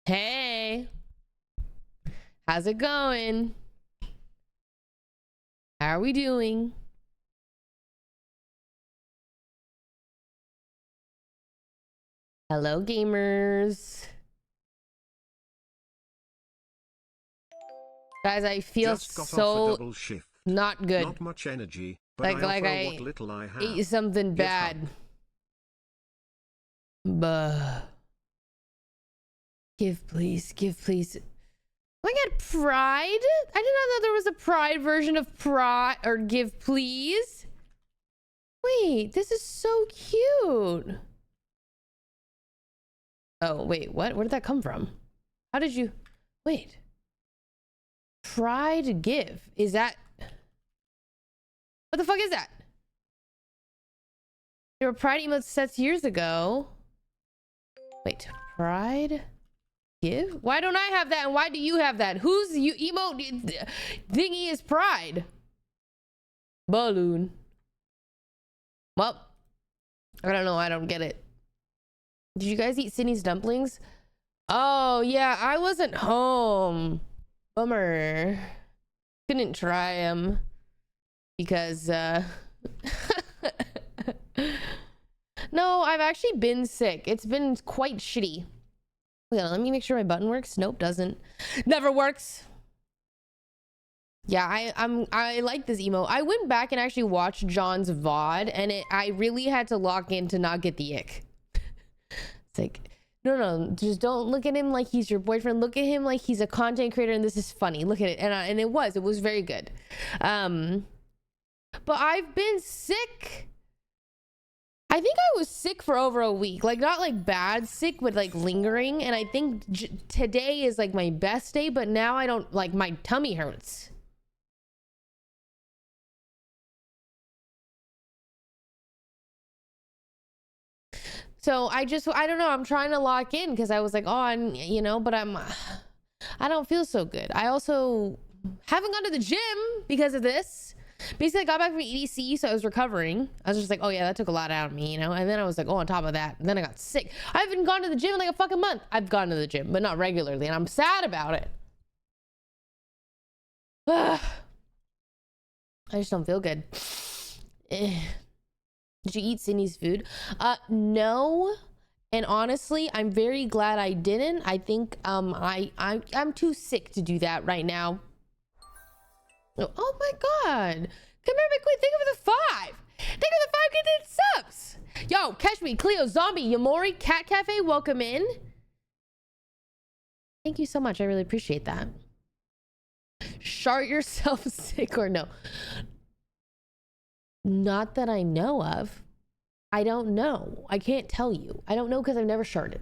Hey, how's it going? How are we doing? Hello, gamers. Guys, I feel so not good. Not much energy, but like I what little I have. ate something bad. Buh. Give please, give please. Oh my god, Pride? I did not know there was a Pride version of Pride or Give Please. Wait, this is so cute. Oh, wait, what? Where did that come from? How did you... Wait. Try to give. Is that... What the fuck is that? There were Pride emote sets years ago. Wait, Pride... Give? Why don't I have that and why do you have that? Whose you emote thingy is Pride? Balloon. Well, I don't know. I don't get it. Did you guys eat Sydney's dumplings? Oh, yeah. I wasn't home. Bummer. Couldn't try them because, no, I've actually been sick. It's been quite shitty. Yeah, let me make sure my button works. Nope, doesn't. Never works. Yeah, I like this emote. I went back and actually watched John's VOD and I really had to lock in to not get the ick. It's like, no, just don't look at him like he's your boyfriend. Look at him like he's a content creator and this is funny. Look at it. And it was very good. But I've been sick. I think I was sick for over a week. Like, not like bad sick, but like lingering. And I think today is like my best day, but now I don't, like, my tummy hurts. So I don't know. I'm trying to lock in because I was like, oh, you know, but I don't feel so good. I also haven't gone to the gym because of this. Basically, I got back from EDC, so I was recovering. I was just like, oh yeah, that took a lot out of me, you know? And then I was like, oh, on top of that, and then I got sick. I haven't gone to the gym in like a fucking month. I've gone to the gym, but not regularly, and I'm sad about it. I just don't feel good. Did you eat Sydney's food? No. And honestly, I'm very glad I didn't. I think I'm too sick to do that right now. Oh my god. Come here, McQueen. Thank you for the 5. Thank you for the 5 gifted subs. Yo, catch me. Cleo, Zombie, Yamori, Cat Cafe, welcome in. Thank you so much. I really appreciate that. Shart yourself sick or no? Not that I know of. I don't know. I can't tell you. I don't know because I've never sharted.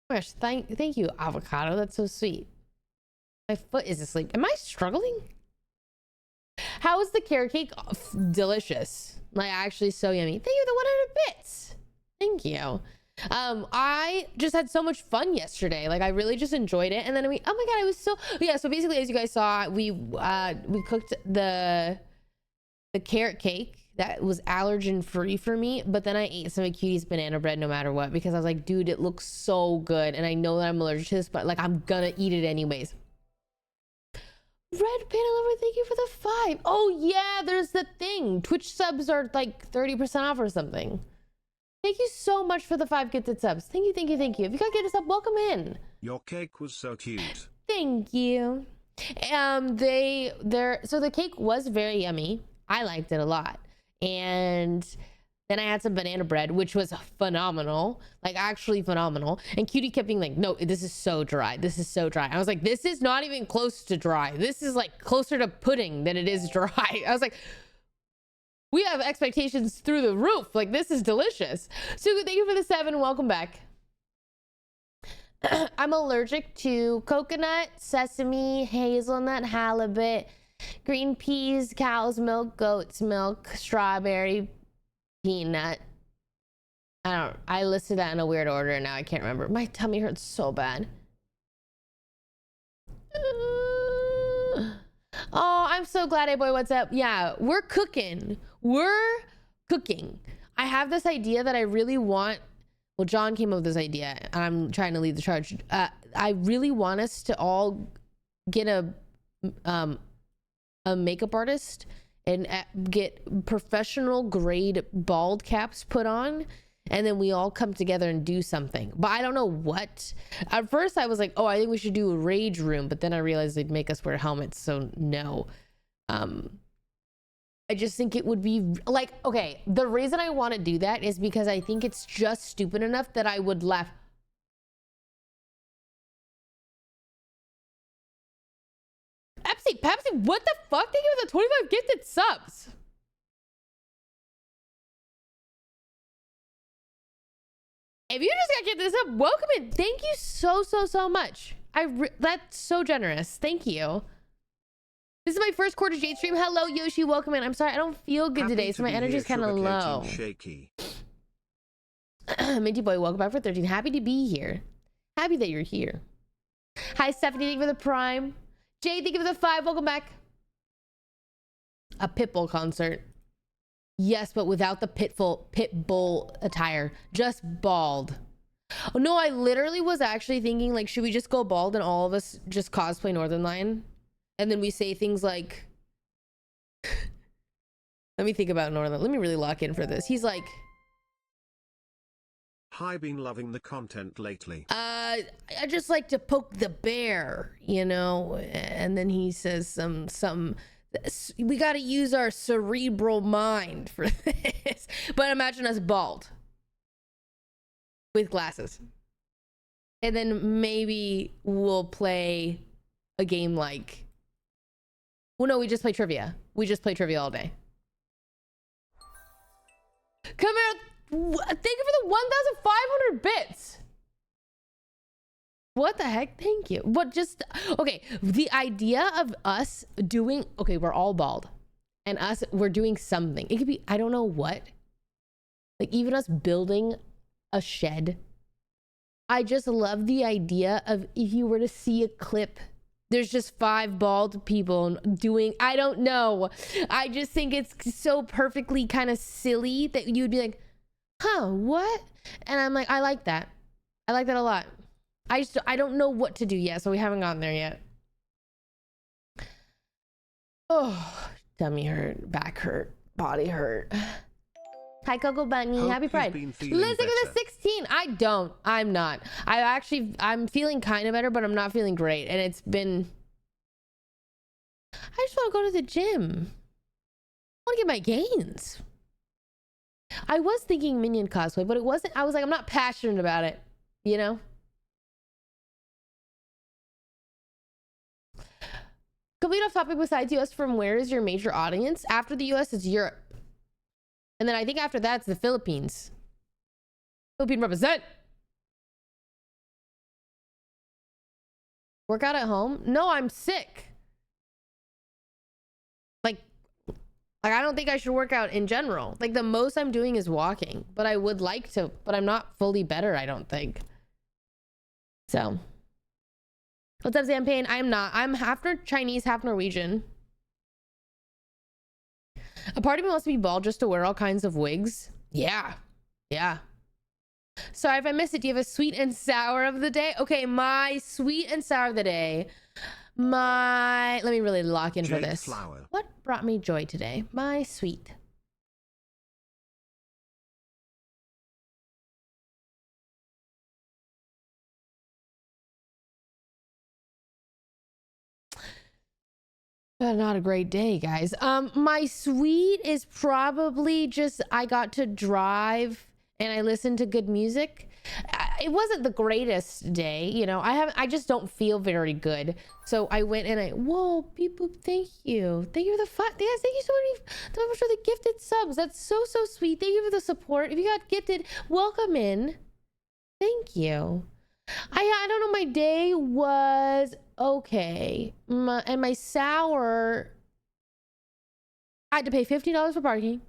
Oh my gosh, thank you, avocado. That's so sweet. My foot is asleep. Am I struggling? How is the carrot cake? Delicious. Like, actually so yummy. Thank you for the 100 bits. Thank you. I just had so much fun yesterday. Like, I really just enjoyed it. And then oh my god, I was so, yeah. So basically, as you guys saw, we cooked the carrot cake that was allergen free for me, but then I ate some of Cutie's banana bread no matter what because I was like, dude, it looks so good, and I know that I'm allergic to this, but like, I'm gonna eat it anyways. Red Panda Lover, thank you for the 5. Oh yeah, there's the thing. Twitch subs are like 30% off or something. Thank you so much for the 5 gifted subs. Thank you, thank you, thank you. If you got gifted sub, welcome in. Your cake was so cute. Thank you. So the cake was very yummy. I liked it a lot. And then I had some banana bread, which was phenomenal, like actually phenomenal. And Cutie kept being like, no, this is so dry. This is so dry. I was like, this is not even close to dry. This is like closer to pudding than it is dry. I was like, we have expectations through the roof. Like, this is delicious. Sugu, thank you for the 7. Welcome back. I'm allergic to coconut, sesame, hazelnut, halibut, green peas, cow's milk, goat's milk, strawberry, peanut. I listed that in a weird order and now I can't remember. My tummy hurts so bad. Oh, I'm so glad, hey boy, what's up? Yeah, we're cooking. I have this idea that I really want Well, John came up with this idea, and I'm trying to lead the charge. I really want us to all get a makeup artist and get professional grade bald caps put on, and then we all come together and do something. But I don't know what. At first I was like, oh, I think we should do a rage room, but then I realized they'd make us wear helmets, so no. I just think it would be like, okay, the reason I want to do that is because I think it's just stupid enough that I would laugh. Pepsi, what the fuck? Thank you for the 25 gifted subs. If you just got gifted sub, welcome in. Thank you so much. That's so generous. Thank you. This is my first QuarterJade stream. Hello, Yoshi. Welcome in. I'm sorry, I don't feel good today, so my energy is kind of low. Minty Boy, welcome back for 13. Happy to be here. Happy that you're here. Hi, Stephanie. Thank you for the prime. Jay, thank you for the 5. Welcome back. A Pitbull concert. Yes, but without the Pitbull attire. Just bald. Oh, no, I literally was actually thinking, like, should we just go bald and all of us just cosplay Northern Lion? And then we say things like, let me think about Northern. Let me really lock in for this. He's like, Hi, been loving the content lately. I just like to poke the bear, you know? And then he says some, we got to use our cerebral mind for this. But imagine us bald with glasses. And then maybe we'll play a game like, well, no, we just play trivia. We just play trivia all day. Come here. Thank you for the 1,500 bits. What the heck? Thank you. What just, okay. The idea of us doing, okay, we're all bald and we're doing something. It could be, I don't know what. Like even us building a shed. I just love the idea of if you were to see a clip, there's just 5 bald people doing, I don't know. I just think it's so perfectly kind of silly that you'd be like, huh, what? And I'm like, I like that. I like that a lot. I don't know what to do yet, so we haven't gotten there yet. Oh, tummy hurt, back hurt, body hurt. Hi, Coco Bunny. Hope Happy Pride. Listen to the 16. I'm not. I'm feeling kind of better, but I'm not feeling great. And it's been, I just want to go to the gym. I want to get my gains. I was thinking Minion cosplay, but it wasn't, I was like, I'm not passionate about it, you know? Complete off topic besides US, from where is your major audience? After the US, it's Europe. And then I think after that, it's the Philippines. Philippine represent. Work out at home? No, I'm sick. Like I don't think I should work out in general. Like the most I'm doing is walking, but I would like to, but I'm not fully better, I don't think. So. What's up, Champagne? I'm not. I'm half Chinese, half Norwegian. A part of me wants to be bald just to wear all kinds of wigs. Yeah. Yeah. Sorry if I missed it. Do you have a sweet and sour of the day? Okay, my sweet and sour of the day. Let me really lock in for this. Flower. What brought me joy today? My sweet. Not a great day, guys. My sweet is probably just I got to drive and I listened to good music. It wasn't the greatest day, you know. I just don't feel very good. So I went and whoa, people, thank you. Thank you for the yes, thank you so much for the gifted subs. That's so sweet. Thank you for the support. If you got gifted, welcome in. Thank you. I don't know, my day was okay. My sour, I had to pay $50 for parking.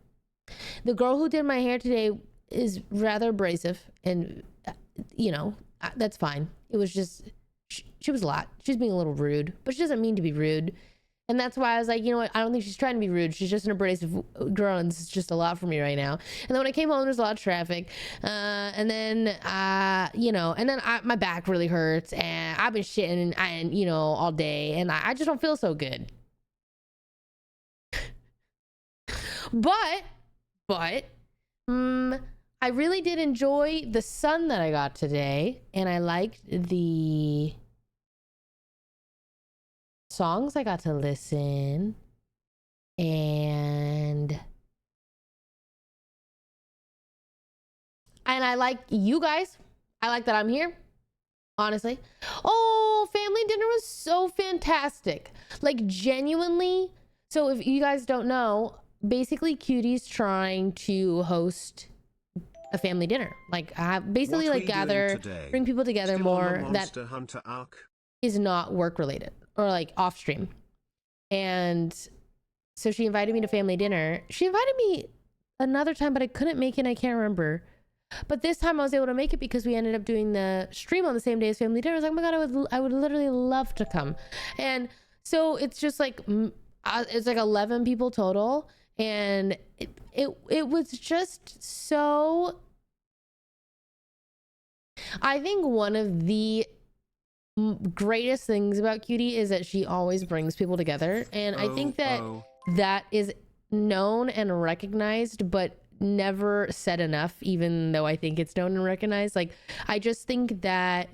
The girl who did my hair today is rather abrasive, and you know, that's fine. It was just she was a lot. She's being a little rude, but she doesn't mean to be rude. And that's why I was like, you know what? I don't think she's trying to be rude. She's just an abrasive girl, and it's just a lot for me right now. And then when I came home, there's a lot of traffic. And then, my back really hurts, and I've been shitting and all day, and I just don't feel so good. But, I really did enjoy the sun that I got today, and I liked the songs I got to listen, and I like you guys. I like that I'm here, honestly. Oh, family dinner was so fantastic, like genuinely. So if you guys don't know, basically Cutie's trying to host a family dinner, like basically like gather, bring people together. Still more on the that Monster Hunter arc? Is not work related or like off stream. And so she invited me to family dinner. She invited me another time, but I couldn't make it. I can't remember. But this time I was able to make it because we ended up doing the stream on the same day as family dinner. I was like, oh my God, I would literally love to come. And so it's just like, it's like 11 people total. And it was just so, I think one of the greatest things about Cutie is that she always brings people together, and I think that that is known and recognized, but never said enough, even though I think it's known and recognized. Like, I just think that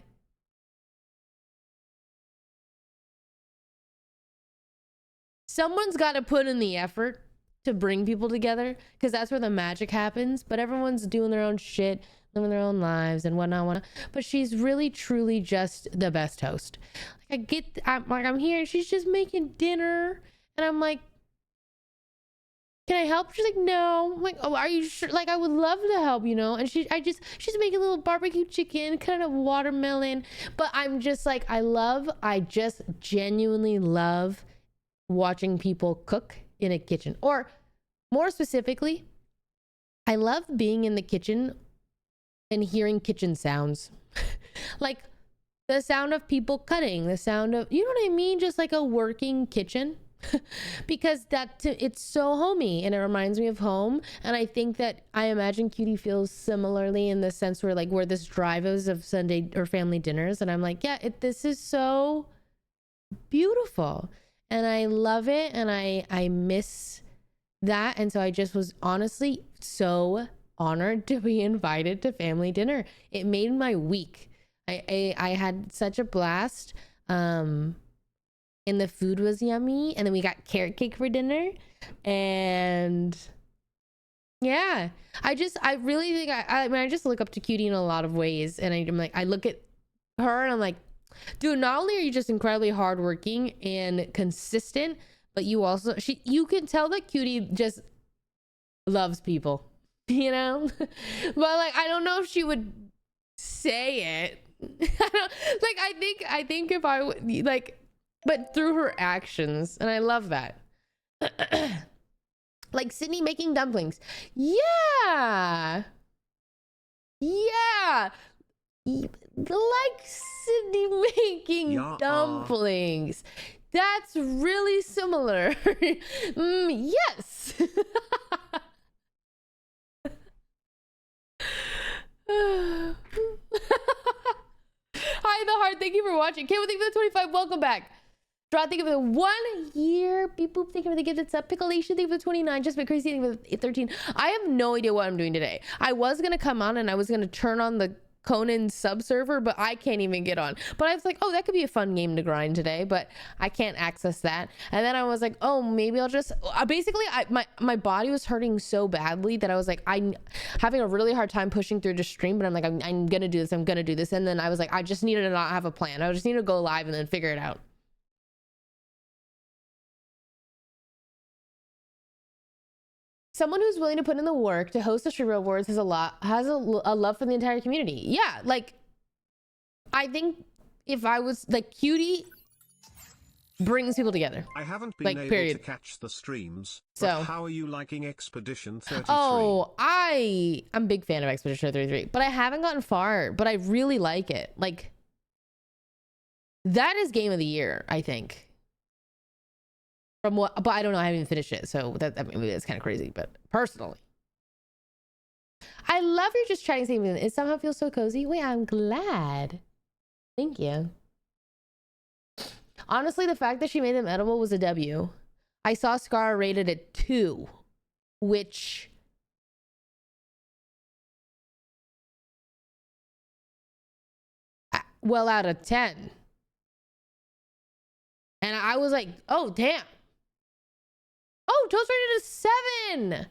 someone's got to put in the effort to bring people together, because that's where the magic happens. But everyone's doing their own shit, living their own lives and whatnot. But she's really, truly just the best host. Like, I'm here and she's just making dinner, and I'm like, can I help? She's like, no. I'm like, oh, are you sure? Like, I would love to help, and she's making a little barbecue chicken, kind of watermelon. But I'm just like, I just genuinely love watching people cook in a kitchen. Or more specifically, I love being in the kitchen and hearing kitchen sounds. Like the sound of people cutting, the sound of, you know what I mean? Just like a working kitchen. Because it's so homey and it reminds me of home. And I think that, I imagine Cutie feels similarly in the sense where, like, where this drive is of Sunday or family dinners. And I'm like, yeah, this is so beautiful. And I love it. And I miss that. And so I just was honestly so honored to be invited to family dinner. It made my week. I had such a blast. And the food was yummy. And then we got carrot cake for dinner. And yeah, I really think I just look up to Cutie in a lot of ways. And I'm like, I look at her and I'm like, dude, not only are you just incredibly hardworking and consistent, but you also, you can tell that Cutie just loves people, but like, I don't know if she would say it. I think if I would, like, but through her actions, and I love that. Like Sydney making dumplings. Yeah. Like Sydney making dumplings. That's really similar. Yes. Hi, The Heart. Thank you for watching. Kate, thank you for the 25. Welcome back. Draw, thank you for the 1 year. Beep boop, thank you for the gift. It's up. Picklation, thank you for the 29. Just been crazy, thank you for the 13. I have no idea what I'm doing today. I was gonna come on and I was gonna turn on the Conan subserver, but I can't even get on. But I was like, oh, that could be a fun game to grind today, but I can't access that. And then I was like, oh, maybe I'll just basically my body was hurting so badly that I was like, I'm having a really hard time pushing through to stream, but I'm like, I'm gonna do this, and then I was like, I just needed to not have a plan. I just need to go live and then figure it out. Someone who's willing to put in the work to host the streamer awards has a love for the entire community. Yeah, like, I think if I was like, Cutie brings people together. I haven't been able to catch the streams. So how are you liking Expedition 33? Oh, I'm a big fan of Expedition 33, but I haven't gotten far, but I really like it. Like, that is game of the year, I think. From what, but I don't know. I haven't even finished it. So I mean, that's kind of crazy, but personally. I love you're just trying to say it somehow feels so cozy. Wait, I'm glad. Thank you. Honestly, the fact that she made them edible was a W. I saw Scar rated at 2, which well out of 10. And I was like, oh, damn. Oh, Toast rated a 7.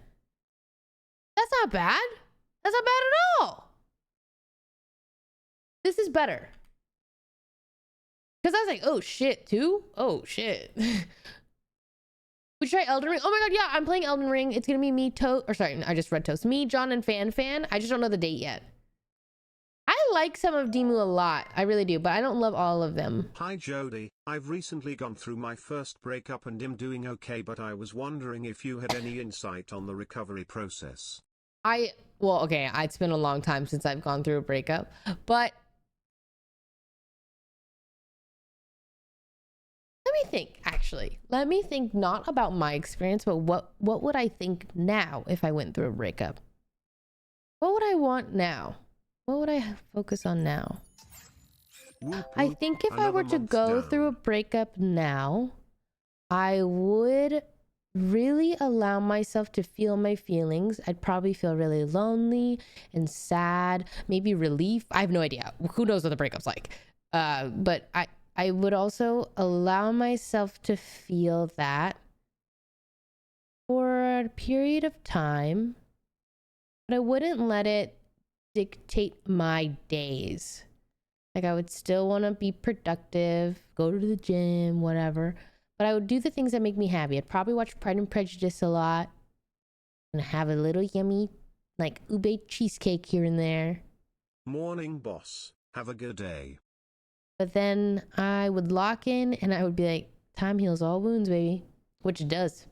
That's not bad. That's not bad at all. This is better. Because I was like, oh, shit, 2? Oh, shit. Would you try Elden Ring? Oh my god, yeah, I'm playing Elden Ring. It's gonna be me, I just read Toast. Me, John, and Fan. I just don't know the date yet. I like some of Demu a lot. I really do, but I don't love all of them. Hi Jody, I've recently gone through my first breakup and am doing okay, but I was wondering if you had any insight on the recovery process. Well, okay, it's been a long time since I've gone through a breakup, but let me think, actually. Let me think not about my experience, but what would I think now if I went through a breakup? What would I want now? What would I focus on now? I think if I were to go through a breakup now, I would really allow myself to feel my feelings. I'd probably feel really lonely and sad, maybe relief. I have no idea. Who knows what the breakup's like? But I would also allow myself to feel that for a period of time, but I wouldn't let it dictate my days. Like, I would still want to be productive, go to the gym, whatever, but I would do the things that make me happy. I'd probably watch Pride and Prejudice a lot and have a little yummy, like, ube cheesecake here and there. Morning, boss. Have a good day. But then I would lock in and I would be like, time heals all wounds, baby. Which it does.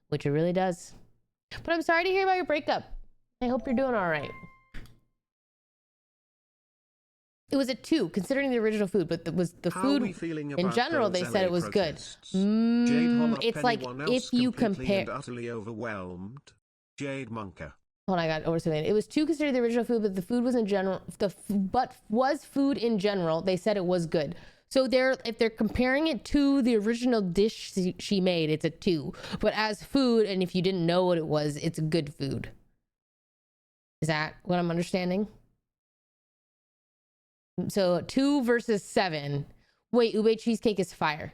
Which it really does. But I'm sorry to hear about your breakup. I hope you're doing all right. It was a 2, considering the original food, but it was the food in general. They said it was good. It's like if you compare. Utterly overwhelmed. Jade Monka. Hold on, I got overstimulated. It was 2 considered the original food, but the food was in general. But was food in general. They said it was good. So if they're comparing it to the original dish she made, it's a 2. But as food, and if you didn't know what it was, it's good food. Is that what I'm understanding? So 2 versus 7. Wait, ube cheesecake is fire.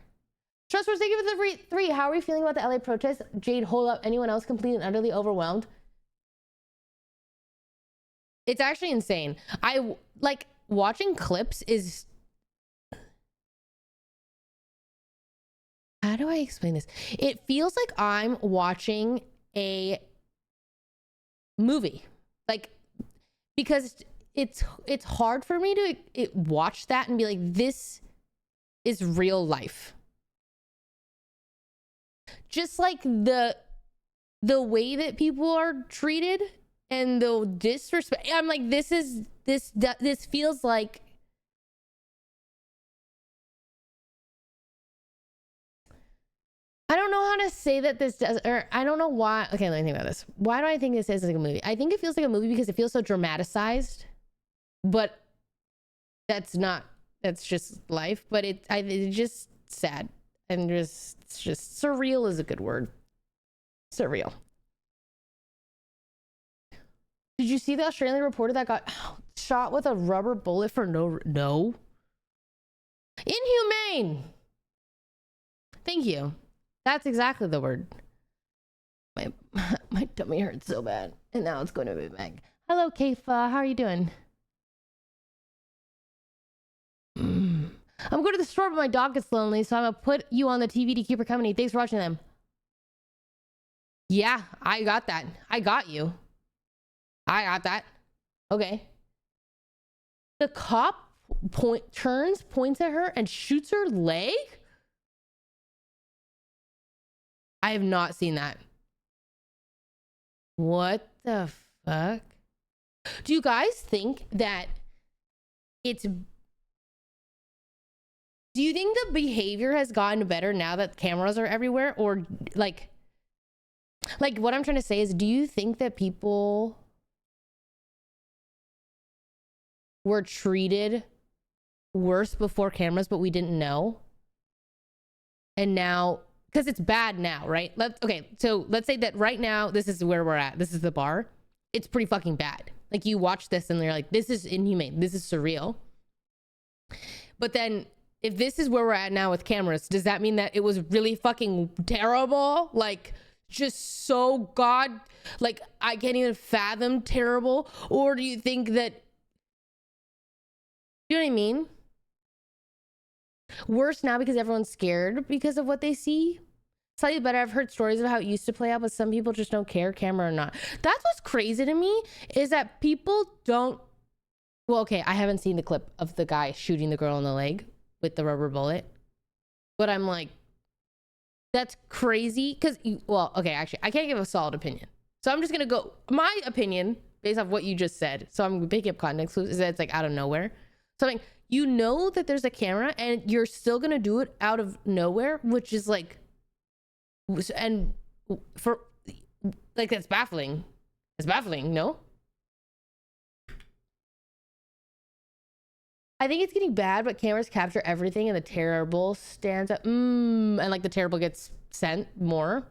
Trustwords, thank you for the 3. How are we feeling about the LA protests? Jade, hold up. Anyone else completely and utterly overwhelmed? It's actually insane. I like watching clips is. How do I explain this? It feels like I'm watching a movie, like, because it's hard for me to watch that and be like, this is real life. Just like the way that people are treated and the disrespect. I'm like, this feels like. I don't know how to say that this does, or I don't know why. Okay, let me think about this. Why do I think this is like a movie? I think it feels like a movie because it feels so dramatized, but that's just life. But it's just sad and it's just surreal is a good word. Surreal. Did you see the Australian reporter that got shot with a rubber bullet for no? Inhumane. Thank you. That's exactly the word. My tummy hurts so bad. And now it's going to be back. Hello, Kaifa. How are you doing? I'm going to the store, but my dog gets lonely, so I'm going to put you on the TV to keep her company. Thanks for watching them. Yeah, I got that. I got you. I got that. Okay. The cop points at her, and shoots her leg? I have not seen that. What the fuck? Do you guys think that it's Do you think the behavior has gotten better now that cameras are everywhere? Or like what I'm trying to say is, do you think that people were treated worse before cameras, but we didn't know? And now, because it's bad now, right? So let's say that right now, this is where we're at. This is the bar. It's pretty fucking bad. Like, you watch this and you're like, this is inhumane. This is surreal. But then if this is where we're at now with cameras, does that mean that it was really fucking terrible? Like, just so like, I can't even fathom terrible? Or do you think that, you know what I mean? Worse now because everyone's scared because of what they see? Slightly better. I've heard stories of how it used to play out, but some people just don't care, camera or not. That's what's crazy to me, is that people don't. Well, okay, I haven't seen the clip of the guy shooting the girl in the leg with the rubber bullet, but I'm like, that's crazy. Because, well, okay, actually, I can't give a solid opinion, so I'm just gonna go my opinion based off what you just said. So I'm picking up context clues, is that it's like out of nowhere. So I mean, you know that there's a camera and you're still gonna do it out of nowhere, which is like, and for like, that's baffling. It's baffling, no? I think it's getting bad, but cameras capture everything and the terrible stands up. And like the terrible gets sent more.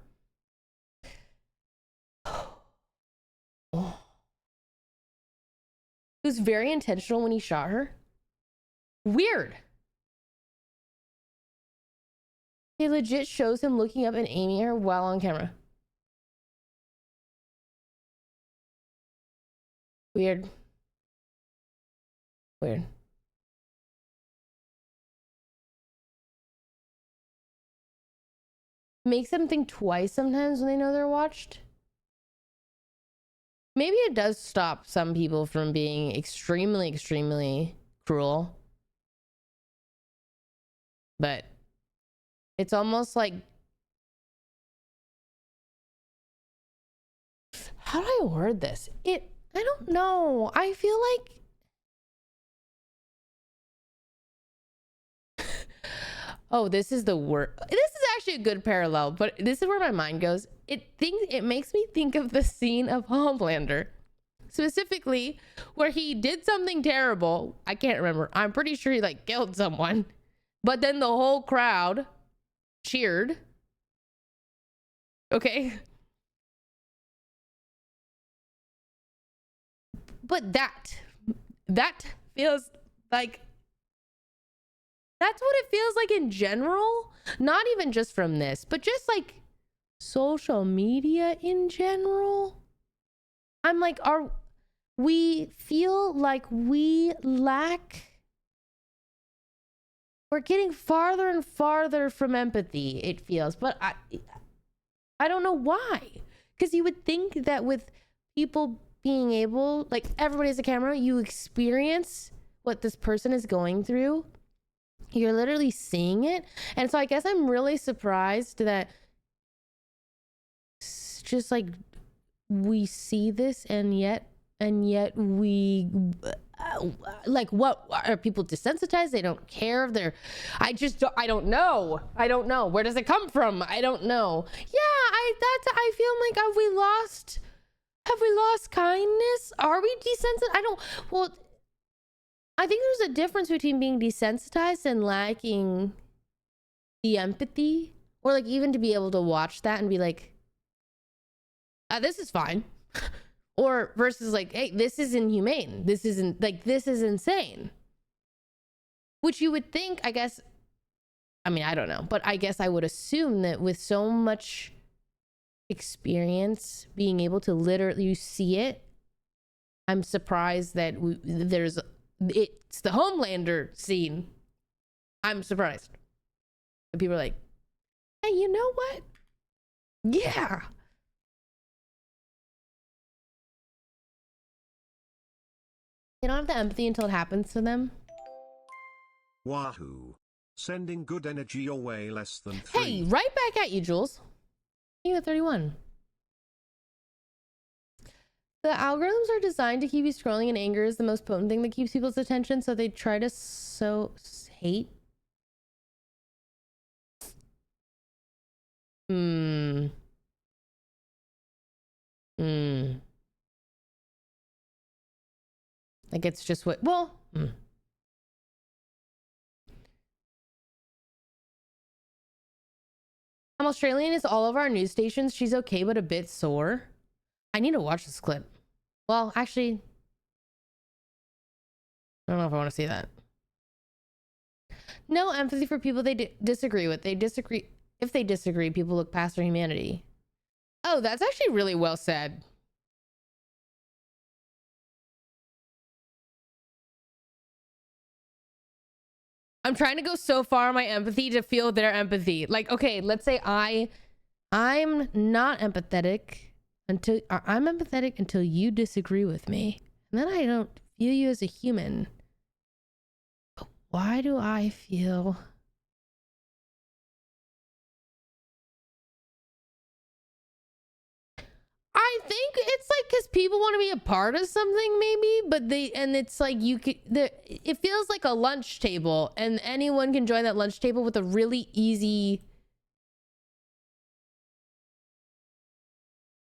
It was very intentional when he shot her. Weird. It legit shows him looking up and aiming at her while on camera. Weird. Weird. Makes them think twice sometimes when they know they're watched. Maybe it does stop some people from being extremely, extremely cruel. But it's almost like, how do I word this? I don't know. I feel like, oh, this is the word. This is actually a good parallel, but this is where my mind goes. It makes me think of the scene of Homelander, specifically where he did something terrible. I can't remember. I'm pretty sure he like killed someone, but then the whole crowd cheered. Okay. But that feels like, that's what it feels like in general. Not even just from this, but just like social media in general. I'm like, we feel like we're getting farther and farther from empathy, it feels. But I don't know why. Because you would think that with people being able, like, everybody has a camera, you experience what this person is going through. You're literally seeing it. And so I guess I'm really surprised that just like we see this and yet we like, what are people desensitized? They don't care if they're, I don't know. Where does it come from? I don't know. Yeah, I feel like, have we lost kindness? Are we desensitized? I think there's a difference between being desensitized and lacking the empathy, or like even to be able to watch that and be like, this is fine. Or versus like, hey, this is inhumane. This isn't, like, this is insane. Which you would think, I guess, I mean, I don't know, but I guess I would assume that with so much experience being able to literally see it, I'm surprised that it's the Homelander scene. I'm surprised. And people are like, hey, you know what? Yeah. They don't have the empathy until it happens to them. Wahoo. Sending good energy your way, less than 3. Hey, right back at you, Jules. You at 31. The algorithms are designed to keep you scrolling, and anger is the most potent thing that keeps people's attention, so they try to sow hate Like it's just what, well, I'm Australian is all of our news stations. She's okay, but a bit sore. I need to watch this clip. Well, actually, I don't know if I want to see that. No empathy for people they disagree with. They disagree. If they disagree, people look past their humanity. Oh, that's actually really well said. I'm trying to go so far on my empathy to feel their empathy. Like, okay, let's say I'm not empathetic until I'm empathetic until you disagree with me. And then I don't view you as a human. But why do I feel I think it's like because people want to be a part of something, maybe, but it's like you could, it feels like a lunch table, and anyone can join that lunch table with a really easy,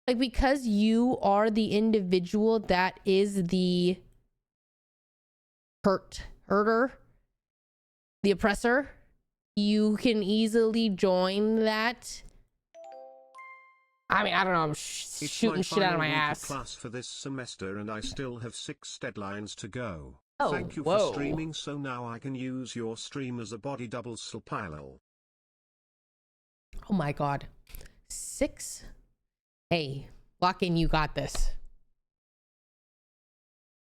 like, because you are the individual that is the herter, the oppressor, you can easily join that. I mean, I don't know, I'm shooting shit out of my ass. Class for this semester and I still have 6 deadlines to go. Oh, thank you for streaming, so now I can use your stream as a body double sulpilal. Oh my god. 6? Hey, lock in, you got this.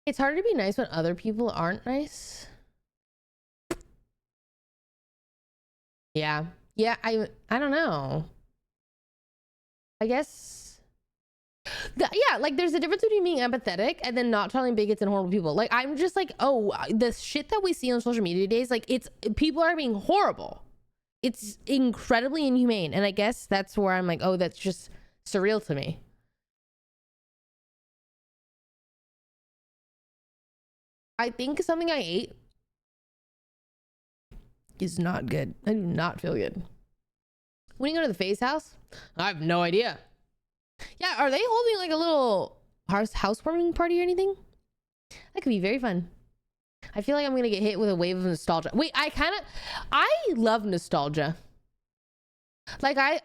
It's hard to be nice when other people aren't nice. Yeah. Yeah, I don't know. I guess, yeah, like there's a difference between being empathetic and then not telling bigots and horrible people. Like, I'm just like, oh, the shit that we see on social media days, like people are being horrible. It's incredibly inhumane. And I guess that's where I'm like, oh, that's just surreal to me. I think something I ate is not good. I do not feel good. When you go to the Faye's house, I have no idea. Yeah, are they holding like a little housewarming party or anything? That could be very fun. I feel like I'm gonna get hit with a wave of nostalgia. Wait, I love nostalgia. Like I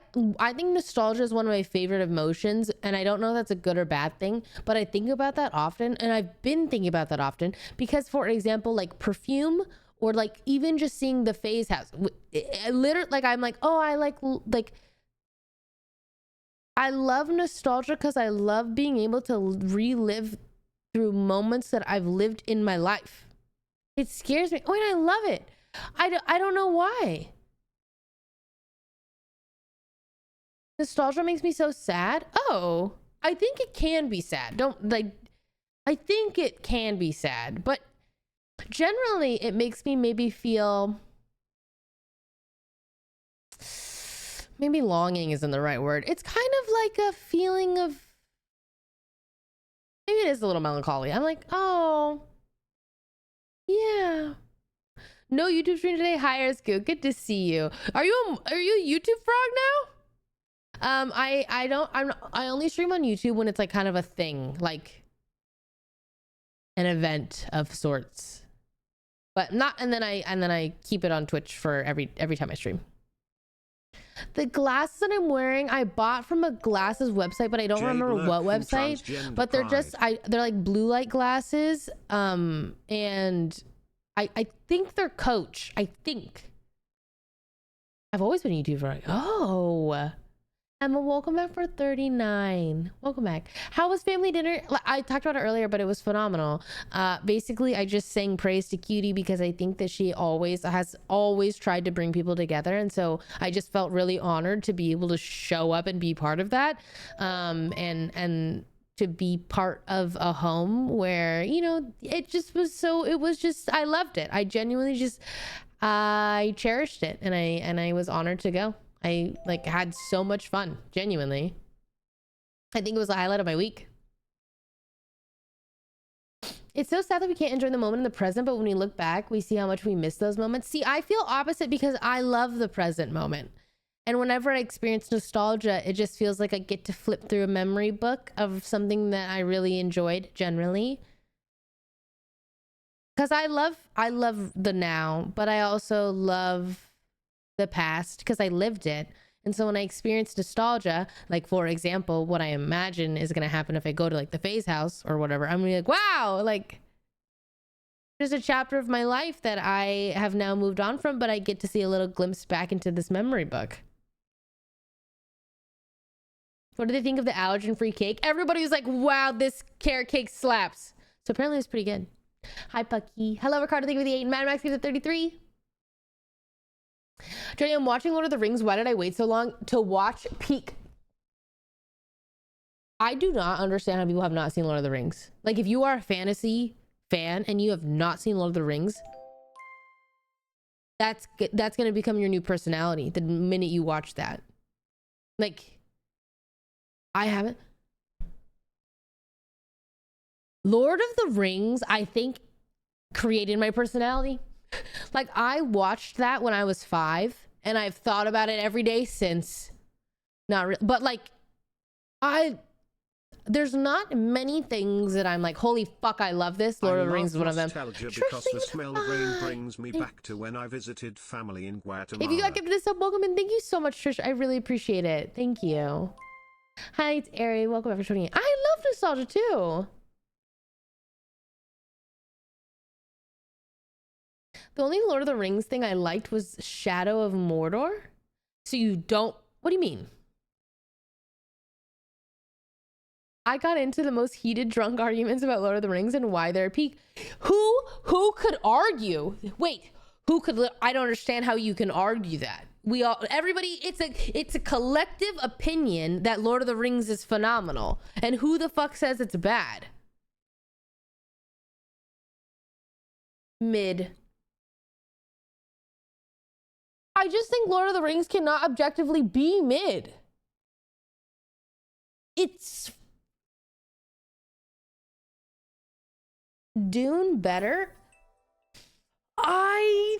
think nostalgia is one of my favorite emotions, and I don't know if that's a good or bad thing, but I think about that often, and I've been thinking about that often because, for example, like perfume, or like even just seeing the Faye's house, literally, like I'm like, oh, I like I love nostalgia because I love being able to relive through moments that I've lived in my life. It scares me. Oh, and I love it. I don't know why. Nostalgia makes me so sad. Oh, I think it can be sad. I think it can be sad, but generally it makes me maybe feel, maybe longing isn't the right word. It's kind of like a feeling of, maybe it is a little melancholy. I'm like, oh, yeah. No YouTube stream today. Hi, Ersku. Good to see you. Are you a YouTube frog now? I only stream on YouTube when it's like kind of a thing, like an event of sorts. But not, and then I keep it on Twitch for every time I stream. The glasses that I'm wearing, I bought from a glasses website, but I don't remember what website. But they're just they're like blue light glasses. And I think they're Coach. I think. I've always been a YouTuber. Oh, Emma, welcome back for 39. Welcome back. How was family dinner? I talked about it earlier, but it was phenomenal. Basically, I just sang praise to Cutie because I think that she has always tried to bring people together. And so I just felt really honored to be able to show up and be part of that. And to be part of a home where, you know, it was just, I loved it. I genuinely I cherished it, and I was honored to go. I had so much fun, genuinely. I think it was the highlight of my week. It's so sad that we can't enjoy the moment in the present, but when we look back, we see how much we miss those moments. See, I feel opposite because I love the present moment. And whenever I experience nostalgia, it just feels like I get to flip through a memory book of something that I really enjoyed generally. because I love the now, but I also love the past because I lived it. And so when I experience nostalgia, like for example, what I imagine is going to happen if I go to like the phase house or whatever, I'm gonna be like, wow, like there's a chapter of my life that I have now moved on from, but I get to see a little glimpse back into this memory book. What do they think of the allergen-free cake? Everybody was like, wow, this carrot cake slaps. So apparently it's pretty good. Hi, Pucky. Hello, Ricardo. Thank you for the 8. Mad Max gives it 33. Jenny, I'm watching Lord of the Rings. Why did I wait so long to watch Peak? I do not understand how people have not seen Lord of the Rings. Like, if you are a fantasy fan and you have not seen Lord of the Rings, that's going to become your new personality the minute you watch that. Like, I haven't. Lord of the Rings, I think, created my personality. Like, I watched that when I was 5, and I've thought about it every day since. But like, there's not many things that I'm like, holy fuck, I love this. Lord of the Rings is one of them. Because the smell of rain brings me back to when I visited family in Guatemala. If you got gifted a sub, welcome, and thank you so much, Trish. I really appreciate it. Thank you. Hi, it's Ari. Welcome back for 28. I love nostalgia too. The only Lord of the Rings thing I liked was Shadow of Mordor. So you don't... What do you mean? I got into the most heated drunk arguments about Lord of the Rings and why they're peak. Who could argue? Wait, who could... I don't understand how you can argue that. Everybody, it's a collective opinion that Lord of the Rings is phenomenal. And who the fuck says it's bad? Mid. I just think Lord of the Rings cannot objectively be mid. It's Dune better. I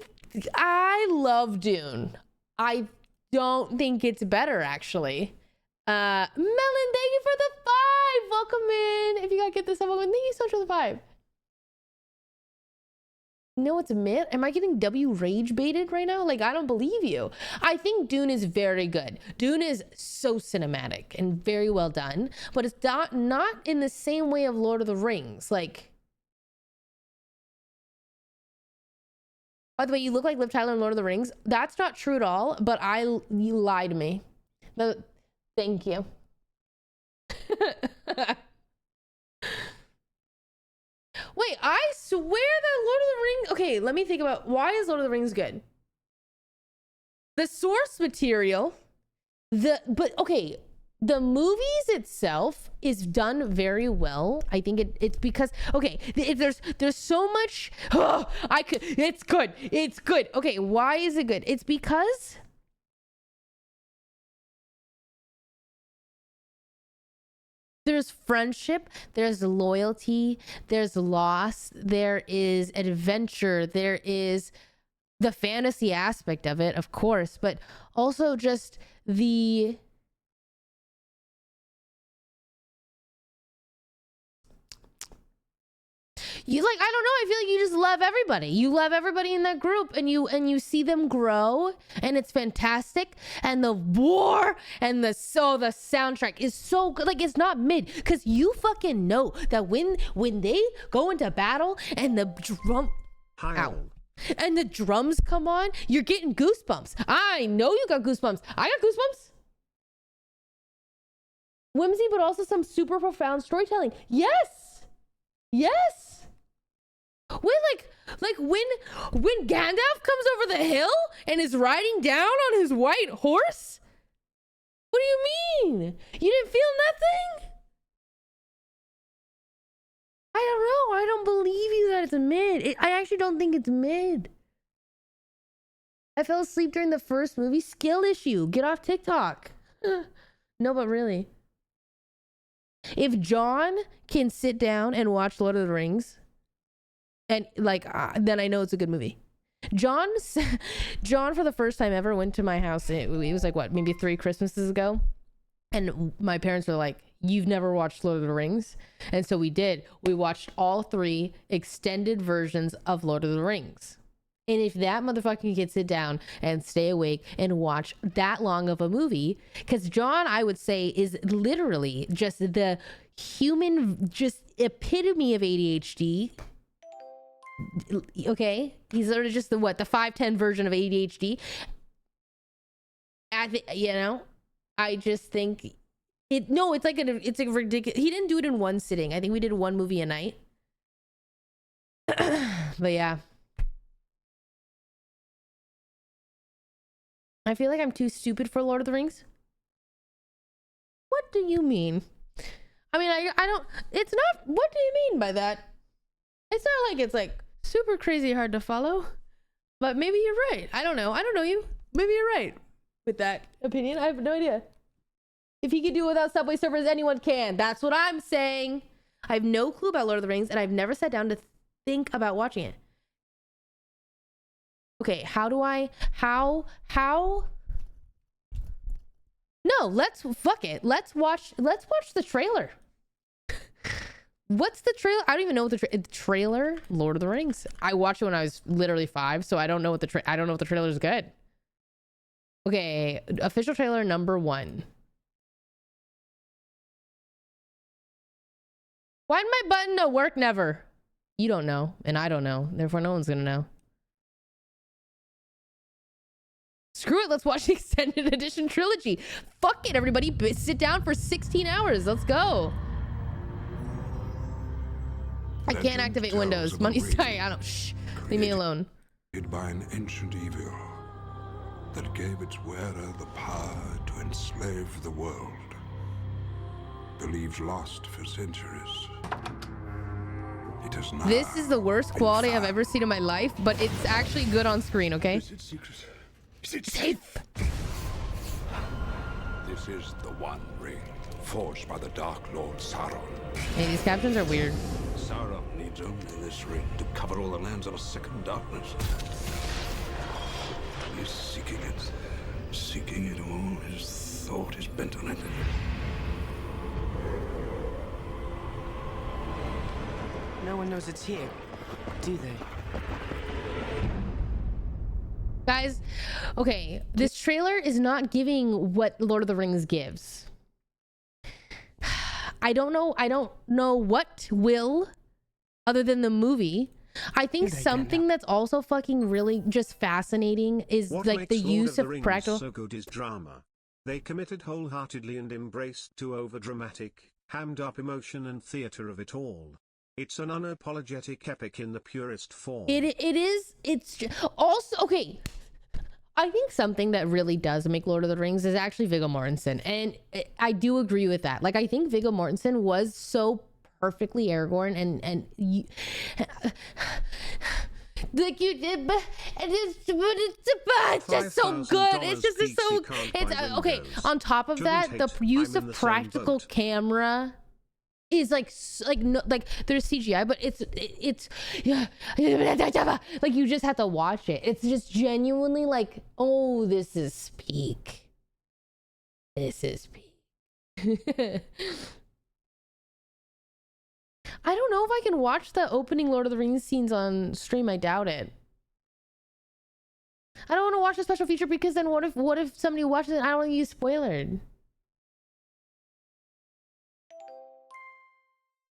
love Dune. I don't think it's better, actually. Melon, thank you for the 5. Welcome in. If you gotta get this up, welcome in. Thank you so much for the 5. No, it's mid. Am I getting W rage baited right now? Like, I don't believe you. I think Dune is very good. Dune is so cinematic and very well done, but it's not in the same way of Lord of the Rings. Like, by the way, you look like Liv Tyler in Lord of the Rings. That's not true at all, but you lied to me. But thank you. Wait, I swear that Lord of the Rings... Okay, let me think about... Why is Lord of the Rings good? The source material... But, okay... The movies itself is done very well. I think it's because... Okay, there's so much... Oh, it's good. It's good. Okay, why is it good? It's because... There's friendship, there's loyalty, there's loss, there is adventure, there is the fantasy aspect of it, of course, but also just the... You like, I don't know, I feel like you just love everybody. You love everybody in that group, and you see them grow, and it's fantastic. And the war and the soundtrack is so good. Like, it's not mid, because you fucking know that when they go into battle and the drum and the drums come on, you're getting goosebumps. I know you got goosebumps. I got goosebumps. Whimsy, but also some super profound storytelling. Yes. Wait, like when Gandalf comes over the hill and is riding down on his white horse? What do you mean? You didn't feel nothing? I don't know. I don't believe you that it's mid. I actually don't think it's mid. I fell asleep during the first movie. Skill issue. Get off TikTok. No, but really. If John can sit down and watch Lord of the Rings, and like, then I know it's a good movie. John, for the first time ever, went to my house. It was like, what, maybe 3 Christmases ago? And my parents were like, you've never watched Lord of the Rings. And so we watched all 3 extended versions of Lord of the Rings. And if that motherfucker can sit down and stay awake and watch that long of a movie, because John, I would say, is literally just the human, just epitome of ADHD. Okay, he's literally just the 5'10" version of ADHD. I just think it's like it's like ridiculous. He didn't do it in one sitting. I think we did 1 movie a night. But yeah, I feel like I'm too stupid for Lord of the Rings. What do you mean? I mean, I don't, it's not, what do you mean by that? It's not like it's like super crazy hard to follow, but maybe you're right. I don't know you. Maybe you're right with that opinion. I have no idea. If he could do it without Subway Surfers, anyone can. That's what I'm saying. I have no clue about Lord of the Rings, and I've never sat down to think about watching it. Okay, how? No, let's watch the trailer. What's the trailer? I don't even know what the trailer. Lord of the Rings. I watched it when I was literally 5, so I don't know what I don't know if the trailer is good. Okay, official trailer number 1. Why did my button not work? Never. You don't know, and I don't know. Therefore, no one's gonna know. Screw it. Let's watch the extended edition trilogy. Fuck it, everybody. Sit down for 16 hours. Let's go. I can't activate Windows. Money's tight. I don't. Shh. Leave me alone. By an ancient evil that gave its wearer the power to enslave the world. Believed lost for centuries. It is now. This is the worst quality I've ever seen in my life, but it's actually good on screen, okay? Is it secret? Is it safe? This is the One Ring, forged by the Dark Lord Sauron. Hey, these captions are weird. Sauron needs only this ring to cover all the lands of a second darkness. He's seeking it all. His thought is bent on it. No one knows it's here, do they? Guys, okay, this trailer is not giving what Lord of the Rings gives. I don't know what will, other than the movie. I think something that's also fucking really just fascinating is what like the use of practical. So good is drama. They committed wholeheartedly and embraced to overdramatic, hammed up emotion and theater of it all. It's an unapologetic epic in the purest form. It is. It's also okay. I think something that really does make Lord of the Rings is actually Viggo Mortensen, and I do agree with that. Like, I think Viggo Mortensen was so perfectly Aragorn, and you, like you did, but it's just so good. It's just so. It's okay. On top of that, the use of practical camera is like there's CGI, but it's like you just have to watch it. It's just genuinely like, oh, this is peak. This is peak. I don't know if I can watch the opening Lord of the Rings scenes on stream. I doubt it. I don't want to watch the special feature because then what if somebody watches it and I don't want to get spoiled?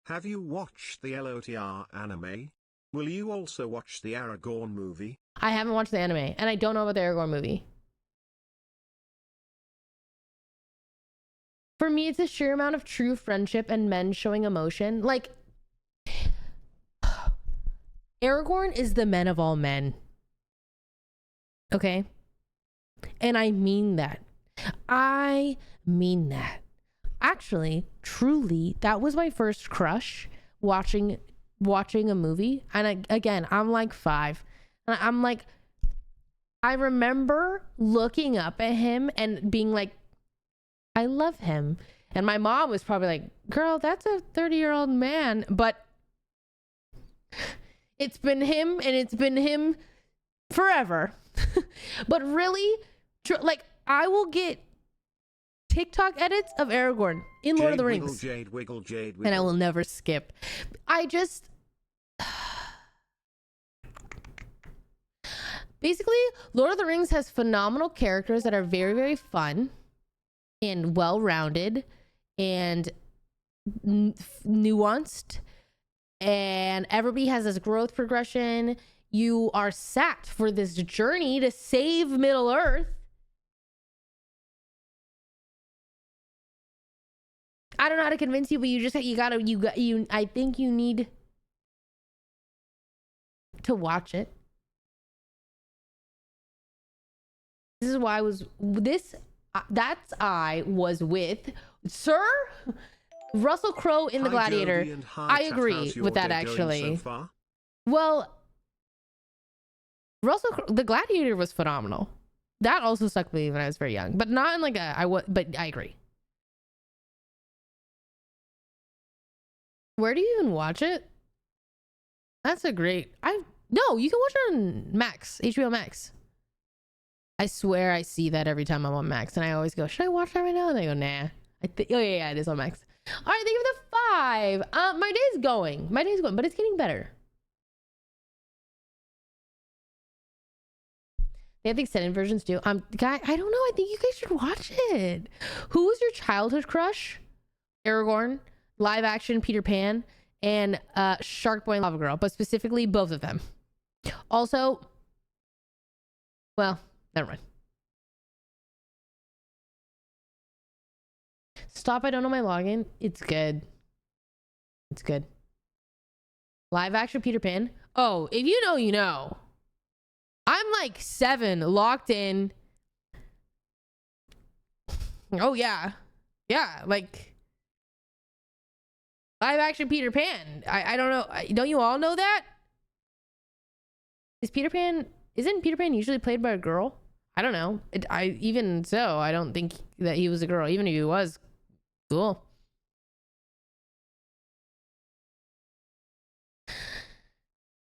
Have you watched the LOTR anime? Will you also watch the Aragorn movie? I haven't watched the anime, and I don't know about the Aragorn movie. For me, it's the sheer amount of true friendship and men showing emotion. Like, Aragorn is the men of all men. Okay? And I mean that. I mean that. Actually, truly, that was my first crush watching a movie. And I'm like 5. And I'm like, I remember looking up at him and being like, I love him. And my mom was probably like, girl, that's a 30-year-old man. But it's been him, and it's been him forever. But really, like, I will get TikTok edits of Aragorn in Lord of the Rings. Wiggle, Jade, And I will never skip. I just... Basically, Lord of the Rings has phenomenal characters that are very, very fun and well-rounded and nuanced, and everybody has this growth progression. You are sat for this journey to save Middle Earth. I don't know how to convince you, but I think you need to watch it. This is why I was with Sir Russell Crowe in The Gladiator. I agree with that, actually. So well, The Gladiator was phenomenal. That also stuck with me when I was very young, but not in like but I agree. Where do you even watch it? That's a great... No, you can watch it on Max, HBO Max. I swear I see that every time I'm on Max, and I always go, should I watch that right now? And they go, nah. Oh yeah, it is on Max. All right, thank you for the 5. My day's going, but it's getting better. They have the extended versions too. Guy, I don't know. I think you guys should watch it. Who was your childhood crush? Aragorn, live action Peter Pan, and Shark Boy and Lava Girl, but specifically both of them. Also, well, never mind. Stop, I don't know my login. It's good. It's good. Live action Peter Pan. Oh, if you know, you know. I'm like 7, locked in. Oh, yeah. Yeah, like... live action Peter Pan. I don't know. Don't you all know that? Isn't Peter Pan usually played by a girl? I don't know. Even so, I don't think that he was a girl. Even if he was, cool.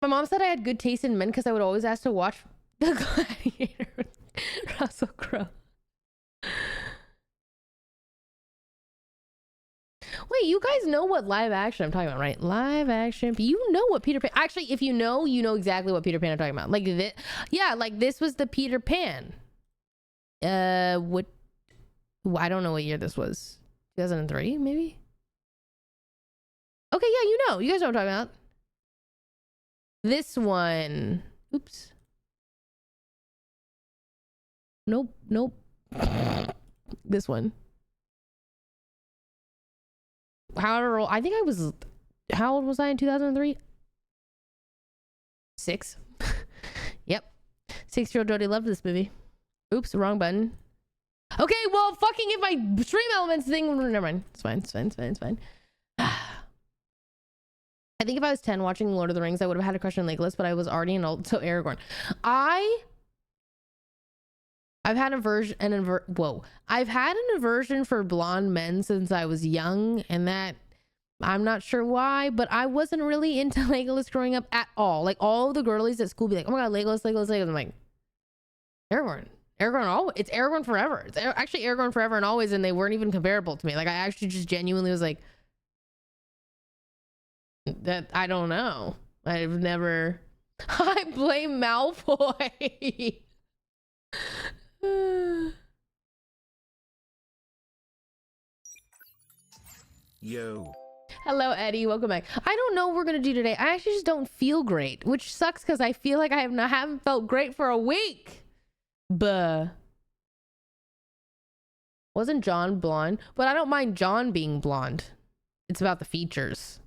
My mom said I had good taste in men because I would always ask to watch The Gladiator with Russell Crowe. Wait, you guys know what live action I'm talking about, right? Live action. You know what Peter Pan... Actually, if you know exactly what Peter Pan I'm talking about. Like this... Yeah, like this was the Peter Pan. What... I don't know what year this was. 2003, maybe? Okay, yeah, you know. You guys know what I'm talking about. This one... Oops. Nope. This one. I think I was... How old was I in 2003? 6. Yep. 6-year-old Jody loved this movie. Oops, wrong button. Okay, well, fucking if my stream elements thing... Never mind. It's fine. I think if I was 10 watching Lord of the Rings, I would have had a crush on Legolas, but I was already an old... So Aragorn. I've had I've had an aversion for blonde men since I was young, and that I'm not sure why, but I wasn't really into Legolas growing up at all. Like all the girlies at school be like, oh my god, Legolas. I'm like, Aragorn, it's Aragorn forever. It's actually Aragorn forever and always, and they weren't even comparable to me. Like I actually just genuinely was like, that I don't know. I've never. I blame Malfoy. Yo. Hello, Eddie. Welcome back. I don't know what we're gonna do today. I actually just don't feel great, which sucks because I feel like I haven't felt great for a week. Buh. Wasn't John blonde? But I don't mind John being blonde. It's about the features.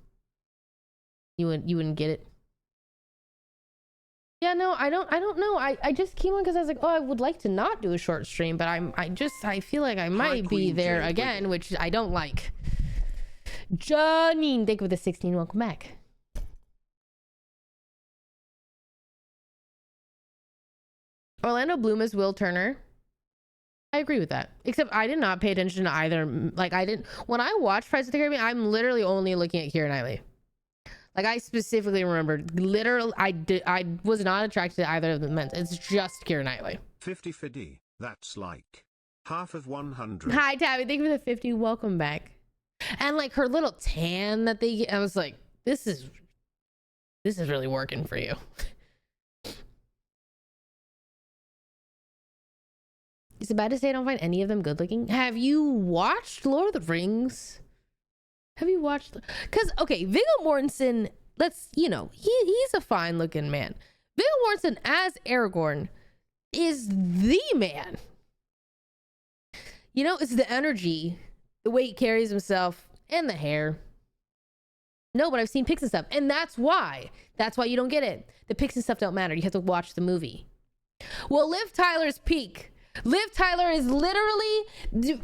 You wouldn't get it. Yeah, no, I don't know. I just came on because I was like, oh, I would like to not do a short stream, but I feel like I might be there again, which I don't like. Janine, thank you for the 16. Welcome back. Orlando Bloom is Will Turner. I agree with that. Except I did not pay attention to either. Like when I watched Pirates of the Caribbean, I'm literally only looking at Keira Knightley. Like I specifically remembered, literally, I was not attracted to either of the men. It's just Keira Knightley. 50 that's like Half of 100. Hi, Tabby. Thank you for the 50. Welcome back. And like her little tan that they get, I was like, this is really working for you. Is it bad to say I don't find any of them good looking? Have you watched Lord of the Rings? Have you watched? Because, okay, Viggo Mortensen, he's a fine looking man. Viggo Mortensen as Aragorn is the man. You know, it's the energy, the way he carries himself, and the hair. No, but I've seen pics and stuff. And that's why you don't get it. The pics and stuff don't matter. You have to watch the movie. Well, Liv Tyler's peak. Liv Tyler is literally,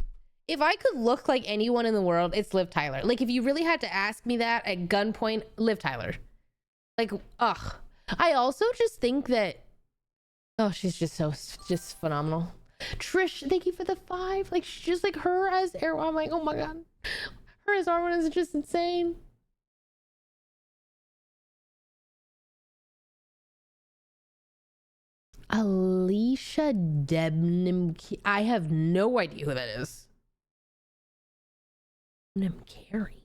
if I could look like anyone in the world, it's Liv Tyler. Like, if you really had to ask me that at gunpoint, Liv Tyler. Like, ugh. I also just think that, she's just phenomenal. Trish, thank you for the 5. Like, she's just like her as Aragorn. I'm like, oh my god. Her as Aragorn is just insane. Alicia Debnam. I have no idea who that is. Debnam Carey.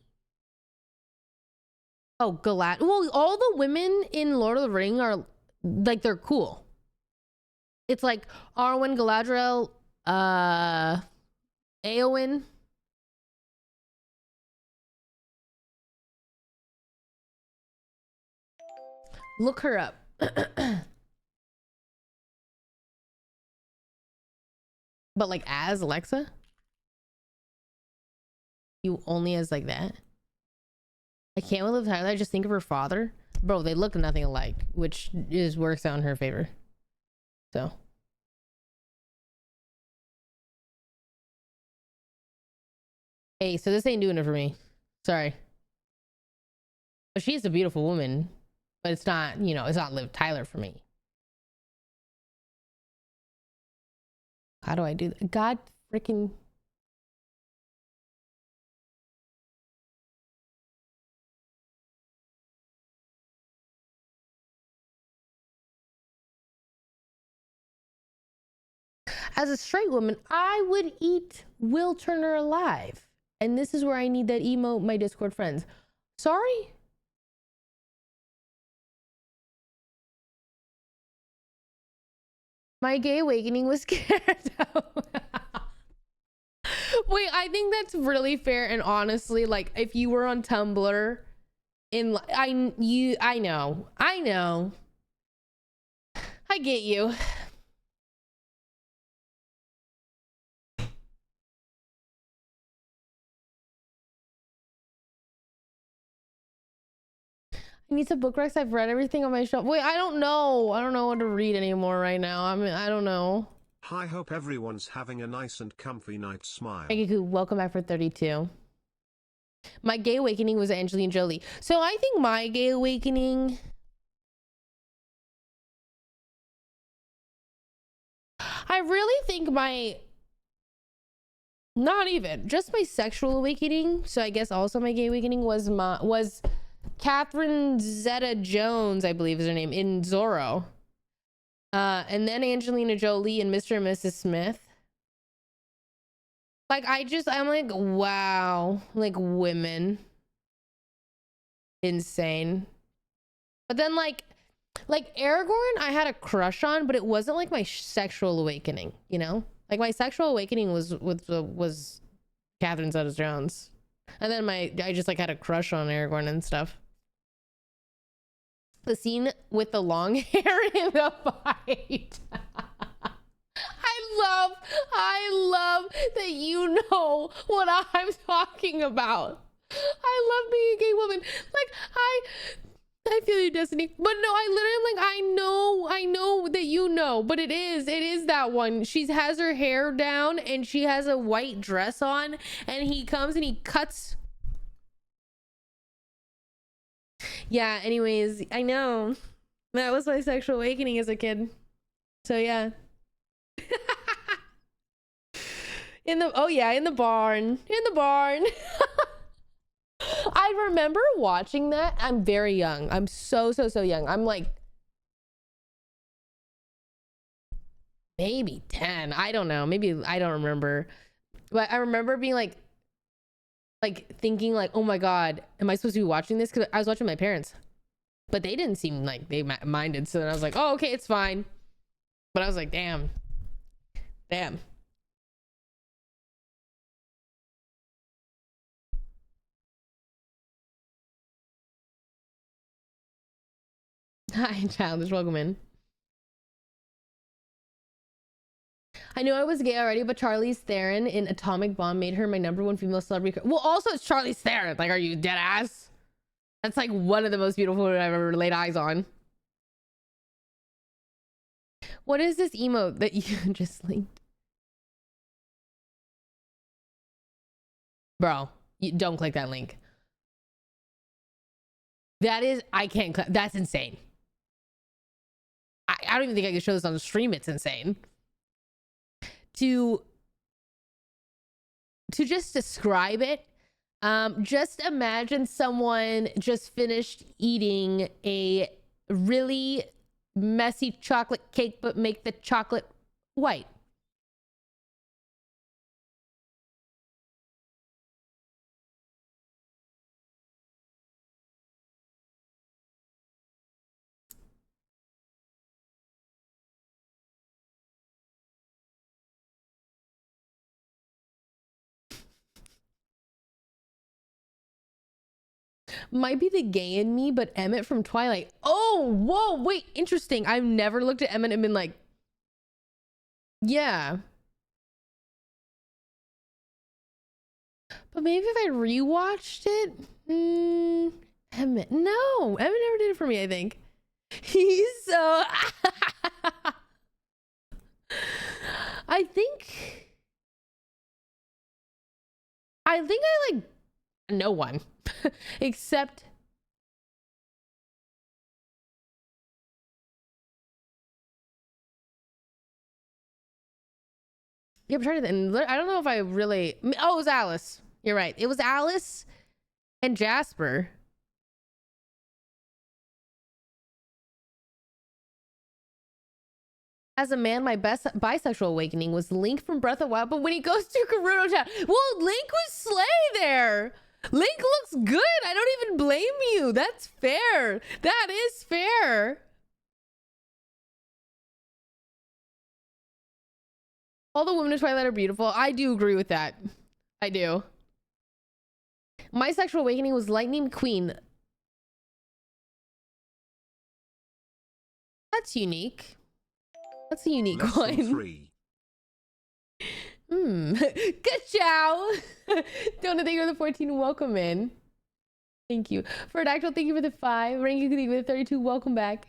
Oh, Galad. Well, all the women in Lord of the Ring are like, they're cool. It's like Arwen, Galadriel, Eowyn. Look her up. But like as Alexa? You only as like that? I can't live Tyler. I just think of her father. Bro, they look nothing alike, which works out in her favor. So. Hey, so this ain't doing it for me. Sorry. But she's a beautiful woman. But it's not, it's not Liv Tyler for me. How do I do that? God freaking. As a straight woman, I would eat Will Turner alive. And this is where I need that emote, my Discord friends. Sorry? My gay awakening was scared. Wait, I think that's really fair. And honestly, like, if you were on Tumblr, I know. I get you. I need some book recs. I've read everything on my shelf. Wait, I don't know what to read anymore right now. I don't know. I hope everyone's having a nice and comfy night. Smile. Egiku, welcome back for 32. My gay awakening was Angelina Jolie. So I think my gay awakening, I really think not even just my sexual awakening. So I guess also my gay awakening was Catherine Zeta-Jones, I believe is her name, in Zorro. And then Angelina Jolie and Mr. and Mrs. Smith. Like, I'm like, wow. Like, women. Insane. But then, like Aragorn, I had a crush on, but it wasn't like my sexual awakening, Like, my sexual awakening was Catherine Zeta-Jones. And then I just, like, had a crush on Aragorn and stuff. The scene with the long hair in the fight. I love that you know what I'm talking about. I love being a gay woman. Like, I feel you, Destiny. But no, I literally, like, I know that you know, but it is that one. She has her hair down and she has a white dress on, and he comes and he cuts. Yeah, anyways, I know. That was my sexual awakening as a kid. So yeah. in the barn. I remember watching that. I'm very young. I'm so young. I'm like maybe 10. I don't know. Maybe I don't remember. But I remember being like thinking like, oh my God, am I supposed to be watching this? Because I was watching my parents, but they didn't seem like they minded. So then I was like, oh, okay, it's fine. But I was like, damn. Hi, childish. Welcome in. I knew I was gay already, but Charlize Theron in Atomic Bomb made her my #1 female celebrity. Well, also it's Charlize Theron. Like, are you dead ass? That's like one of the most beautiful women I've ever laid eyes on. What is this emote that you just linked? Bro, you don't click that link. That is, I can't click. That's insane. I don't even think I can show this on the stream. It's insane. To just describe it, just imagine someone just finished eating a really messy chocolate cake, but make the chocolate white. Might be the gay in me, but Emmett from Twilight. Oh, whoa, wait, interesting. I've never looked at Emmett and been like, yeah. But maybe if I rewatched it, Emmett. No, Emmett never did it for me, I think. He's so... I think I like no one except yeah, I'm trying to, and I don't know if I really, oh, it was Alice. You're right. It was Alice and Jasper. As a man, my best bisexual awakening was Link from Breath of the Wild, but when he goes to Gerudo Town, well, Link was slay there. Link looks good. I don't even blame you. That's fair. That is fair. All the women in Twilight are beautiful. I do agree with that. I do. My sexual awakening was Lightning McQueen. That's unique. That's a unique Lesson one. 3. Good chow. Don't thank you for the 14. Welcome in. Thank you. For an actual, thank you for the 5. Rank, thank you for the 32. Welcome back.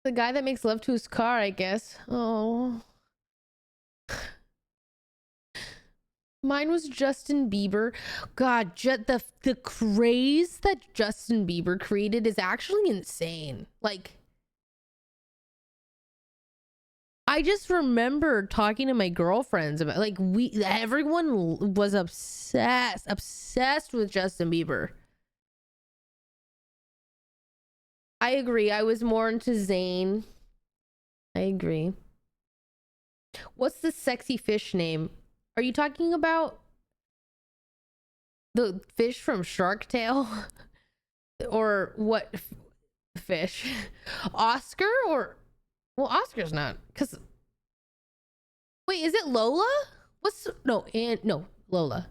The guy that makes love to his car, I guess. Oh. Mine was Justin Bieber. God, the craze that Justin Bieber created is actually insane. Like, I just remember talking to my girlfriends about, like, everyone was obsessed with Justin Bieber. I agree. I was more into Zayn. I agree. What's the sexy fish name? Are you talking about the fish from Shark Tale? Or what fish? Oscar or... Well, Oscar's not, because... Wait, is it Lola? What's... No, no, Lola.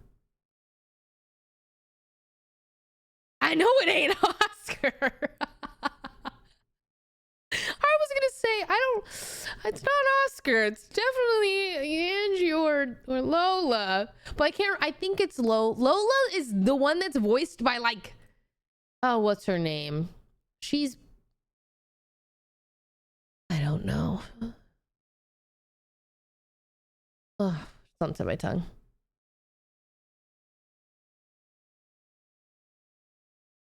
I know it ain't Oscar. I was gonna say, it's not Oscar. It's definitely Angie or Lola. But I think it's Lola is the one that's voiced by, like, oh, what's her name? She's, I don't know. Oh, something's on my tongue.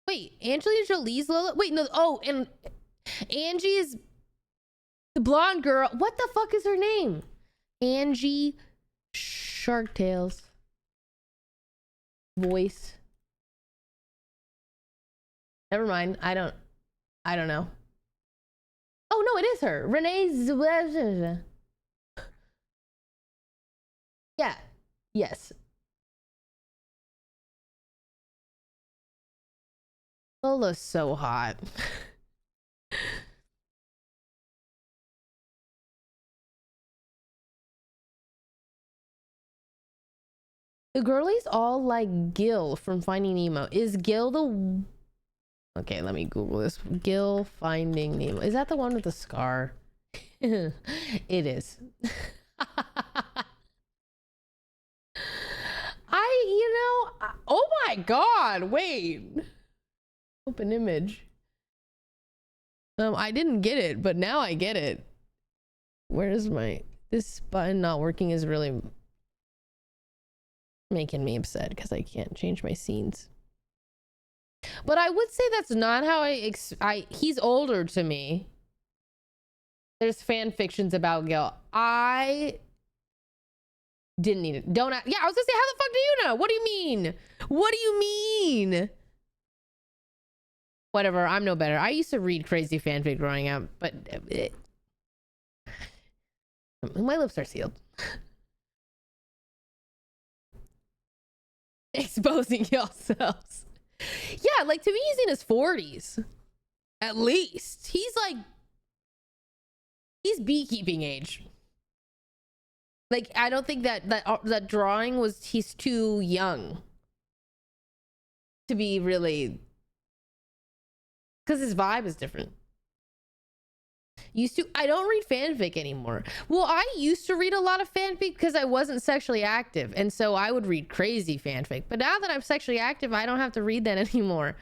Wait, Angelina Jolie's Lola? Wait, no. Oh, and Angie is the blonde girl. What the fuck is her name? Angie Shark Tales voice. Never mind. I don't know. Oh no, it is her. Renee. Yeah. Yes. Lola's so hot. The girlies all like Gil from Finding Nemo. Is Gil the... Okay, let me Google this. Gil Finding Nemo. Is that the one with the scar? It is. Oh my god, wait. Open image. I didn't get it, but now I get it. Where is this button not working is really making me upset because I can't change my scenes. But I would say that's not how he's older to me. There's fan fictions about Gil. I didn't need it. Yeah, I was gonna say, how the fuck do you know? What do you mean? What do you mean? Whatever, I'm no better. I used to read crazy fanfic growing up, but my lips are sealed. Exposing yourselves. Yeah, like to me, he's in his 40s. At least. He's beekeeping age. Like, I don't think that drawing he's too young to be really, because his vibe is different. I don't read fanfic anymore. Well, I used to read a lot of fanfic because I wasn't sexually active, and so I would read crazy fanfic. But now that I'm sexually active, I don't have to read that anymore.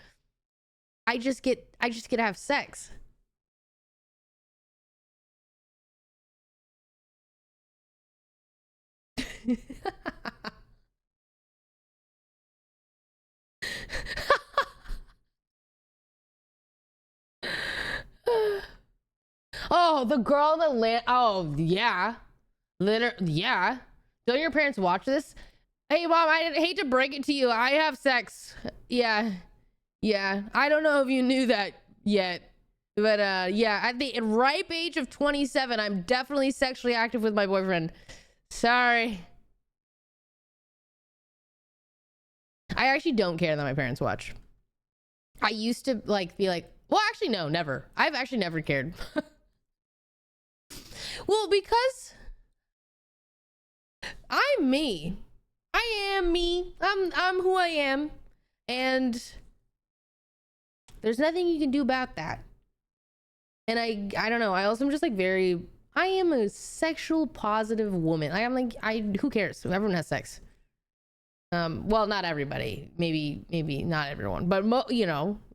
I just get to have sex. Oh, the girl that oh yeah, yeah. Don't your parents watch this? Hey mom, I hate to break it to you, I have sex. Yeah, I don't know if you knew that yet, but yeah, at the ripe age of 27, I'm definitely sexually active with my boyfriend. Sorry. I actually don't care that my parents watch. I used to be like, well, actually no, never. I've actually never cared. Well, because I'm me. I am me. I'm who I am. And there's nothing you can do about that. And I don't know. I also am just like I am a sexual positive woman. I'm like, who cares? Everyone has sex. Well, not everybody. Maybe not everyone. But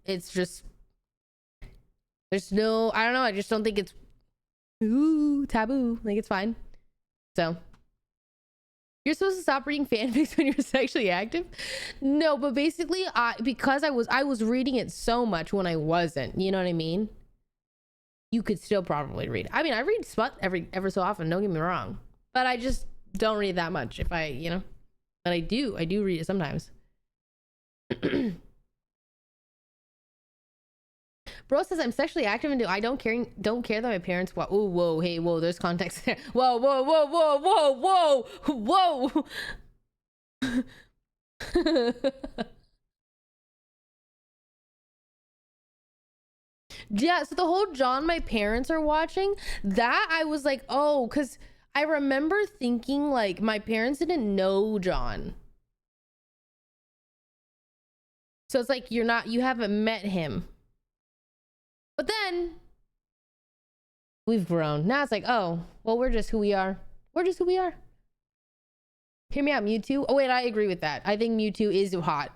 it's just, there's no, I don't know. I just don't think it's taboo. Like, it's fine. So you're supposed to stop reading fanfics when you're sexually active? No, but basically because I was reading it so much when I wasn't, you know what I mean? You could still probably read. I mean, I read smut ever so often, don't get me wrong, but I just don't read that much. If but I do read it sometimes. Bro says I'm sexually active and I don't care that my parents watch. Oh, whoa, hey, whoa, there's context there. Whoa, whoa, whoa, whoa, whoa, whoa, whoa. Yeah, so the whole John my parents are watching, that I was like, oh, because I remember thinking like my parents didn't know John. So it's like you haven't met him. But then we've grown. Now it's like, oh, well, we're just who we are. We're just who we are. Hear me out, Mewtwo. Oh, wait, I agree with that. I think Mewtwo is hot.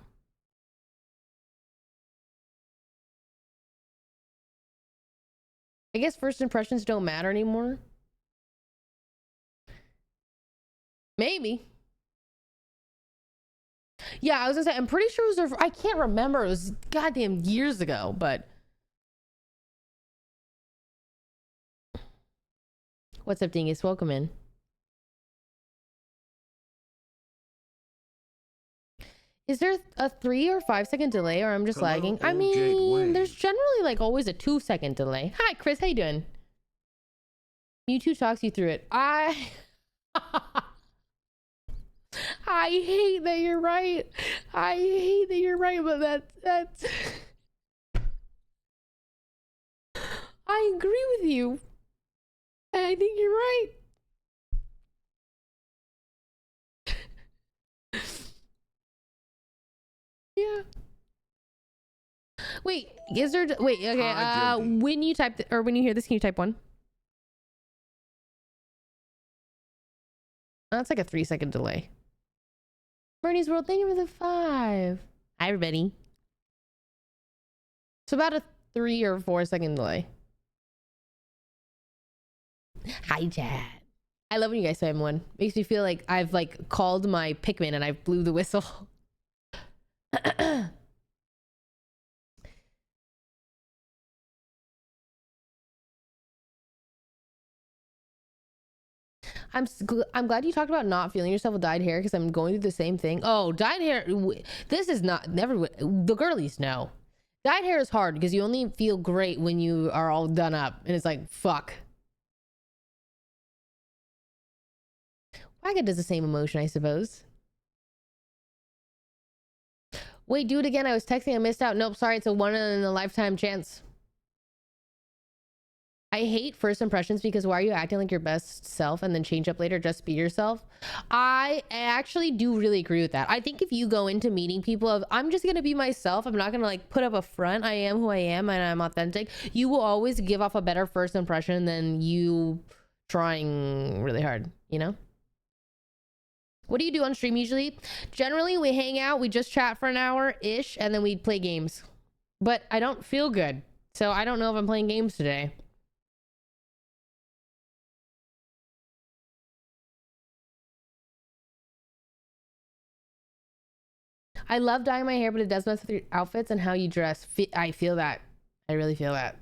I guess first impressions don't matter anymore. Maybe. Yeah, I was gonna say, I'm pretty sure it was I can't remember. It was goddamn years ago, but. What's up, Dingus? Welcome in. Is there a 3 or 5 second delay, or I'm just Hello, lagging? I all mean, Jade there's Wave. generally like always a 2-second delay. Hi, Chris. How you doing? YouTube talks you through it. I hate that you're right. I hate that you're right, but that's I agree with you. And I think you're right. Yeah. Wait, is there wait, okay, Hi, Jody. when you type or when you hear this, can you type 1? That's like a 3-second delay. Bernie's World, thank you for the 5. Hi, everybody. So about a 3 or 4-second delay. Hi, Chad. I love when you guys say I'm 1. Makes me feel like I've like called my Pikmin and I blew the whistle. I'm glad you talked about not feeling yourself with dyed hair, because I'm going through the same thing. Oh, dyed hair. This is not never. The girlies know. Dyed hair is hard because you only feel great when you are all done up, and it's like fuck. Wagga does the same emotion, I suppose. Wait, do it again. I was texting. I missed out. Nope, sorry. It's a one in a lifetime chance. I hate first impressions because why are you acting like your best self and then change up later? Just be yourself. I actually do really agree with that. I think if you go into meeting people of, I'm just going to be myself, I'm not going to like put up a front, I am who I am and I'm authentic, you will always give off a better first impression than you trying really hard, you know? What do you do on stream usually? Generally, we hang out, we just chat for an hour-ish, and then we play games. But I don't feel good, so I don't know if I'm playing games today. I love dyeing my hair, but it does mess with your outfits and how you dress. I feel that. I really feel that.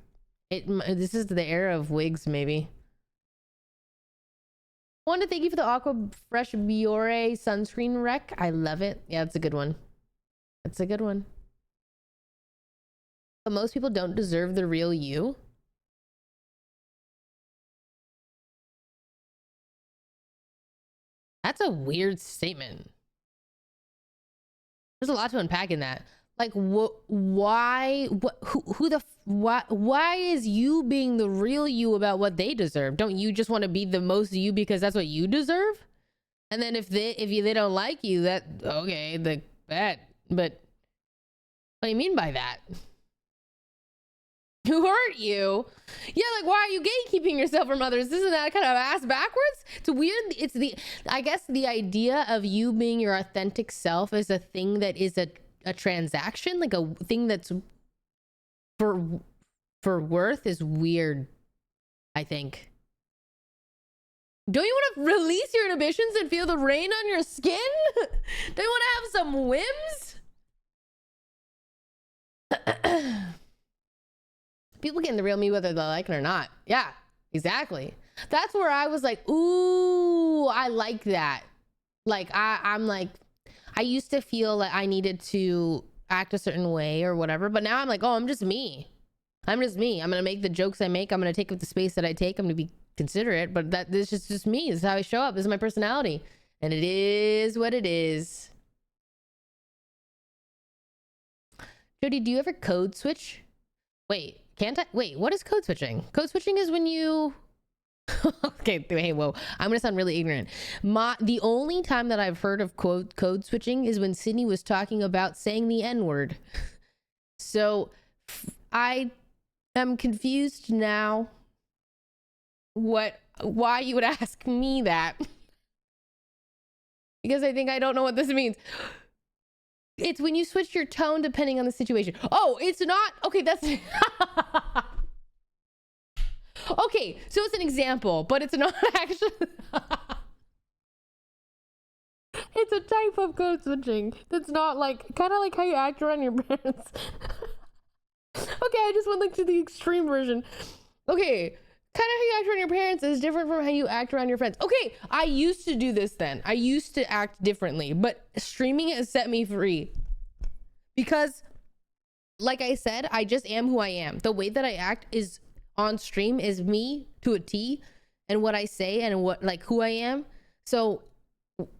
This is the era of wigs, maybe. Want to thank you for the Aqua Fresh Biore sunscreen rec. I love it. Yeah, it's a good one. It's a good one. But most people don't deserve the real you. That's a weird statement. There's a lot to unpack in that. Like, why is you being the real you about what they deserve? Don't you just want to be the most you because that's what you deserve? And then if they don't like you, that okay, but what do you mean by that? Who hurt you? Yeah, like why are you gatekeeping yourself from others? Isn't that kind of ass backwards? It's weird. It's I guess the idea of you being your authentic self is a thing that is a transaction, like a thing that's for worth is weird, I think. Don't you want to release your inhibitions and feel the rain on your skin? Don't you want to have some whims? People getting the real me whether they like it or not. Yeah, exactly. That's where I was like, ooh, I like that. Like I'm like, I used to feel like I needed to act a certain way or whatever, but now I'm like, oh, I'm just me. I'm just me. I'm gonna make the jokes I make. I'm gonna take up the space that I take. I'm gonna be considerate, but this is just me. This is how I show up. This is my personality, and it is what it is. Jody, do you ever code switch? Wait, can't I? Wait, what is code switching? Code switching is when you... Okay, hey, whoa. I'm gonna sound really ignorant. The only time that I've heard of code switching is when Sydney was talking about saying the N-word. So I am confused now why you would ask me that. Because I think I don't know what this means. It's when you switch your tone depending on the situation. Oh, it's not. Okay, that's... Okay, so it's an example, but it's not actually... It's a type of code switching. That's not like... Kind of like how you act around your parents. Okay, I just went like to the extreme version. Okay, kind of how you act around your parents is different from how you act around your friends. Okay, I used to do this then. I used to act differently, but streaming has set me free. because like I said, I just am who I am. The way that I act is on stream is me to a T, and what I say and what like who I am. So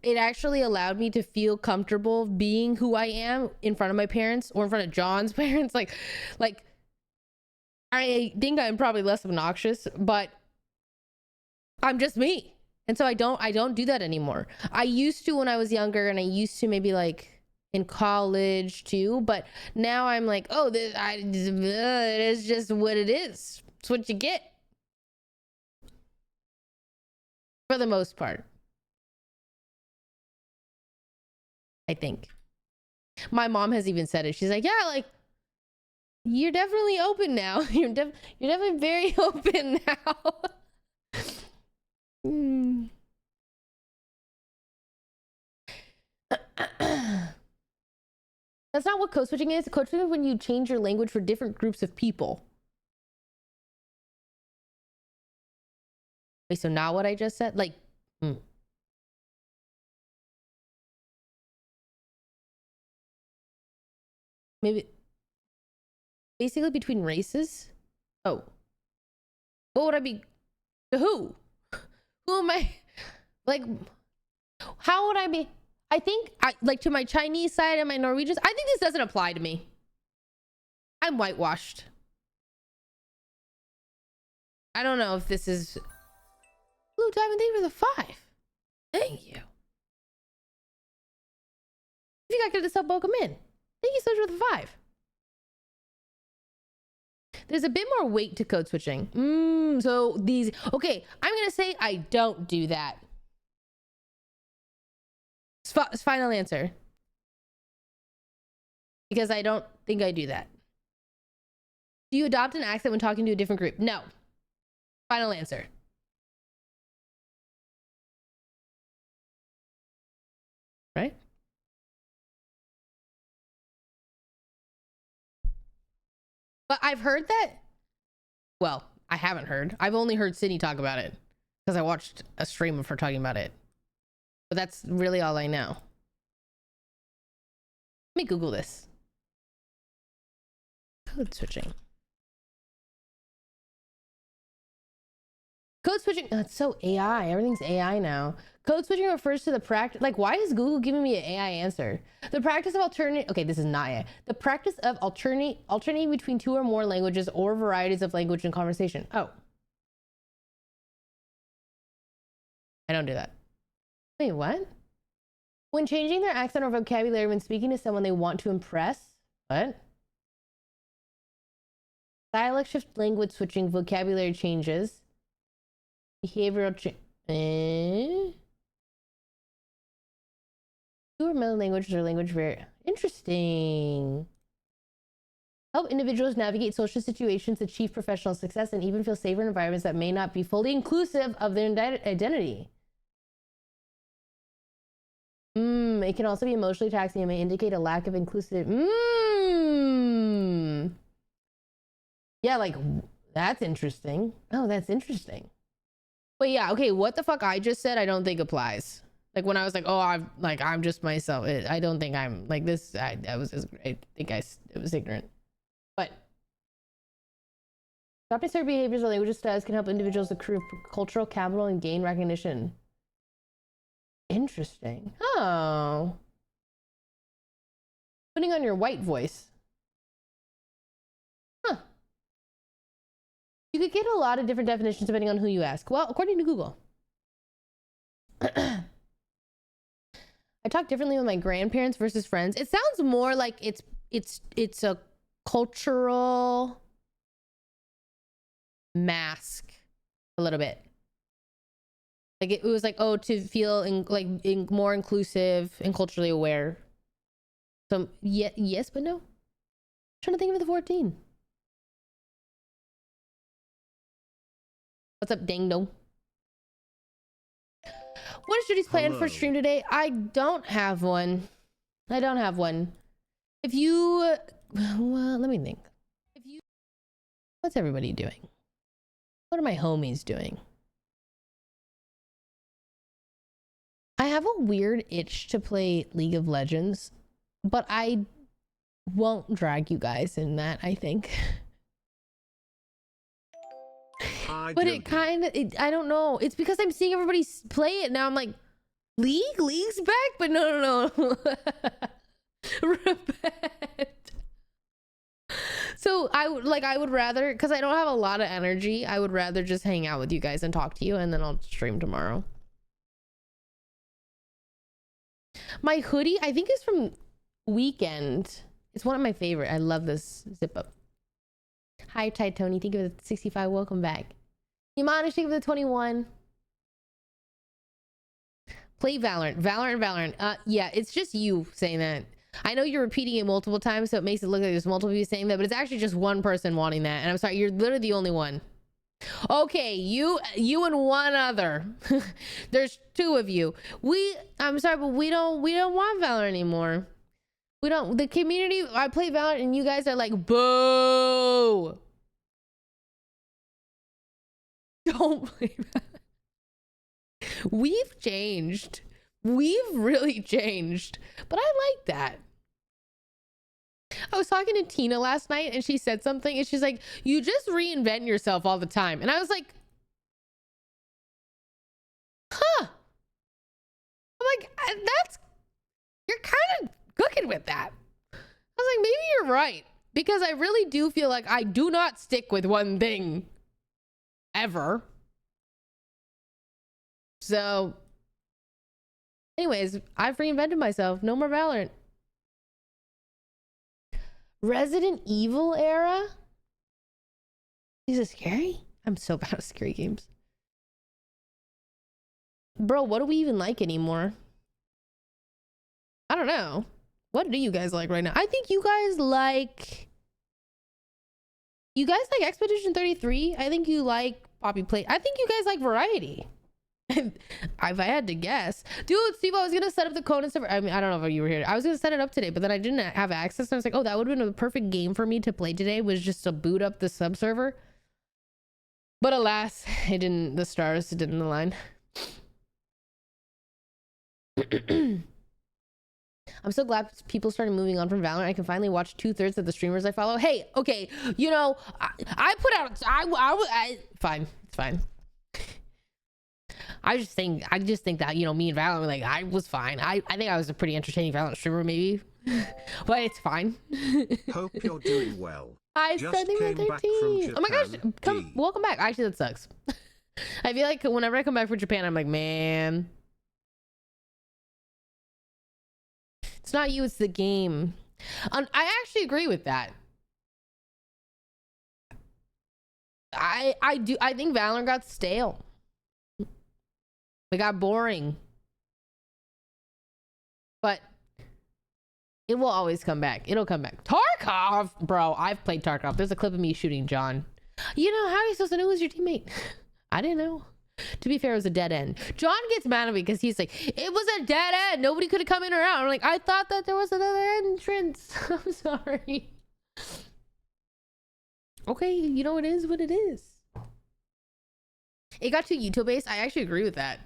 it actually allowed me to feel comfortable being who I am in front of my parents or in front of John's parents. Like I think I'm probably less obnoxious, but I'm just me. And so I don't do that anymore. I used to when I was younger, and I used to maybe like in college too, but now I'm like, oh, it's just what it is. It's what you get. For the most part. I think. My mom has even said it. She's like, yeah, like, you're definitely open now. You're definitely very open now. That's not what code switching is. Code switching is when you change your language for different groups of people. Wait, so now what I just said? Like, maybe basically between races. Oh, what would I be? Who am I? Like, how would I be? I think I like to my Chinese side and my Norwegians. I think this doesn't apply to me. I'm whitewashed. I don't know if this is Blue Diamond. Thank you for the 5. Thank you. If you got good to sub, welcome in. Thank you so much for the 5. There's a bit more weight to code switching. So these, okay, I'm gonna say I don't do that. Final answer. Because I don't think I do that. Do you adopt an accent when talking to a different group? No. Final answer. Right? But I've heard that. Well, I haven't heard. I've only heard Sydney talk about it because I watched a stream of her talking about it. But that's really all I know. Let me Google this. Code switching. Code switching. Oh, it's so AI. Everything's AI now. Code switching refers to the practice. Like, why is Google giving me an AI answer? The practice of alternate. Okay, this is not AI. The practice of alternating between two or more languages or varieties of language in conversation. Oh, I don't do that. Wait, what? When changing their accent or vocabulary when speaking to someone they want to impress. What? Dialect shift, language switching, vocabulary changes. Behavioral change. Two or more languages or language very interesting. Help individuals navigate social situations, achieve professional success, and even feel safer in environments that may not be fully inclusive of their identity. It can also be emotionally taxing and may indicate a lack of inclusive. Yeah, like, that's interesting. Oh, that's interesting. But yeah, okay, what the fuck I just said, I don't think applies. Like when I was like, oh, I'm just myself. I don't think I'm like this. I think it was ignorant. But adopting certain behaviors or language styles can help individuals accrue cultural capital and gain recognition. Interesting. Oh. Putting on your white voice. Huh. You could get a lot of different definitions depending on who you ask. Well, according to Google. I talk differently with my grandparents versus friends. It sounds more like it's a cultural mask a little bit. Like it was like, oh, to feel more inclusive and culturally aware. So yes, but no. I'm trying to think of the 14. What's up, ding dong? What is Judy's plan for stream today? I don't have one. If you, well, let me think. What's everybody doing? What are my homies doing? I have a weird itch to play League of Legends, but I won't drag you guys in that, I think. But it kind of, I don't know. It's because I'm seeing everybody play it now. I'm like, League's back, but no. Repent. So I would rather, because I don't have a lot of energy, I would rather just hang out with you guys and talk to you, and then I'll stream tomorrow. My hoodie, I think, is from Weekend. It's one of my favorite. I love this zip up. Hi, Ty Tony. Thank you for the 65. Welcome back. Yamana, thank you for the 21. Play Valorant. Yeah, it's just you saying that. I know you're repeating it multiple times, so it makes it look like there's multiple people saying that, but it's actually just one person wanting that. And I'm sorry, you're literally the only one. Okay, you and one other. There's two of you. I'm sorry, but we don't want Valorant anymore. We don't. The community, I play Valorant and you guys are like, boo. Don't play Valorant. We've changed. We've really changed. But I like that. I was talking to Tina last night and she said something and she's like, you just reinvent yourself all the time. And I was like, huh. I'm like, you're kind of cooking with that. I was like, maybe you're right. Because I really do feel like I do not stick with one thing ever. So anyways, I've reinvented myself. No more Valorant. Resident Evil era? Is it scary? I'm so bad at scary games. Bro, what do we even like anymore? I don't know. What do you guys like right now? I think you guys like Expedition 33. I think you like Poppy Play. I think you guys like variety. If I had to guess. Dude, Steve, I was gonna set up the Conan server. I mean, I don't know if you were here. I was gonna set it up today, but then I didn't have access. And I was like, oh, that would have been a perfect game for me to play today, was just to boot up the sub server. But alas, the stars didn't align. I'm so glad people started moving on from Valorant. I can finally watch 2/3 of the streamers I follow. Hey, okay, you know, I put out, fine, it's fine. I just think that, you know, me and Valorant, like, I was fine. I think I was a pretty entertaining Valorant streamer, maybe. But it's fine. Hope you're doing well. I Just said they were came back 13. from Oh my gosh, Japan. welcome back. Actually, that sucks. I feel like whenever I come back from Japan, I'm like, man, it's not you, it's the game. I actually agree with that. I think Valorant got stale. It got boring. But it will always come back. It'll come back. Tarkov! Bro, I've played Tarkov. There's a clip of me shooting John. You know, how are you supposed to know who's your teammate? I didn't know. To be fair, it was a dead end. John gets mad at me because he's like, it was a dead end. Nobody could have come in or out. I'm like, I thought that there was another entrance. I'm sorry. Okay, you know, it is what it is. It got too YouTube-based. I actually agree with that.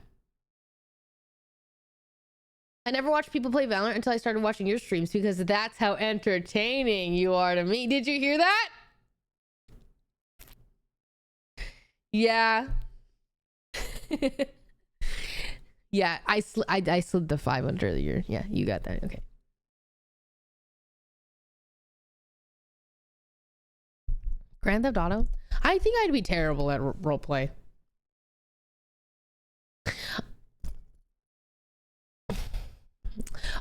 I never watched people play Valorant until I started watching your streams because that's how entertaining you are to me. Did you hear that? Yeah. Yeah, I slid the 5 under the year. Yeah, you got that. Okay. Grand Theft Auto? I think I'd be terrible at roleplay.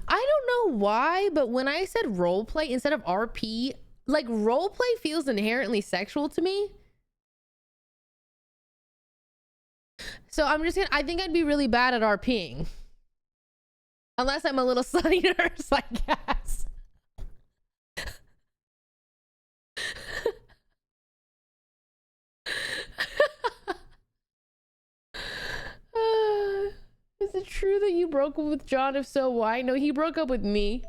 I don't know why, but when I said roleplay instead of RP, like, roleplay feels inherently sexual to me. So I think I'd be really bad at RPing. Unless I'm a little slutty nurse, I guess. Is it true that you broke up with John? If so, why? No, he broke up with me.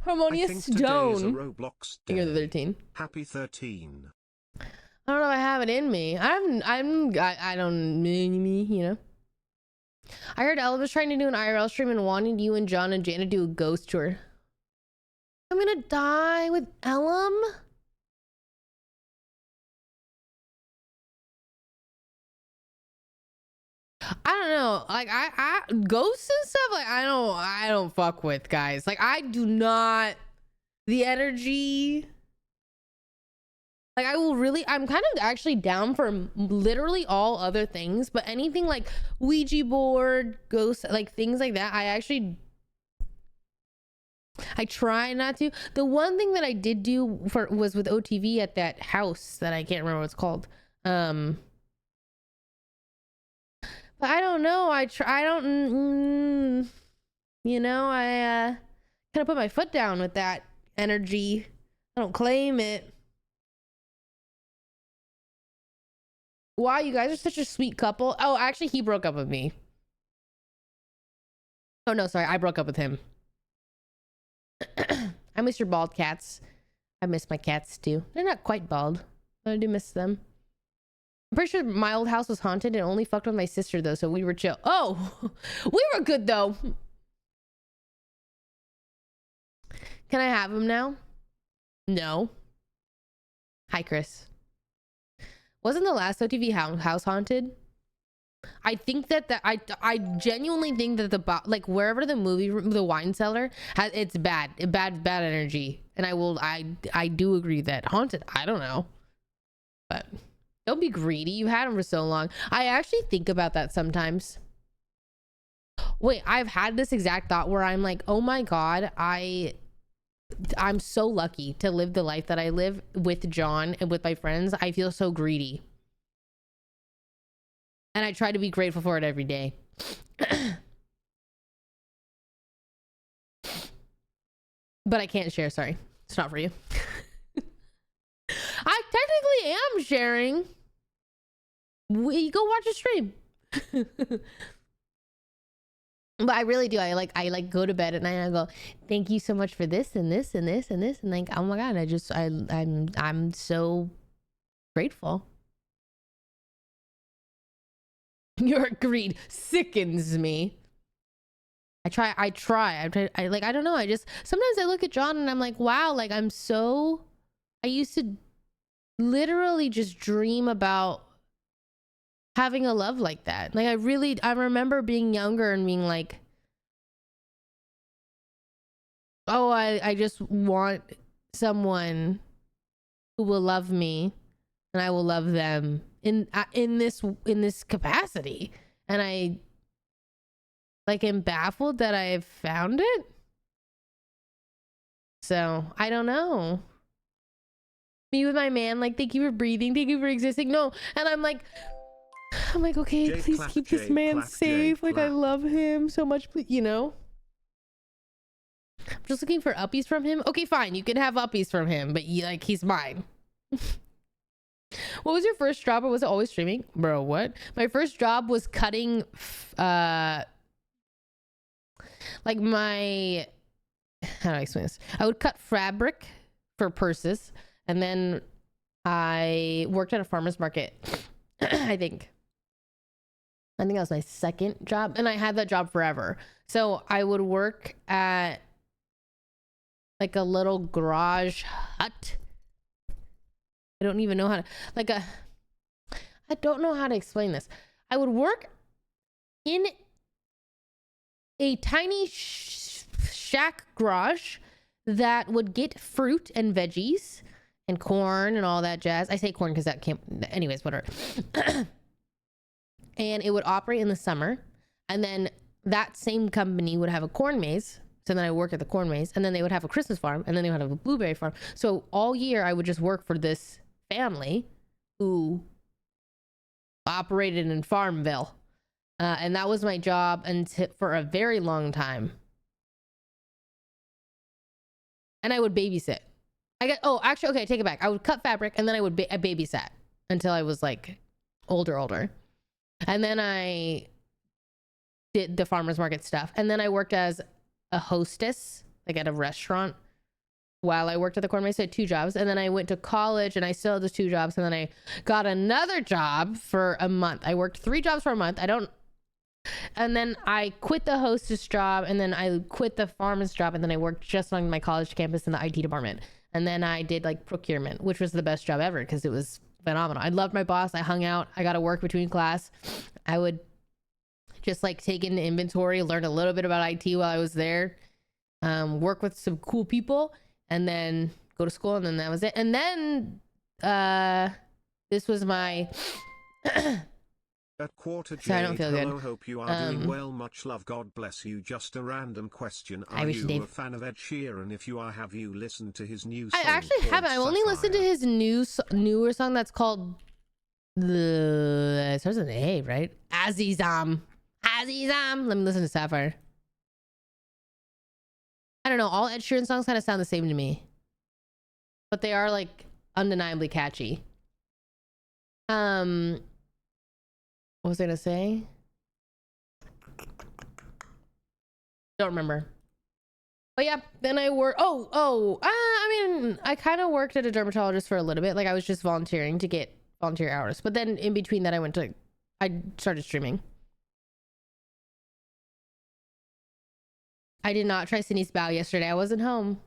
Harmonious Stone. Roblox You're the 13. Happy 13. I don't know if I have it in me. I don't, you know. I heard Ella was trying to do an IRL stream and wanted you and John and Jana to do a ghost tour. I'm gonna die with Ellum. I don't know. Like I ghosts and stuff, like I don't fuck with, guys. Like I do not, the energy. Like I'm kind of actually down for literally all other things, but anything like Ouija board, ghost, like things like that, I try not to. The one thing that I did do was with OTV at that house that I can't remember what it's called. But I don't know. I don't, you know, I kind of put my foot down with that energy. I don't claim it. Wow, you guys are such a sweet couple. Oh, actually, he broke up with me. Oh no, sorry, I broke up with him. I miss your bald cats. I miss my cats too. They're not quite bald, but I do miss them. I'm pretty sure my old house was haunted and only fucked with my sister though, so we were chill. Oh, we were good though. Can I have him now? No. Hi, Chris. Wasn't the last OTV house haunted? I think that I genuinely think that like wherever the movie room, the wine cellar has, it's bad energy, and I do agree that haunted. I don't know, but don't be greedy. You had them for so long. I actually think about that sometimes. Wait, I've had this exact thought where I'm like, oh my god, I'm so lucky to live the life that I live with John and with my friends. I feel so greedy. And I try to be grateful for it every day. But I can't share, sorry. It's not for you. I technically am sharing. We go watch a stream. But I really do. I like go to bed at night and I go, thank you so much for this and this and this and this, and like, oh my god, I'm so grateful. Your greed sickens me. I don't know. Sometimes I look at John and I'm like, wow, like I used to literally just dream about having a love like that. Like I remember being younger and being like, oh, I just want someone who will love me and I will love them in this capacity. And I like am baffled that I've found it. So I don't know. Me with my man, like, thank you for breathing, thank you for existing. No, and I'm like, okay, J please clap, keep this J man clap, safe. J like, I clap. love him so much, you know? I'm just looking for uppies from him. Okay, fine, you can have uppies from him, but he's mine. What was your first job, or was it always streaming? Bro, what? My first job was cutting, how do I explain this? I would cut fabric for purses, and then I worked at a farmer's market. I think that was my second job, and I had that job forever. So I would work at like a little garage hut. I don't even know how to, I don't know how to explain this. I would work in a tiny shack garage that would get fruit and veggies and corn and all that jazz. I say corn because that can't, anyways, whatever. And it would operate in the summer, and then that same company would have a corn maze. So then I work at the corn maze, and then they would have a Christmas farm, and then they would have a blueberry farm. So all year I would just work for this family who operated in Farmville. And that was my job for a very long time. And I would babysit. Okay, I take it back. I would cut fabric, and then I would babysat until I was like older. And then I did the farmer's market stuff. And then I worked as a hostess, like at a restaurant, while I worked at the corn maze. So I had 2 jobs. And then I went to college, and I still had those 2 jobs. And then I got another job for a month. I worked 3 jobs for a month. And then I quit the hostess job, and then I quit the pharmacist job, and then I worked just on my college campus in the IT department. And then I did like procurement, which was the best job ever because it was phenomenal. I loved my boss. I hung out. I got to work between class. I would just like take in the inventory, learn a little bit about IT while I was there, work with some cool people, and then go to school. And then that was it. And then this was my At QuarterJade, Sorry, I don't feel good. hello, hope you are doing well. Much love, God bless you. Just a random question. Are you a fan of Ed Sheeran? If you are, have you listened to his new song? I actually haven't. I've only listened to his newer song that's called it starts with an A, right? Azizam. Let me listen to Sapphire. I don't know. All Ed Sheeran songs kind of sound the same to me, but they are like undeniably catchy. What was I gonna say? Don't remember. But yeah, then I work. I mean, I kind of worked at a dermatologist for a little bit. Like I was just volunteering to get volunteer hours. But then in between that, I started streaming. I did not try Sydney's Bow yesterday. I wasn't home.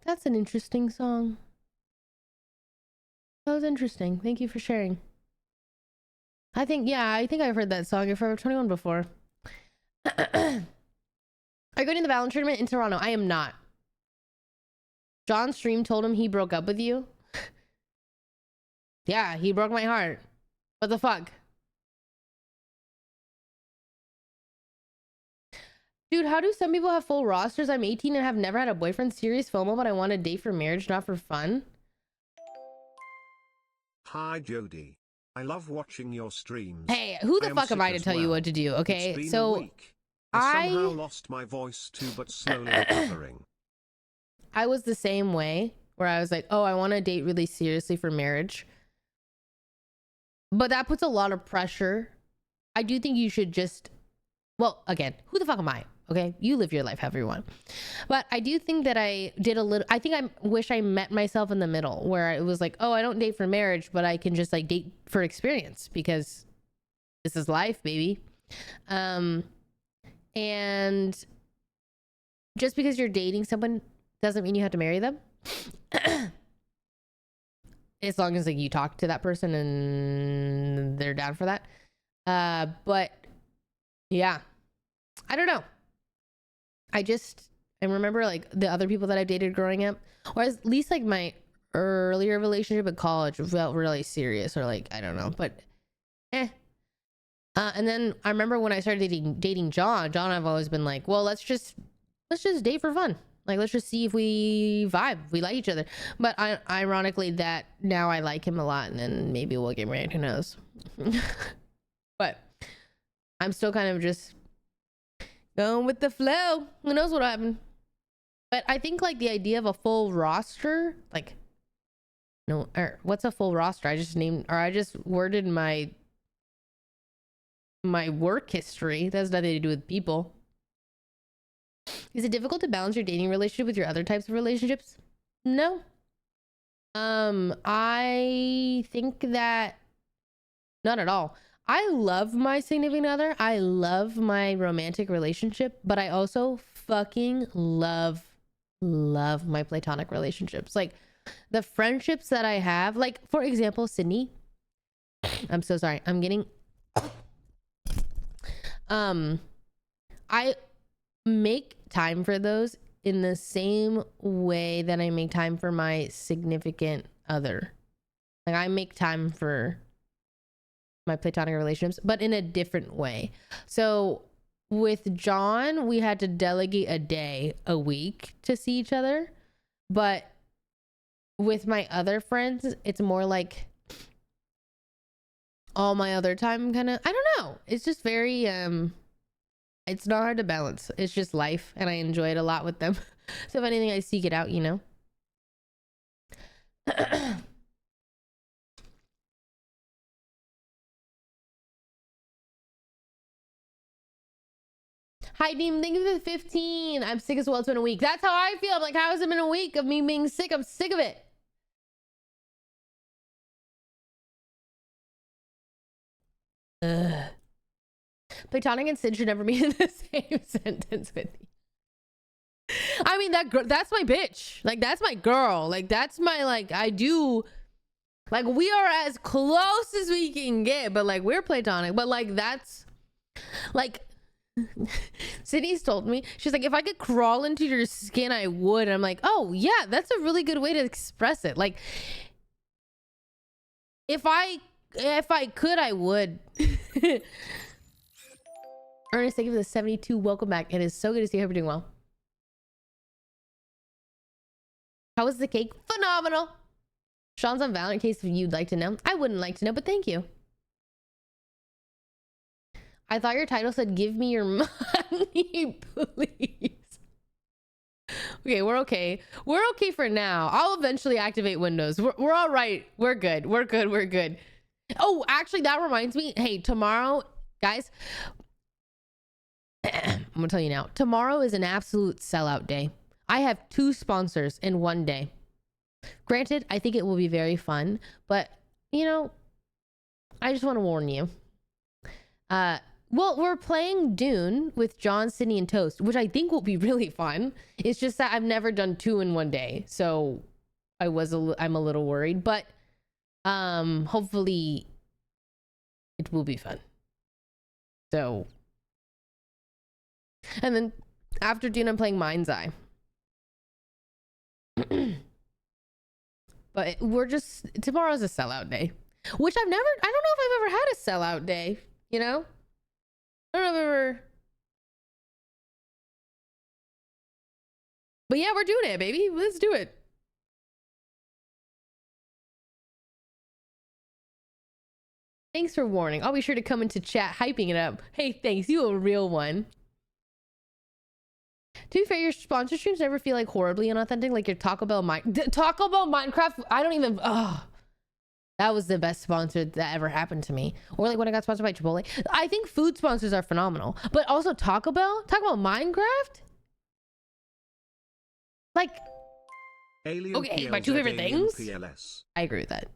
That's an interesting song. That was interesting. Thank you for sharing. I think I've heard that song in Forever 21 before. Are you going to the Valorant tournament in Toronto? I am not. John Stream told him he broke up with you. Yeah, he broke my heart. What the fuck? Dude, how do some people have full rosters? I'm 18 and have never had a boyfriend. Serious FOMO, but I want to date for marriage, not for fun. Hi, Jody. I love watching your streams. Hey, who the fuck am I to tell you what to do? Okay, so I somehow lost my voice too, but slowly recovering. I was the same way, where I was like, oh, I want to date really seriously for marriage. But that puts a lot of pressure. I do think you should just, well, again, who the fuck am I? Okay, you live your life however you want. But I do think that I wish I met myself in the middle, where it was like, oh, I don't date for marriage, but I can just like date for experience because this is life, baby. And just because you're dating someone doesn't mean you have to marry them. As long as like you talk to that person and they're down for that. But yeah, I don't know. I remember like the other people that I've dated growing up, or at least like my earlier relationship at college felt really serious, or like, I don't know, but and then I remember when I started dating John, I've always been like, well, let's just date for fun. Like, let's just see if we vibe, if we like each other. But ironically, that now I like him a lot, and then maybe we'll get married, who knows. But I'm still kind of just going with the flow. Who knows what'll happen? But I think like the idea of a full roster, like, no, or what's a full roster? I just worded my work history. That has nothing to do with people. Is it difficult to balance your dating relationship with your other types of relationships? No. I think that not at all. I love my significant other. I love my romantic relationship, but I also fucking love my platonic relationships. Like the friendships that I have, like for example, Sydney. I'm so sorry. I'm getting I make time for those in the same way that I make time for my significant other. Like I make time for my platonic relationships, but in a different way. So with John, we had to delegate a day a week to see each other. But with my other friends, it's more like all my other time kind of, I don't know. It's just very, it's not hard to balance. It's just life, and I enjoy it a lot with them. So if anything, I seek it out, you know? Hi, Deem. Thank you for the 15. I'm sick as well. It's been a week. That's how I feel. I'm like, how has it been a week of me being sick? I'm sick of it. Ugh. Platonic and Sin should never be in the same sentence with me. I mean, that's my bitch. Like, that's my girl. Like, that's my, like, I do. Like, we are as close as we can get, but, like, we're platonic. But, like, that's, like, Sydney's told me, she's like, if I could crawl into your skin, I would. I'm like, oh, yeah, that's a really good way to express it. Like, if I could, I would. Ernest, thank you for the 72. Welcome back. It is so good to see you. I hope you're doing well. How was the cake? Phenomenal. Sean's on Valorant, in case you'd like to know. I wouldn't like to know, but thank you. I thought your title said, give me your money, please. Okay, we're okay. We're okay for now. I'll eventually activate Windows. We're all right. We're good. We're good. We're good. Oh, actually, that reminds me. Hey, tomorrow, guys, I'm gonna tell you now. Tomorrow is an absolute sellout day. I have 2 sponsors in one day. Granted, I think it will be very fun, but you know, I just want to warn you. Well, we're playing Dune with John, Sydney, and Toast, which I think will be really fun. It's just that I've never done 2 in one day, so I'm a little worried, but hopefully it will be fun. So, and then after Dune, I'm playing Mind's Eye. But tomorrow's a sellout day, which I don't know if I've ever had a sellout day, you know? I don't know if I've ever. But yeah, we're doing it, baby. Let's do it. Thanks for warning. I'll be sure to come into chat hyping it up. Hey, thanks. You a real one. To be fair, your sponsor streams never feel like horribly unauthentic, like your Taco Bell Minecraft. I don't even. That was the best sponsor that ever happened to me. Or like when I got sponsored by Chipotle. I think food sponsors are phenomenal, but also Taco Bell. Talk about Minecraft. Like, Alien okay, PLZ, my 2 favorite Alien things. PLS. I agree with that.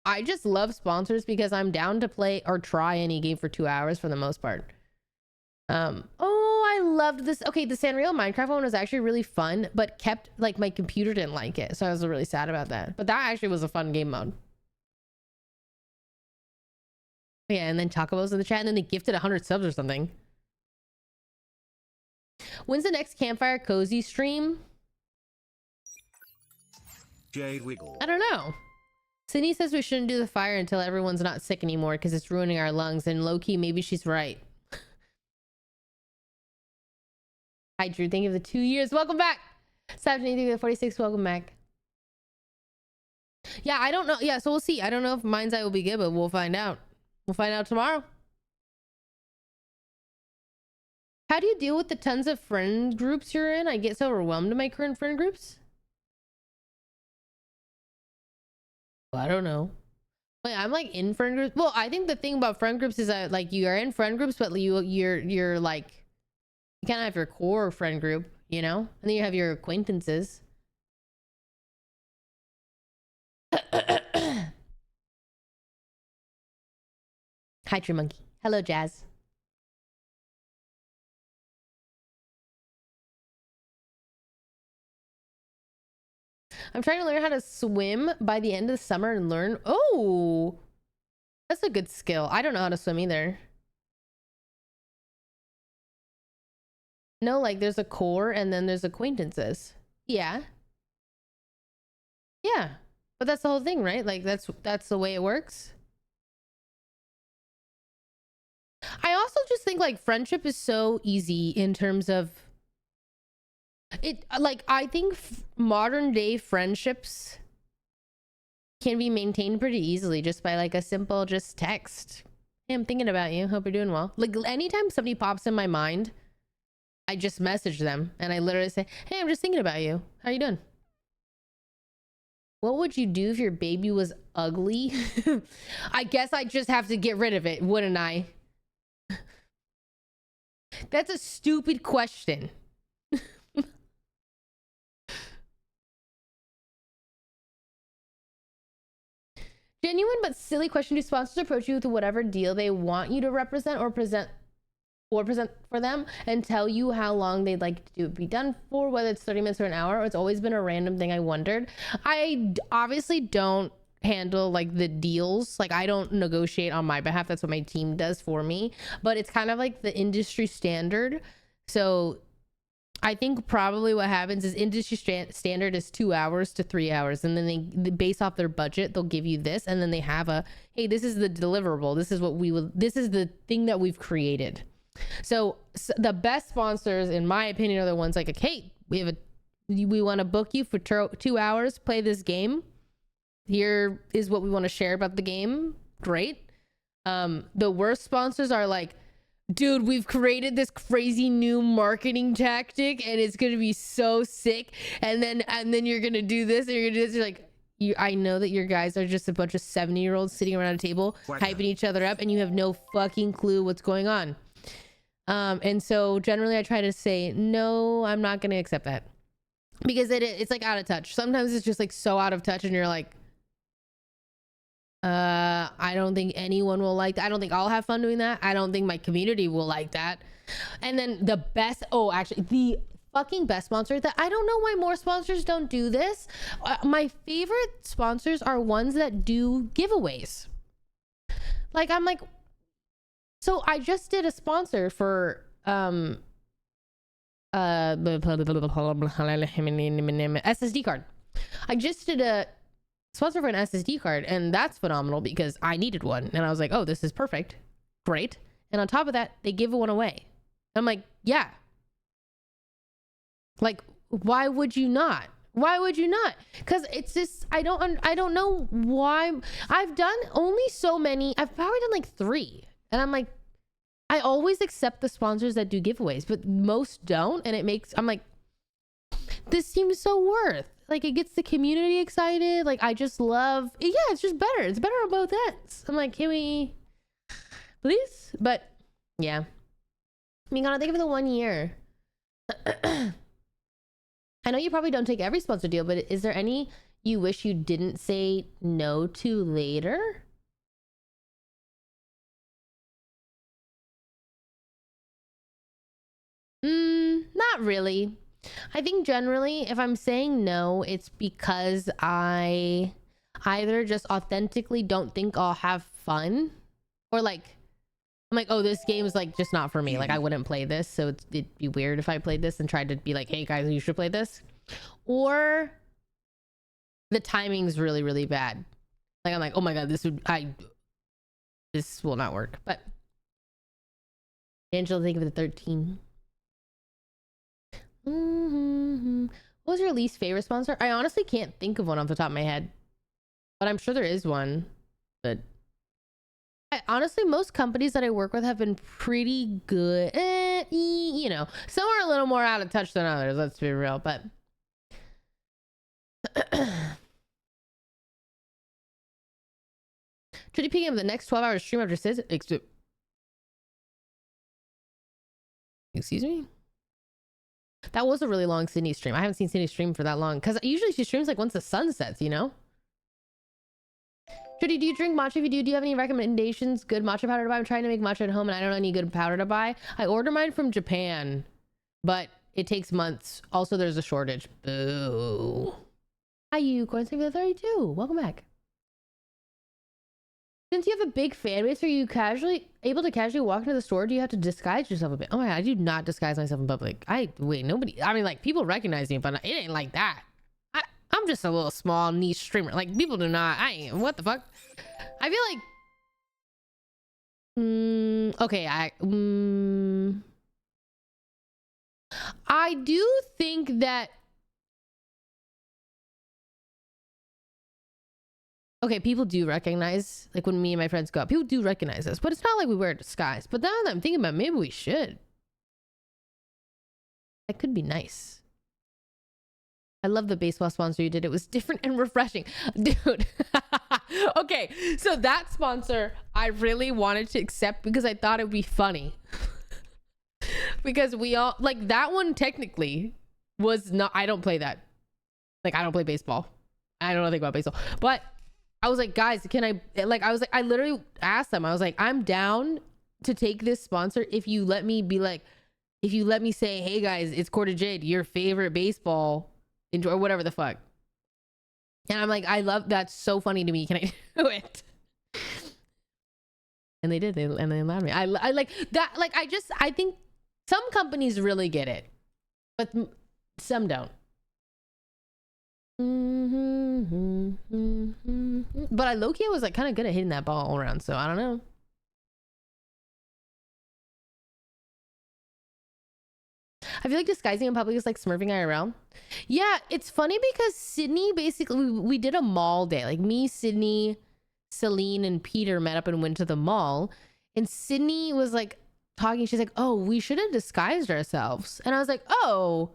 I just love sponsors because I'm down to play or try any game for 2 hours for the most part. Oh, I loved this. Okay, the Sanrio Minecraft one was actually really fun, but kept, like, my computer didn't like it, so I was really sad about that. But that actually was a fun game mode. Yeah, and then Taco Bell's in the chat, and then they gifted 100 subs or something. When's the next Campfire Cozy stream? Jade Wiggle. I don't know. Sydney says we shouldn't do the fire until everyone's not sick anymore because it's ruining our lungs, and low-key, maybe she's right. Hi, Drew. Thank you for the 2 years. Welcome back. Saturday, thank you for the 46. Welcome back. Yeah, I don't know. Yeah, so we'll see. I don't know if Mind's Eye will be good, but we'll find out. We'll find out tomorrow. How do you deal with the tons of friend groups you're in? I get so overwhelmed in my current friend groups. Well, I don't know. Wait, I'm like in friend groups. Well, I think the thing about friend groups is that like you are in friend groups, but you're like, you kind of have your core friend group, you know, and then you have your acquaintances. Hi, True Monkey. Hello, Jazz. I'm trying to learn how to swim by the end of the summer and learn. Oh, that's a good skill. I don't know how to swim either. No, like there's a core and then there's acquaintances. Yeah. Yeah. But that's the whole thing, right? Like that's the way it works. I also just think like friendship is so easy in terms of It like I think modern day friendships can be maintained pretty easily just by like a simple just text. Hey, I'm thinking about you. Hope you're doing well. Like anytime somebody pops in my mind, I just message them and I literally say, hey, I'm just thinking about you. How you doing? What would you do if your baby was ugly? I guess I just have to get rid of it, wouldn't I? That's a stupid question. Genuine but silly question. Do sponsors approach you with whatever deal they want you to represent or present for them and tell you how long they'd like to be done for, whether it's 30 minutes or an hour, or it's always been a random thing I wondered? I obviously don't handle like the deals. Like I don't negotiate on my behalf. That's what my team does for me. But it's kind of like the industry standard. So I think probably what happens is industry standard is 2 hours to 3 hours, and then they base off their budget, they'll give you this, and then they have a, hey, this is the deliverable, this is what we will, this is the thing that we've created. So the best sponsors in my opinion are the ones like, okay, we want to book you for 2 hours, play this game, here is what we want to share about the game. Great. The worst sponsors are like, dude, we've created this crazy new marketing tactic and it's gonna be so sick, and then you're gonna do this and you're gonna do this. You're like, I know that your guys are just a bunch of 70-year-olds sitting around a table hyping each other up and you have no fucking clue what's going on. And so generally I try to say, no, I'm not gonna accept that, because it's like out of touch. Sometimes it's just like so out of touch and you're like, I don't think anyone will like that. I don't think I'll have fun doing that. I don't think my community will like that. And then the best, actually the fucking best sponsor that I don't know why more sponsors don't do this. My favorite sponsors are ones that do giveaways. Like I'm like, so I just did a sponsor for SSD card. I just did a sponsor for an SSD card, and that's phenomenal because I needed one, and I was like, oh, this is perfect, great. And on top of that, they give one away. I'm like, yeah, like why would you not? Because it's just I don't know why. I've done only so many. I've probably done like 3, and I'm like, I always accept the sponsors that do giveaways, but most don't, and I'm like, this seems so worth. Like it gets the community excited. Like I just love, yeah, it's just better. It's better on both ends. I'm like, can we please? But yeah, I mean, gotta think of the 1 year. I know you probably don't take every sponsor deal, but is there any you wish you didn't say no to later? Not really. I think generally if I'm saying no, it's because I either just authentically don't think I'll have fun, or like I'm like, oh, this game is like just not for me. Like I wouldn't play this, so it'd be weird if I played this and tried to be like, hey guys, you should play this. Or the timing's really, really bad. Like I'm like, oh my god, this will not work. But Angela, think of the 13. What was your least favorite sponsor? I honestly can't think of one off the top of my head, but I'm sure there is one. But honestly, most companies that I work with have been pretty good. You know, some are a little more out of touch than others, let's be real. But should you pick up the next 12-hour stream after says excuse me? That was a really long Sydney stream. I haven't seen Sydney stream for that long, because usually she streams like once the sun sets, you know? Trudy, do you drink matcha? If you do you have any recommendations? Good matcha powder to buy? I'm trying to make matcha at home and I don't know any good powder to buy. I order mine from Japan, but it takes months. Also, there's a shortage. Boo. Hi, you. Coin Save the 32. Welcome back. Since you have a big fan base, are you able to casually walk into the store? Or do you have to disguise yourself a bit? Oh my god, I do not disguise myself in public. Nobody. I mean, like people recognize me, but it ain't like that. I'm just a little small niche streamer. Like people do not. What the fuck? I feel like. Okay. I do think that, okay, people do recognize, like when me and my friends go out, people do recognize us, but it's not like we wear a disguise. But now that I'm thinking about it, maybe we should. That could be nice. I love the baseball sponsor you did. It was different and refreshing. Dude. Okay, so that sponsor I really wanted to accept because I thought it would be funny. Because we all, like, that one technically was not, I don't play that. Like, I don't play baseball. I don't know anything about baseball. But I was like, guys, can I, like, I was like, I literally asked them, I was like, I'm down to take this sponsor if you let me be like, if you let me say, hey guys, it's QuarterJade, your favorite baseball, enjoy, or whatever the fuck. And I'm like, I love, that's so funny to me. Can I do it? And they did. And they allowed me. I like that. Like, I think some companies really get it, but some don't. But I low-key was like kind of good at hitting that ball all around. So I don't know. I feel like disguising in public is like smurfing IRL. Yeah, it's funny because Sydney, basically, we did a mall day. Like me, Sydney, Celine, and Peter met up and went to the mall. And Sydney was like talking. She's like, oh, we should have disguised ourselves. And I was like, oh,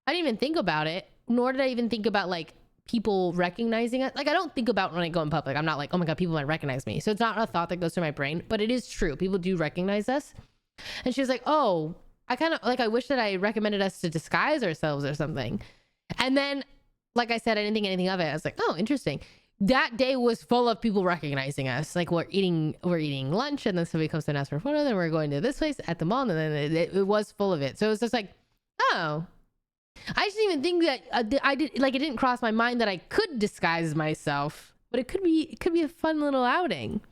I didn't even think about it. Nor did I even think about like people recognizing it. Like I don't think about when I go in public. I'm not like, oh my God, people might recognize me. So it's not a thought that goes through my brain. But it is true. People do recognize us. And she was like, oh, I kind of like, I wish that I recommended us to disguise ourselves or something. And then, like I said, I didn't think anything of it. I was like, oh, interesting. That day was full of people recognizing us. Like we're eating lunch, and then somebody comes to ask for a photo. Then we're going to this place at the mall, and then it was full of it. So it was just like, oh, I just didn't even think that I did. Like it didn't cross my mind that I could disguise myself, but it could be a fun little outing.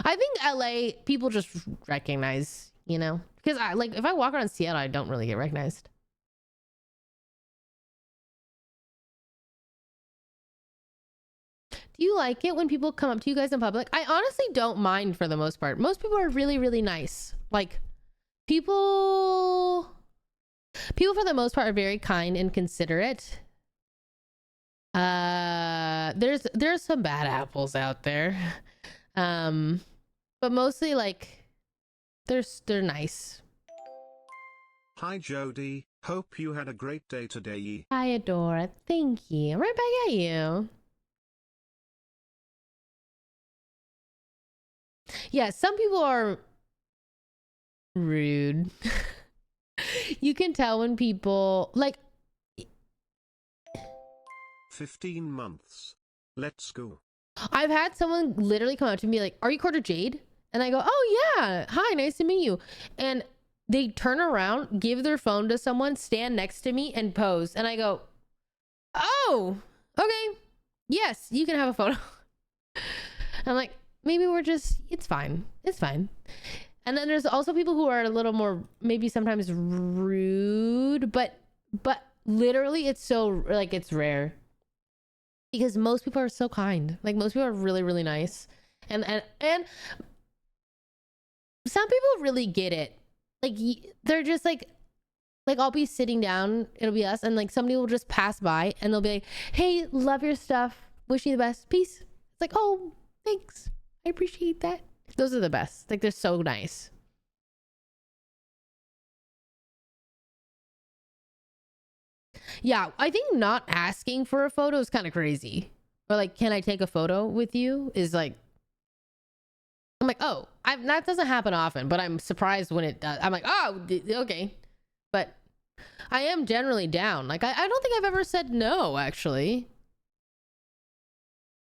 I think LA people just recognize, you know. Because I like if I walk around Seattle, I don't really get recognized. Do you like it when people come up to you guys in public? I honestly don't mind for the most part. Most people are really, really nice. Like people for the most part are very kind and considerate. There's some bad apples out there. But mostly like they're nice. Hi Jody, hope you had a great day today. Hi Adora, thank you. Right back at you. Yeah, some people are rude. You can tell when people like 15 months. Let's go. I've had someone literally come up to me like, are you QuarterJade? And I go, oh yeah, hi, nice to meet you. And they turn around, give their phone to someone, stand next to me and pose. And I go, oh, okay. Yes, you can have a photo. I'm like, maybe we're just, it's fine. It's fine. And then there's also people who are a little more, maybe sometimes rude, but literally it's so like, it's rare because most people are so kind. Like most people are really, really nice. And some people really get it. Like they're just like I'll be sitting down, it'll be us, and like somebody will just pass by and they'll be like, hey, love your stuff, wish you the best, peace. It's like, oh, thanks, I appreciate that. Those are the best. Like they're so nice. Yeah, I think not asking for a photo is kind of crazy. Or like, can I take a photo with you is like, I'm like, oh, that doesn't happen often, but I'm surprised when it does. I'm like, oh, okay. But I am generally down. Like, I don't think I've ever said no, actually.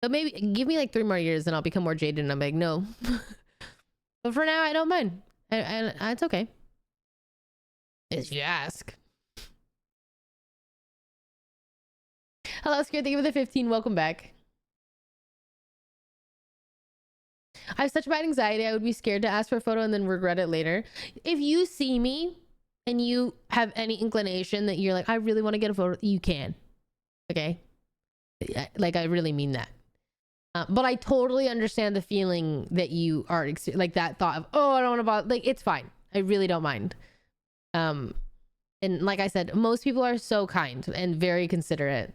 But maybe give me like 3 more years and I'll become more jaded and I'm like, no. But for now, I don't mind. And it's okay. If you ask. Hello, Scared. Thank you for the 15. Welcome back. I have such bad anxiety. I would be scared to ask for a photo and then regret it later. If you see me and you have any inclination that you're like, I really want to get a photo, you can. Okay? Like, I really mean that. But I totally understand the feeling that you are, like that thought of, oh, I don't want to bother. Like, it's fine. I really don't mind. And like I said, most people are so kind and very considerate.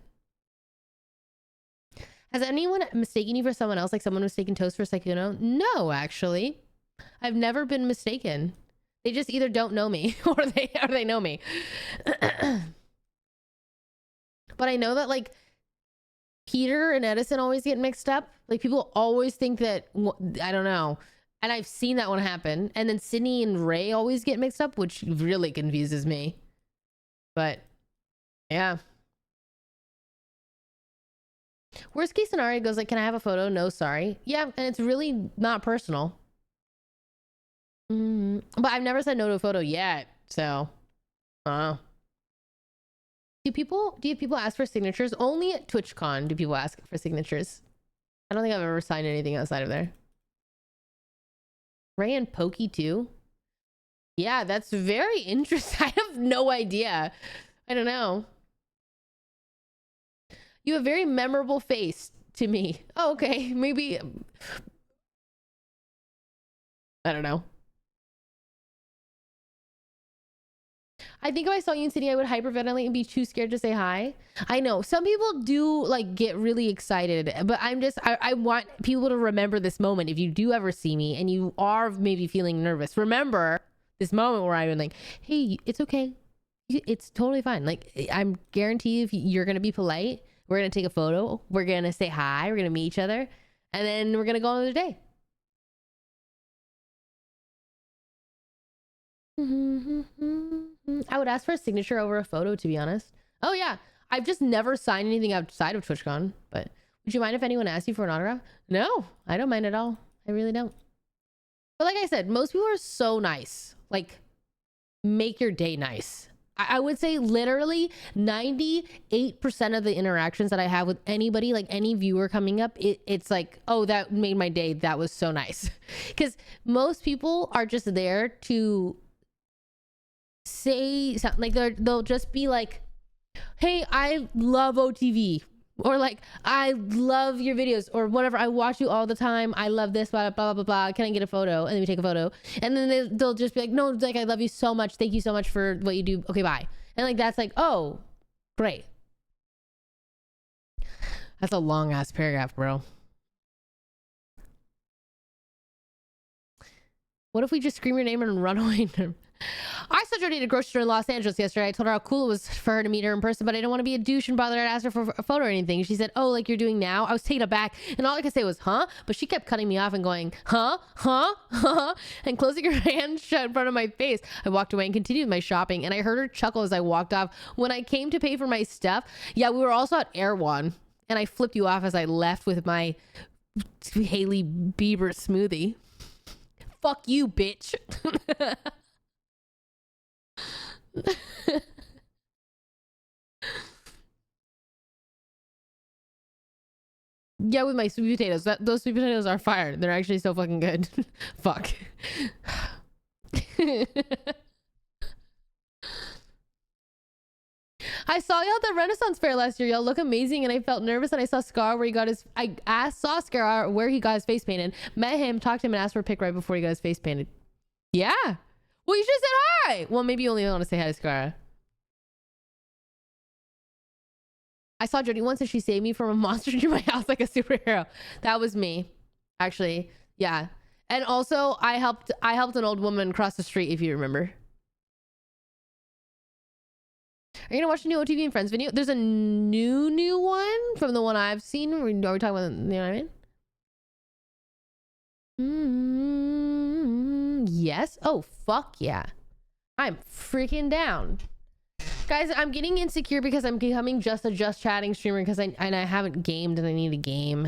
Has anyone mistaken you for someone else, like someone mistaken Toast for Sykkuno? No, actually. I've never been mistaken. They just either don't know me or they know me. But I know that like Peter and Edison always get mixed up. Like people always think that, I don't know. And I've seen that one happen. And then Sydney and Ray always get mixed up, which really confuses me. But yeah. Worst case scenario goes like, can I have a photo? No, sorry. Yeah, and it's really not personal. But I've never said no to a photo yet. So, do you have people ask for signatures? Only at TwitchCon do people ask for signatures. I don't think I've ever signed anything outside of there. Ray and Pokey too? Yeah, that's very interesting. I have no idea. I don't know. You have a very memorable face to me. Oh, okay. Maybe. I don't know. I think if I saw you in City, I would hyperventilate and be too scared to say hi. I know some people do like get really excited, but I want people to remember this moment. If you do ever see me and you are maybe feeling nervous, remember this moment where I'm like, hey, it's okay. It's totally fine. Like I'm guarantee if you're going to be polite, we're going to take a photo. We're going to say hi. We're going to meet each other and then we're going to go on another day. I would ask for a signature over a photo, to be honest. Oh yeah, I've just never signed anything outside of TwitchCon. But would you mind if anyone asked you for an autograph? No, I don't mind at all. I really don't. But like I said, most people are so nice. Like, make your day nice. I would say literally 98% of the interactions that I have with anybody, like any viewer coming up, it's like, oh, that made my day. That was so nice. Because most people are just there to say something, like they'll just be like, hey, I love OTV, or like, I love your videos, or whatever, I watch you all the time, I love this, blah blah blah blah, can I get a photo? And then we take a photo, and then they'll just be like, no, like, I love you so much, thank you so much for what you do, okay, bye. And like that's like, oh great. That's a long ass paragraph, bro. What if we just scream your name and run away? I saw Jodie at a grocery store in Los Angeles yesterday. I told her how cool it was for her to meet her in person, but I didn't want to be a douche and bother to ask her for a photo or anything. She said, oh, like you're doing now? I was taken aback, and all I could say was, huh? But she kept cutting me off and going, huh? And closing her hand shut in front of my face. I walked away and continued my shopping, and I heard her chuckle as I walked off. When I came to pay for my stuff, yeah, we were also at Erewhon, and I flipped you off as I left with my Hailey Bieber smoothie. Fuck you, bitch. Yeah, with my sweet potatoes. Those sweet potatoes are fire. They're actually so fucking good. Fuck. I saw y'all at the Renaissance Fair last year. Y'all look amazing, and I felt nervous. And I saw Scar where he got his. Saw Scar where he got his face painted. Met him, talked to him, and asked for a pic right before he got his face painted. Yeah. Well, you should have said hi. Well, maybe you only want to say hi to Scar. I saw Jodie once and she saved me from a monster near my house like a superhero. That was me, actually. Yeah. And also I helped an old woman cross the street, if you remember. Are you gonna watch the new OTV and Friends video? There's a new one from the one I've seen. Are we talking about, you know what I mean? Yes. Oh, fuck yeah. I'm freaking down. Guys, I'm getting insecure because I'm becoming just a just chatting streamer because I haven't gamed and I need a game.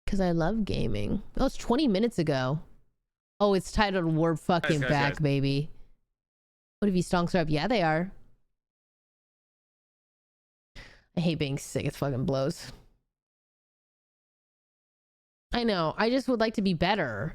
Because I love gaming. Oh, it's 20 minutes ago. Oh, it's titled We're Fucking Back, baby. What if you stonks are up? Yeah, they are. I hate being sick. It fucking blows. I know. I just would like to be better.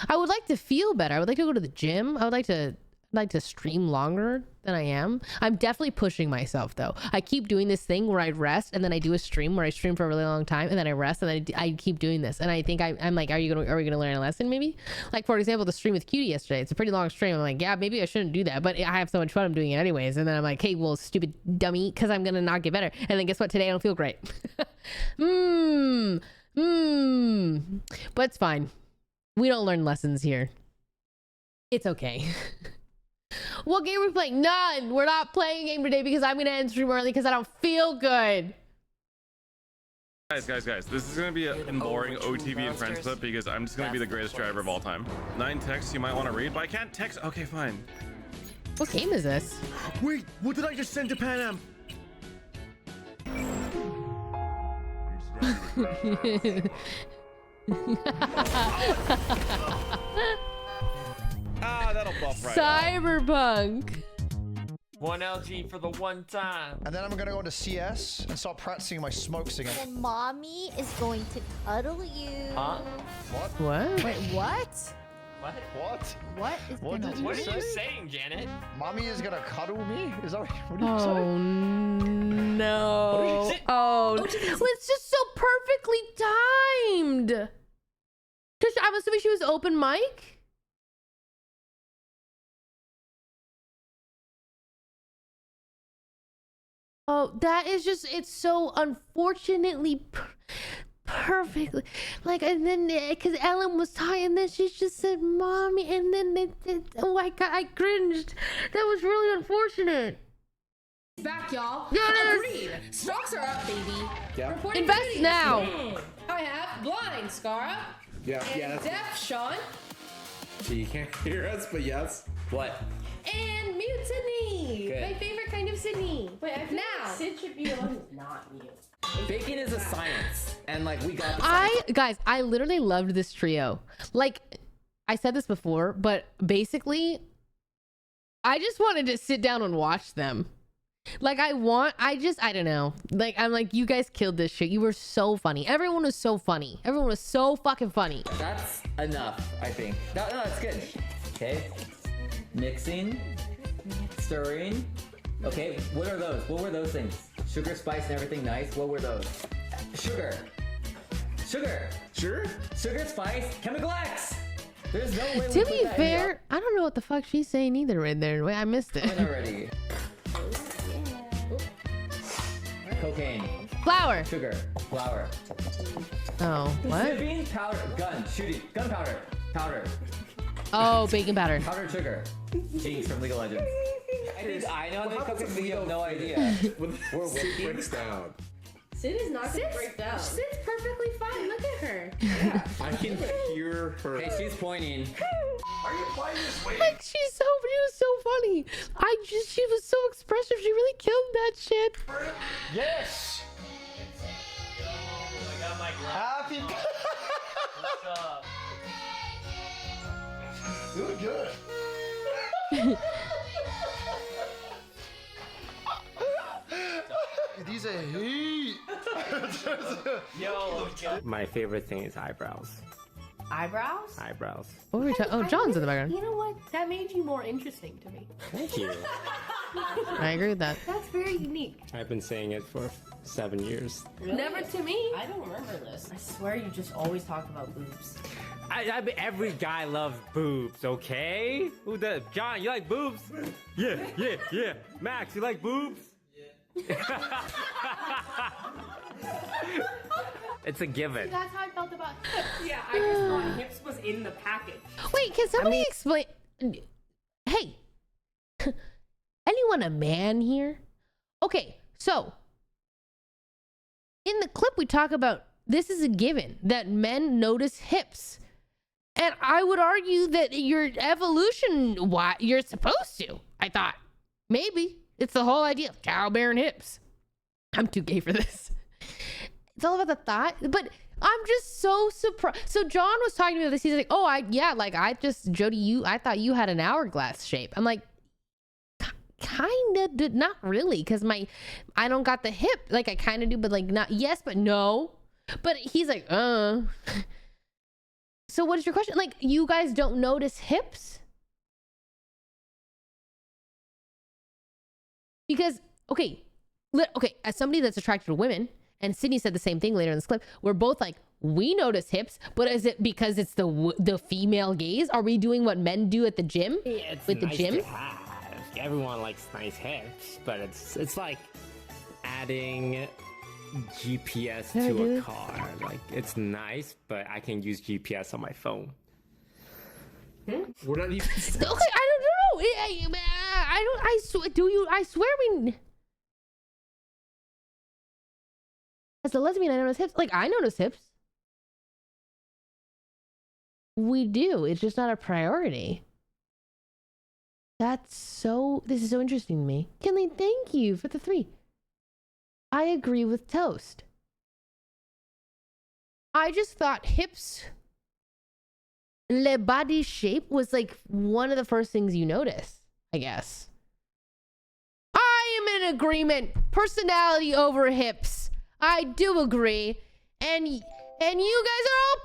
I would like to feel better. I would like to go to the gym. I would like to like to stream longer than I am. I'm definitely pushing myself though. I keep doing this thing where I rest and then I do a stream where I stream for a really long time and then I rest and then I keep doing this. And I think I'm like, are we gonna learn a lesson maybe? Like for example, the stream with Cutie yesterday. It's a pretty long stream. I'm like, yeah, maybe I shouldn't do that, but I have so much fun. I'm doing it anyways. And then I'm like, hey, well, stupid dummy, because I'm gonna not get better. And then guess what? Today I don't feel great. But it's fine. We don't learn lessons here. It's okay. What game are we playing? None. We're not playing a game today because I'm gonna end stream early because I don't feel good. Guys, this is gonna be a boring OTV and friends clip because I'm just gonna be the greatest driver of all time. 9 texts you might want to read, but I can't text. Okay, fine. What game is this? Wait, what did I just send to Pan Am? That'll buff right Cyberpunk. 1 LG for the one time. And then I'm gonna go into CS and start practicing my smoke singing. And mommy is going to cuddle you. Huh? What? Wait, what? What? What? What is What gonna did you What are say? you saying, Janet? Mommy is gonna cuddle me? Is that what you Oh saying? no. Shit. Oh, it's just so perfectly timed. Cause I'm assuming she was open mic. Oh, that is just, it's so unfortunately perfectly. Like, and then, because Ellen was talking, and then she just said, mommy, and then oh my God, I cringed. That was really unfortunate. Back, y'all. Yes. Agreed. Stocks are up, baby. Yeah. Reporting Invest goodies. now. I have blind, Scara. Yeah, And deaf, Sean. You can't hear us, but yes. What? And mute Sydney. Good. My favorite kind of Sydney. Wait, I feel Now. like Sid should be the one who's not mute. Bacon is a science, and like we got. Guys, I literally loved this trio. Like, I said this before, but basically, I just wanted to sit down and watch them. Like, I don't know. Like, I'm like, you guys killed this shit. You were so funny. Everyone was so funny. Everyone was so fucking funny. That's enough, I think. No, it's good. Okay. Mixing, stirring. Okay, what are those? What were those things? Sugar, spice, and everything nice. What were those? Sugar. Sure. Sugar, spice, chemical X. There's no way. To be fair, I don't know what the fuck she's saying either right there. Wait, I missed it. Already. Cocaine. Flour. Sugar. Flour. Oh, what? Sipping, powder, gun, shooting, gunpowder, powder, Oh, baking powder. powdered sugar. Jinx from League of Legends. I think I know how to cook it, but you have no idea. We're wiki breaks down. Sid is not gonna break down. Sid's perfectly fine. Look at her. I can hear her. Hey, she's pointing. Like, she was so funny. She was so expressive. She really killed that shit. Yes! Happy Doing good. These are heat. My favorite thing is eyebrows. Eyebrows? Eyebrows. What were we talking? Oh, John's in the background. You know what? That made you more interesting to me. Thank you. I agree with that. That's very unique. I've been saying it for 7 years. Never to me. I don't remember this. I swear you just always talk about boobs. Every guy loves boobs, okay? Who does? John, you like boobs? Yeah. Max, you like boobs? Yeah. It's a given. That's how I felt about hips. Yeah, I just thought hips was in the package. Wait, can somebody explain? Hey, anyone a man here? Okay, so in the clip we talk about this is a given that men notice hips, and I would argue that your evolution, why you're supposed to. I thought maybe it's the whole idea of childbearing hips. I'm too gay for this. It's all about the thought, but I'm just so surprised. So John was talking to me about this. He's like, "Oh, Jody, I thought you had an hourglass shape." I'm like, kind of, not really, because I don't got the hip. Like I kind of do, but like not. Yes, but no. But he's like, So what is your question? Like, you guys don't notice hips? Because okay, okay, as somebody that's attracted to women, and Sydney said the same thing later in this clip, we're both like, we notice hips, but is it because it's the female gaze? Are we doing what men do at the gym? Yeah, it's with the nice gym? to have. Everyone likes nice hips, but it's like adding GPS to a car. Like, it's nice, but I can use GPS on my phone. We're not even. Okay, I don't know. I swear we. As a lesbian, I notice hips. Like, I notice hips. We do. It's just not a priority. This is so interesting to me. Kinley, thank you for the 3. I agree with Toast. I just thought hips, le body shape was like one of the first things you notice, I guess. I am in agreement. Personality over hips. I do agree. And you guys are all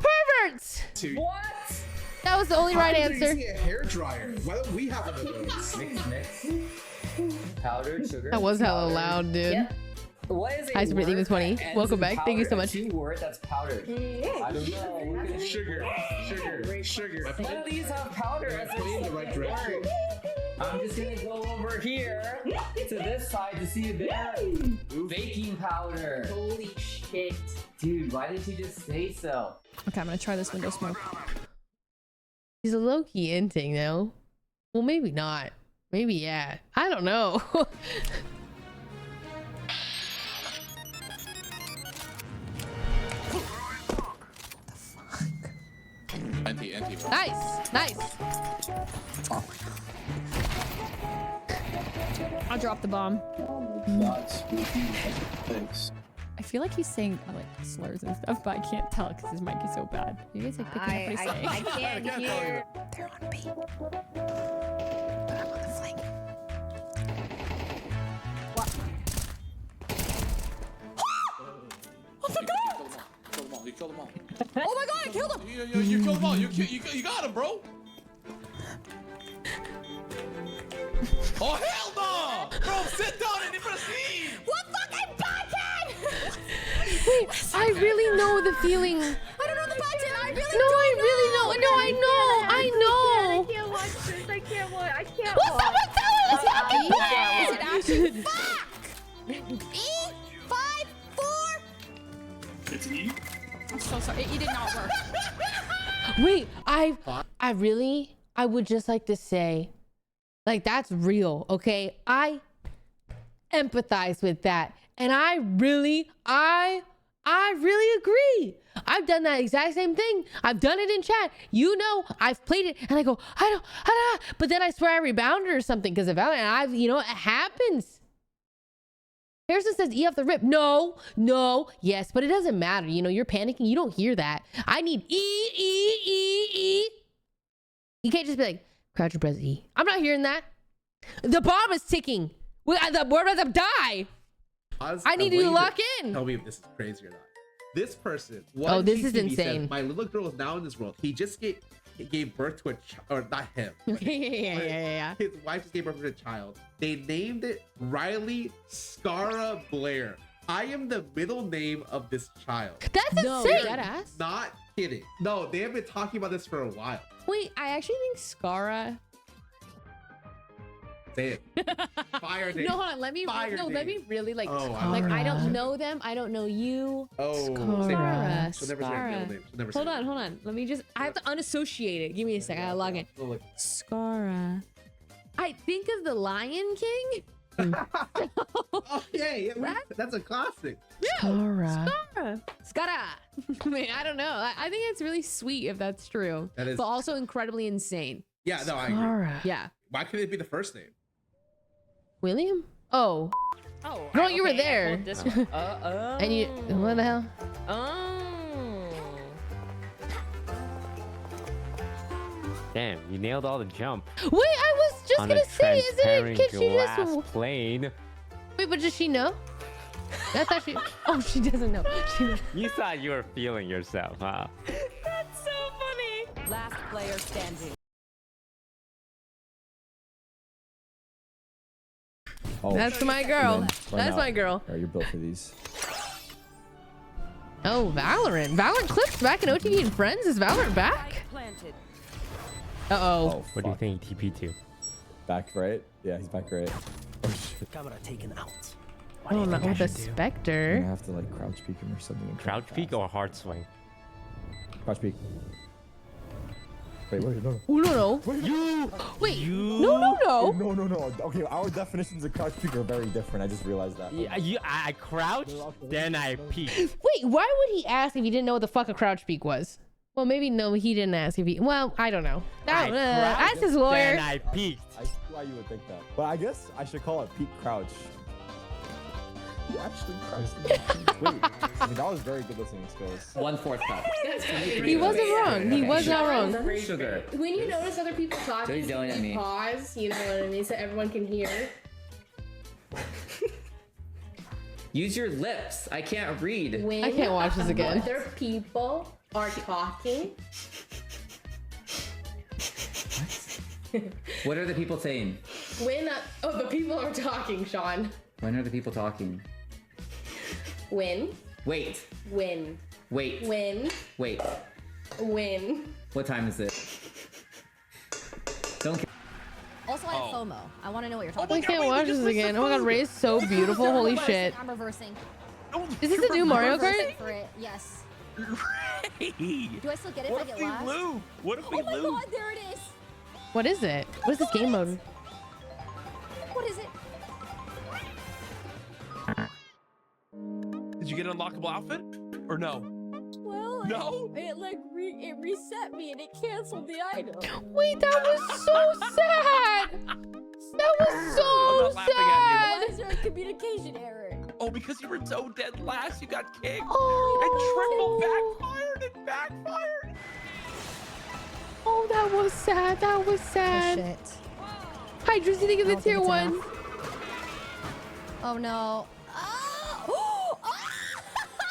perverts. What? That was the only right answer. A hair dryer. Why don't we have one of those? Mix. Powdered sugar. That was hella loud, dude. Yeah. What is it? Hi, Super Demons 20. Welcome back. Thank you so much. Word that's powdered. I don't know. Sugar. None of these have powder as in the right direction. I'm just gonna go over here to this side to see if they're baking powder. Holy shit. Dude, why didn't you just say so? Okay, I'm gonna try this window smoke. He's a low-key inting, though. Well, maybe not. Maybe, yeah. I don't know. Anti. Nice. I'll drop the bomb. Thanks. I feel like he's saying like slurs and stuff, but I can't tell because his mic is so bad. You guys like picking up what he's saying? I can't hear. They're on B. But I'm on the flank. What? Oh my god! You killed them all. Oh my god, I killed him! You killed them all. You got him, bro. Oh hell no! Bro, sit down and proceed. What fucking button? Wait, I really know the feeling. I don't know the button. I really No, I really know. No, I know. I can't watch this. I can't watch. I can't What's watch. up with that? It's fucking bad. Is it actually? Fuck! E5 4. It's E. I'm so sorry. It did not work. Wait, I would just like to say, like, that's real, okay? I empathize with that. And I really agree. I've done that exact same thing. I've done it in chat. You know, I've played it and I go, I don't, but then I swear I rebounded or something because of Valorant. And it happens. Harrison says E off the rip. No, yes, but it doesn't matter. You know, you're panicking. You don't hear that. I need E. You can't just be like, crouch, press E. I'm not hearing that. The bomb is ticking. We're about to die. I need you to lock in. Tell me if this is crazy or not. This person. This is insane. Says, my little girl is now in this world. He just gave birth to a child, or not him. Yeah. His wife just gave birth to a child. They named it Riley Scara Blair. I am the middle name of this child. That's insane. Deadass. Not kidding. No, they have been talking about this for a while. Wait, I actually think Scara. Say it. Fire name. No, hold on. Let me really like. Like I don't know them. I don't know you. Oh, Scara. She'll never say her middle name. She'll never say Hold on. Let me just. I have to unassociate it. Give me a second. I gotta log in. Scara. I think of the Lion King. Oh yeah, that's a classic. Scara. I mean, I don't know. I think it's really sweet if that's true. That is. But also incredibly insane. Yeah, no, I agree. Yeah. Why couldn't it be the first name? William? Oh. Girl, you were there. And you, what the hell? Damn, you nailed all the jump. Wait, I was just gonna say, isn't it? Can she just? Plane. Wait, but does she know? That's actually. Oh, she doesn't know. You thought you were feeling yourself, huh? That's so funny. Last player standing. Oh, That's my girl. Run That's out. my girl. Alright, you're built for these. Oh, Valorant. Valorant clips back in OTV and Friends. Is Valorant back? Uh-oh. What do you think he TP to? Back right? Yeah, he's back right. Oh shit. Camera taken out. Oh, not with the I Spectre. have to like crouch peek him or something. and Crouch fast. peek or hard swing? Crouch peek. Wait, no. Oh, no. Wait. No. No. Okay, our definitions of crouch peek are very different. I just realized that. Yeah, I crouched, then I peeked. Wait, why would he ask if he didn't know what the fuck a crouch peek was? Well, maybe no, he didn't ask if he... Well, I don't know. Ask his lawyer. Then I peeked. I see why you would think that. But I guess I should call it peek crouch. He actually crouched. Wait, I mean, that was very good listening skills. 1/4 cup. He wasn't wrong. He was not wrong. Sugar. When you notice other people talking, Joey's yelling at you me. pause, you know what I mean, so everyone can hear. Use your lips. I can't read. When I can't watch this again. other people are talking. What are the people saying? When the people are talking, Sean. When are the people talking? When. Wait. When. Wait. When. Wait. When. What time is it? Don't. Also, I have FOMO. I want to know what you're talking I about. can't watch this again. Oh my god, Ray's so beautiful. Holy shit. I'm reversing. Is this the new Mario Kart? For it. Yes. Ray! Do I still get it if I get last? What if we Oh my lose? god, there it is. What is it? What is this game mode? What is it? Did you get an unlockable outfit? Or no? Well, No? it like it reset me and it canceled the item. Wait, that was so sad. That was so I'm not laughing at sad. Why is there a communication error? Oh, because you were so dead last, you got kicked. Oh. And triple backfired. Oh, that was sad. That was sad. Oh, shit. Hydras, you think of the I don't think tier it's 1? enough. Oh no. Oh!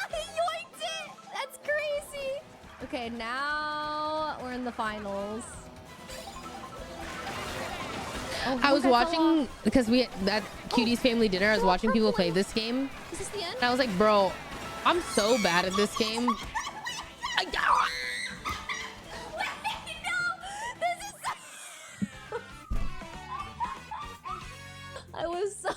He yoinked it! That's crazy! Okay, now we're in the finals. Oh, I was look, fell watching off. because we at Cutie's family dinner. I was watching people play this game, Is this the end? and I was like, "Bro, I'm so bad at this game." Wait, no! This is so... I was so...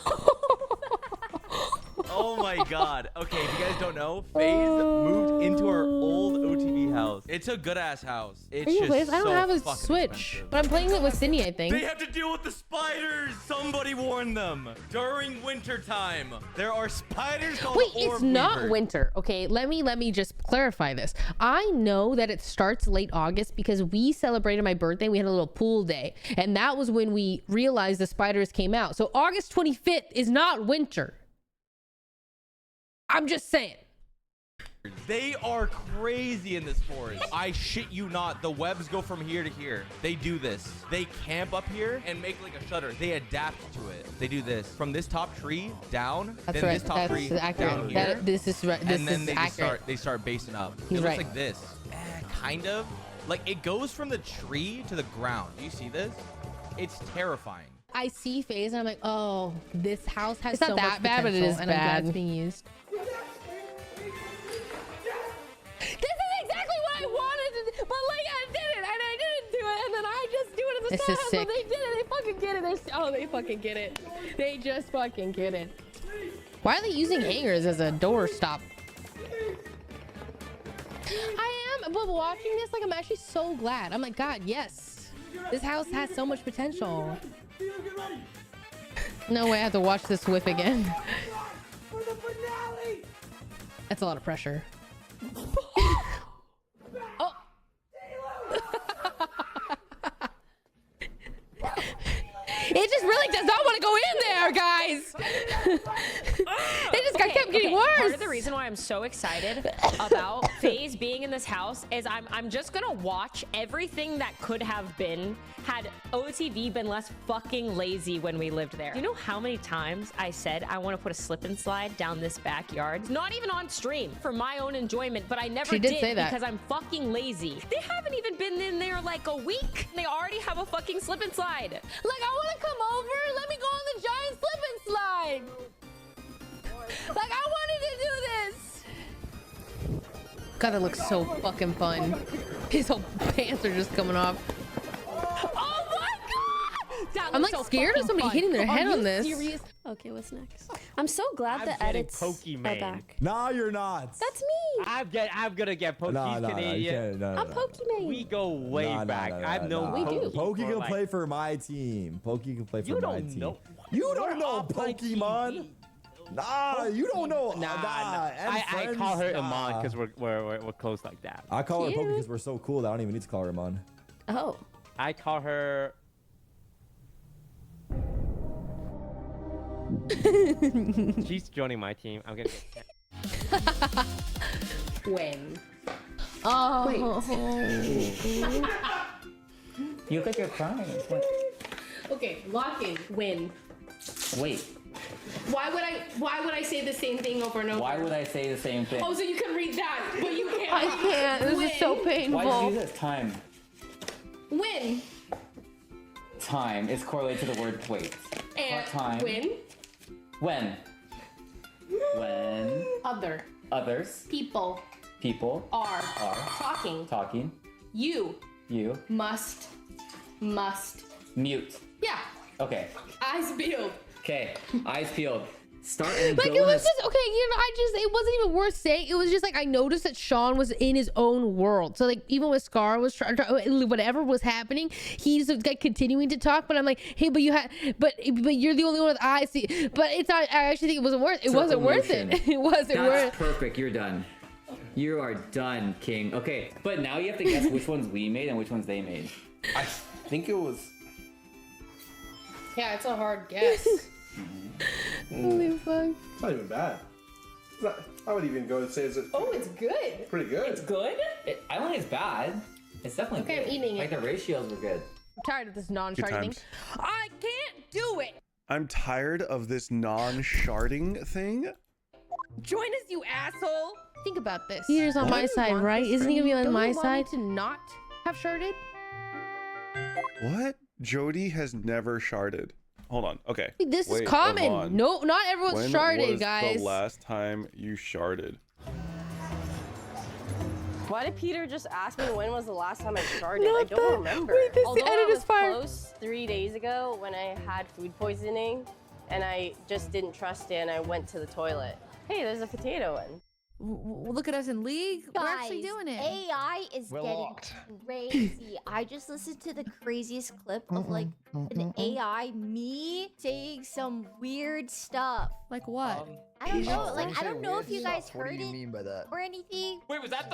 Oh my god. Okay, if you guys don't know, FaZe moved into our old OTV house. It's a good ass house. It's Are you just playing? I don't so have a fucking Switch, expensive. but I'm playing it with Sydney, I think. They have to deal with the spiders. Somebody warned them. During winter time, there are spiders called Wait, orb it's not weavers. winter. Okay, let me just clarify this. I know that it starts late August because we celebrated my birthday. We had a little pool day, and that was when we realized the spiders came out. So August 25th is not winter. I'm just saying. They are crazy in this forest. I shit you not. The webs go from here to here. They do this. They camp up here and make like a shutter. They adapt to it. They do this from this top tree down. That's then right. this top That's tree accurate. down here. This is right. This and then is they just accurate. start basing up. He's it looks right. like this. Kind of. Like it goes from the tree to the ground. Do you see this? It's terrifying. I see FaZe and I'm like, oh, this house has It's not so that much bad, but it potential, is and I'm glad bad. it's being used. This is exactly what I wanted to do, but like I did it, and I didn't do it, and then I just do it at the This same is time. sick. They did it. They fucking get it. They fucking get it. They just fucking get it. Why are they using hangers as a door stop? I am, but watching this, like, I'm actually so glad. I'm like, God, yes, this house has so much potential. No way I have to watch this whip again. That's a lot of pressure. Oh. It just really does not want to go in there, guys. It just guy kept getting worse. Part of the reason why I'm so excited about FaZe being in this house is I'm just gonna watch everything that could have been had OTV been less fucking lazy when we lived there. You know how many times I said I want to put a slip and slide down this backyard? Not even on stream, for my own enjoyment, but I never did say that. because I'm fucking lazy. They haven't even been in there like a week. They already have a fucking slip and slide. Like, I want to come over. Let me go on the giant slip and slide. Like, I wanted to do this. God, that looks so fucking fun. His whole pants are just coming off. Oh my god! That I'm looks like so scared of fucking somebody fun. hitting their Are head you on this. serious? Okay, what's next? I'm so glad I'm the getting edits are Pokemon. back. Nah, you're not. That's me. I'm gonna get Pokey. Nah, He's nah, nah, you Canadian. can't. No, no, I'm no. Pokemon. We go way Nah, nah, back. nah, nah, I've known nah. Pokey Pokey for can like, play for my team. Pokey can play for You my don't team. know. You don't We're know off my Pokemon. Nah, you don't know. Nah, and I friends, call her nah. Iman because we're close like that. I call her Pokey because we're so cool that I don't even need to call her Iman. Oh. I call her. She's joining my team. I'm gonna get. When? Oh. You look like you're crying. What? Okay, lock in. Win. Wait. Why would I say the same thing over and over? Why would I say the same thing? Oh, so you can read that, but you can't. I can't. This is so Win. painful. Why did you use this? Time. Win. Time is correlated to the word wait. And Time. win. When. When. Other Others. people People. are Talking. You You. must. Mute. Yeah. Okay. Eyes peeled. Okay. Eyes peeled. Start and Like, go it in was a- just okay, you know, it wasn't even worth saying. It was just like I noticed that Sean was in his own world. So like even when Scar was trying, whatever was happening, he's like continuing to talk. But I'm like, hey, but you're the only one with eyes. See, but it's not. I actually think it wasn't worth. It wasn't worth it. It wasn't That's worth. perfect. You're done. You are done, King. Okay, but now you have to guess which ones we made and which ones they made. I think it was. Yeah, it's a hard guess. Holy fuck. It's not even bad. I would even go and say it's Oh, it's good. pretty good. It's good. I don't think it's bad. It's definitely Okay, good. I'm eating Like it. the ratios were good. I'm tired of this non-sharding thing. times. I can't do it. I'm tired of this non-sharding thing. Join us, you asshole. Think about this. Peter's on my side, right? Isn't he gonna be on my side to not have sharded? What? Jody has never sharded. Hold on. Okay. This Wait, is common. Yvonne. No, not everyone's When sharded, was guys. the last time you sharded? Why did Peter just ask me when was the last time I started? I Not don't that- remember. wait, this Although edit I is was fire. close 3 days ago when I had food poisoning and I just didn't trust it and I went to the toilet. Hey, there's a potato in. Look at us in League. We're actually doing it. AI is We're getting locked. crazy. I just listened to the craziest clip of like an AI me saying some weird stuff. Like what? I don't know. When you Like I say don't know weird if you guys stuff, what heard do you it mean by that? or anything. Wait, was that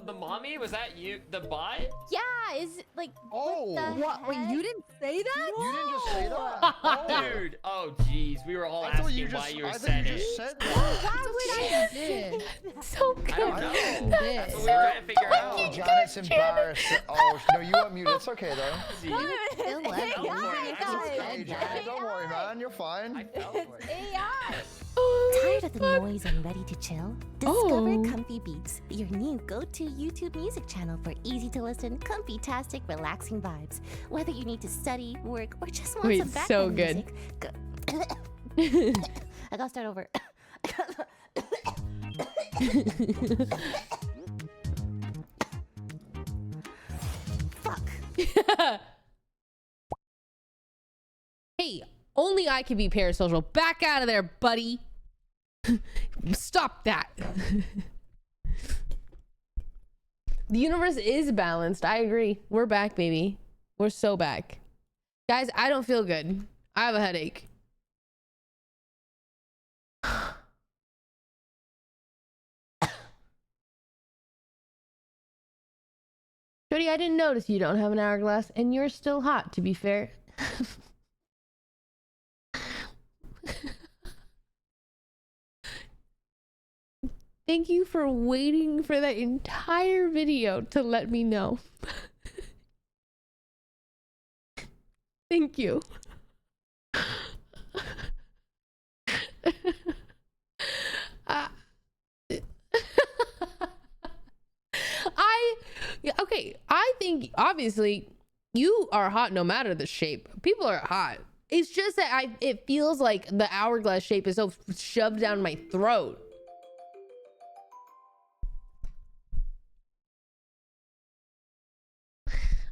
the mommy? Was that you, the bot? Yeah, is it like Oh. what the What? Wait, heck? you didn't say that? You didn't just say that? Oh. Dude, oh jeez, we were all I thought asking you why just. you were I thought saying you it. just said that. Why would I did. So good. I don't know. Did. That's what we were trying to figure out. Oh, Janet's embarrassed. Oh no, you got muted. It's okay though. Still love Don't you. worry, It's okay, Janet. Don't worry, man. You're fine. AI. Oh, Tired of the noise and ready to chill? Discover Comfy Beats, your new go-to YouTube music channel for easy to listen, comfy-tastic, relaxing vibes. Whether you need to study, work, or just want Wait, some background so good. music, I gotta start over. Fuck. Hey, only I can be parasocial. Back out of there, buddy. Stop that. The universe is balanced. I agree. We're back, baby. We're so back. Guys, I don't feel good. I have a headache. Jody, I didn't notice you don't have an hourglass, and you're still hot, to be fair. Thank you for waiting for that entire video to let me know. Thank you. Okay, I think obviously you are hot no matter the shape. People are hot. It's just that it feels like the hourglass shape is so shoved down my throat.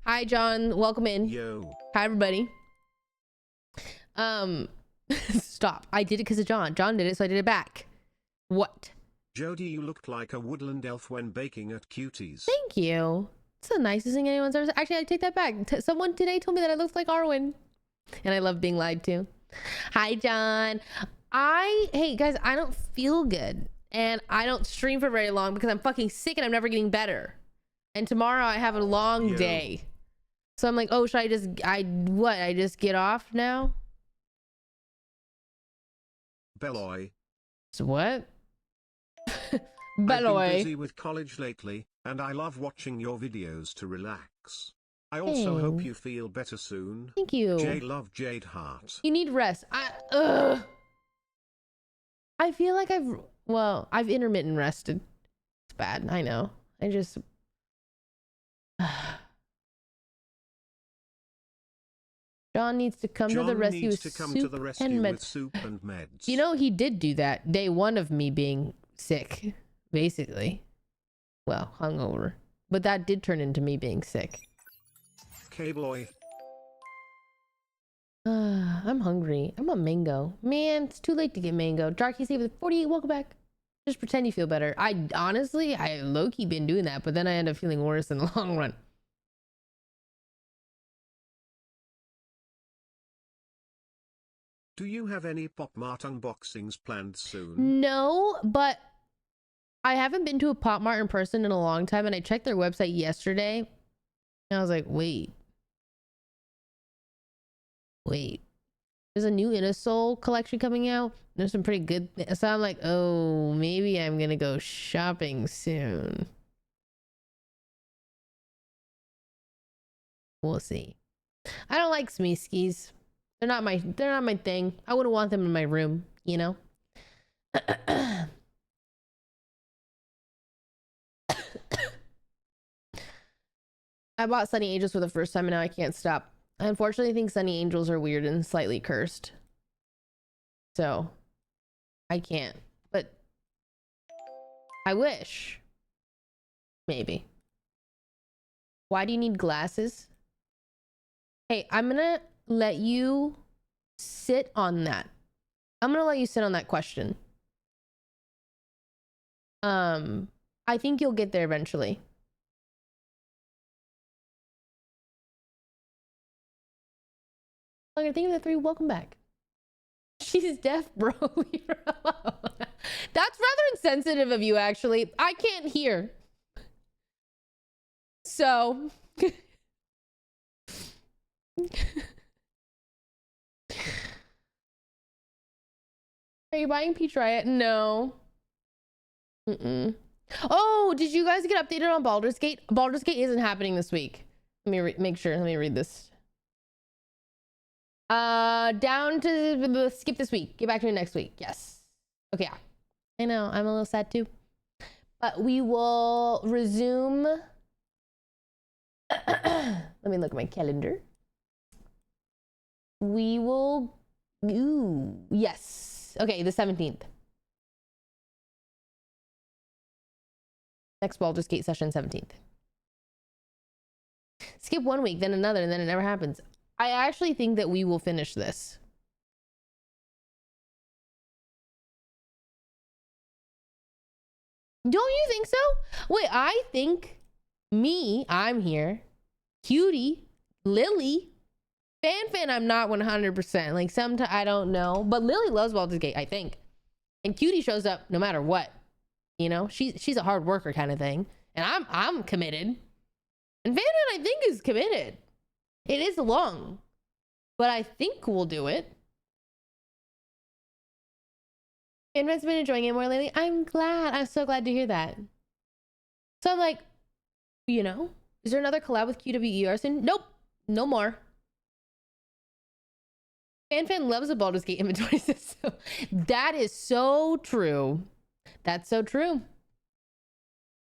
Hi, John. Welcome in. Yo. Hi, everybody. Stop. I did it because of John. John did it, so I did it back. What? Jody, you looked like a woodland elf when baking at Cuties. Thank you. It's the nicest thing anyone's ever said. Actually, I take that back. Someone today told me that I looked like Arwen. And I love being lied to. Hi, John. Hey, guys, I don't feel good. And I don't stream for very long because I'm fucking sick and I'm never getting better. And tomorrow I have a long day. So I'm like, oh, should I just get off now? Belloy. So what? Belloy. I've been busy with college lately, and I love watching your videos to relax. I also hope you feel better soon. Thank you. Jade love Jade Heart. You need rest. I feel like I've intermittent rested. It's bad. I know. I just John needs to come to the rescue with soup and meds. You know, he did do that day one of me being sick, basically. Well, hungover. But that did turn into me being sick. K-boy. I'm hungry. I want mango. Man, it's too late to get mango. Darky Save with 48, welcome back. Just pretend you feel better. I low-key been doing that, but then I end up feeling worse in the long run. Do you have any Pop Mart unboxings planned soon? No, but I haven't been to a Pop Mart in person in a long time, and I checked their website yesterday, and I was like, wait. There's a new Inner Soul collection coming out. There's some pretty good, so I'm like, oh, maybe I'm gonna go shopping soon. We'll see. I don't like Smeeskies. They're not my thing. I wouldn't want them in my room, you know? I bought Sunny Angels for the first time and now I can't stop. I unfortunately think Sunny Angels are weird and slightly cursed. So, I can't. But I wish. Maybe. Why do you need glasses? Hey, I'm gonna let you sit on that. I'm gonna let you sit on that question. I think you'll get there eventually. Longer, thank you for the 3. Welcome back. She's deaf, bro. Leave her alone. That's rather insensitive of you, actually. I can't hear. So. Are you buying Peach Riot? No. Oh, did you guys get updated on Baldur's Gate? Baldur's Gate isn't happening this week. Let me make sure. Let me read this. Down to skip this week. Get back to me next week. Yes. Okay. Yeah. I know. I'm a little sad too. But we will resume. Let me look at my calendar. We will. Ooh. Yes. Okay. The 17th. Next Baldur's Gate session, 17th. Skip 1 week, then another, and then it never happens. I actually think that we will finish this. Don't you think so? Wait, I think I'm here. Cutie, Lily, Fan, I'm not 100%. Like, sometimes I don't know. But Lily loves Baldur's Gate, I think. And Cutie shows up no matter what. You know, she's a hard worker kind of thing. And I'm committed. And Fan, I think, is committed. It is long. But I think we'll do it. Fanfan's been enjoying it more lately. I'm glad. I'm so glad to hear that. So I'm like, you know, is there another collab with QWER soon? Nope. No more. Fan loves a Baldur's Gate inventory system. That is so true. That's so true.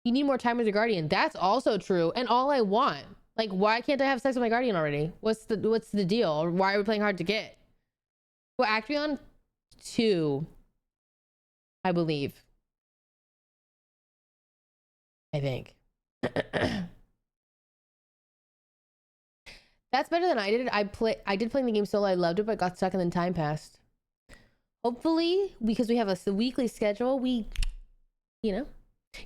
You need more time with your guardian. That's also true. And all I want. Like, why can't I have sex with my guardian already? What's the deal? Or why are we playing hard to get? Well, Acreon 2, I believe. I think. That's better than I did. I did play the game solo. I loved it, but got stuck and then time passed. Hopefully, because we have a weekly schedule, we, you know,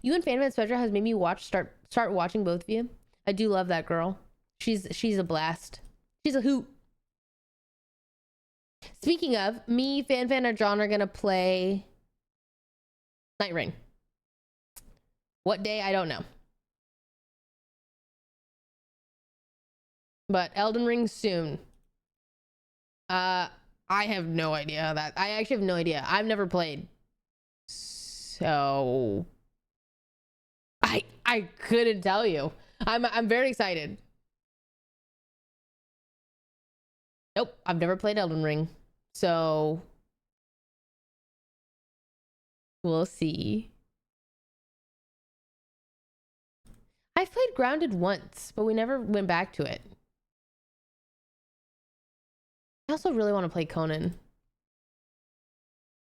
you and Fan Spectra has made me start watching both of you. I do love that girl. She's a blast. She's a hoot. Speaking of, me, Fan, and John are gonna play Night Rain. What day? I don't know. But Elden Ring soon. I have no idea how that. I actually have no idea. I've never played. So I couldn't tell you. I'm very excited. Nope, I've never played Elden Ring. So we'll see. I've played Grounded once, but we never went back to it. I also really want to play Conan.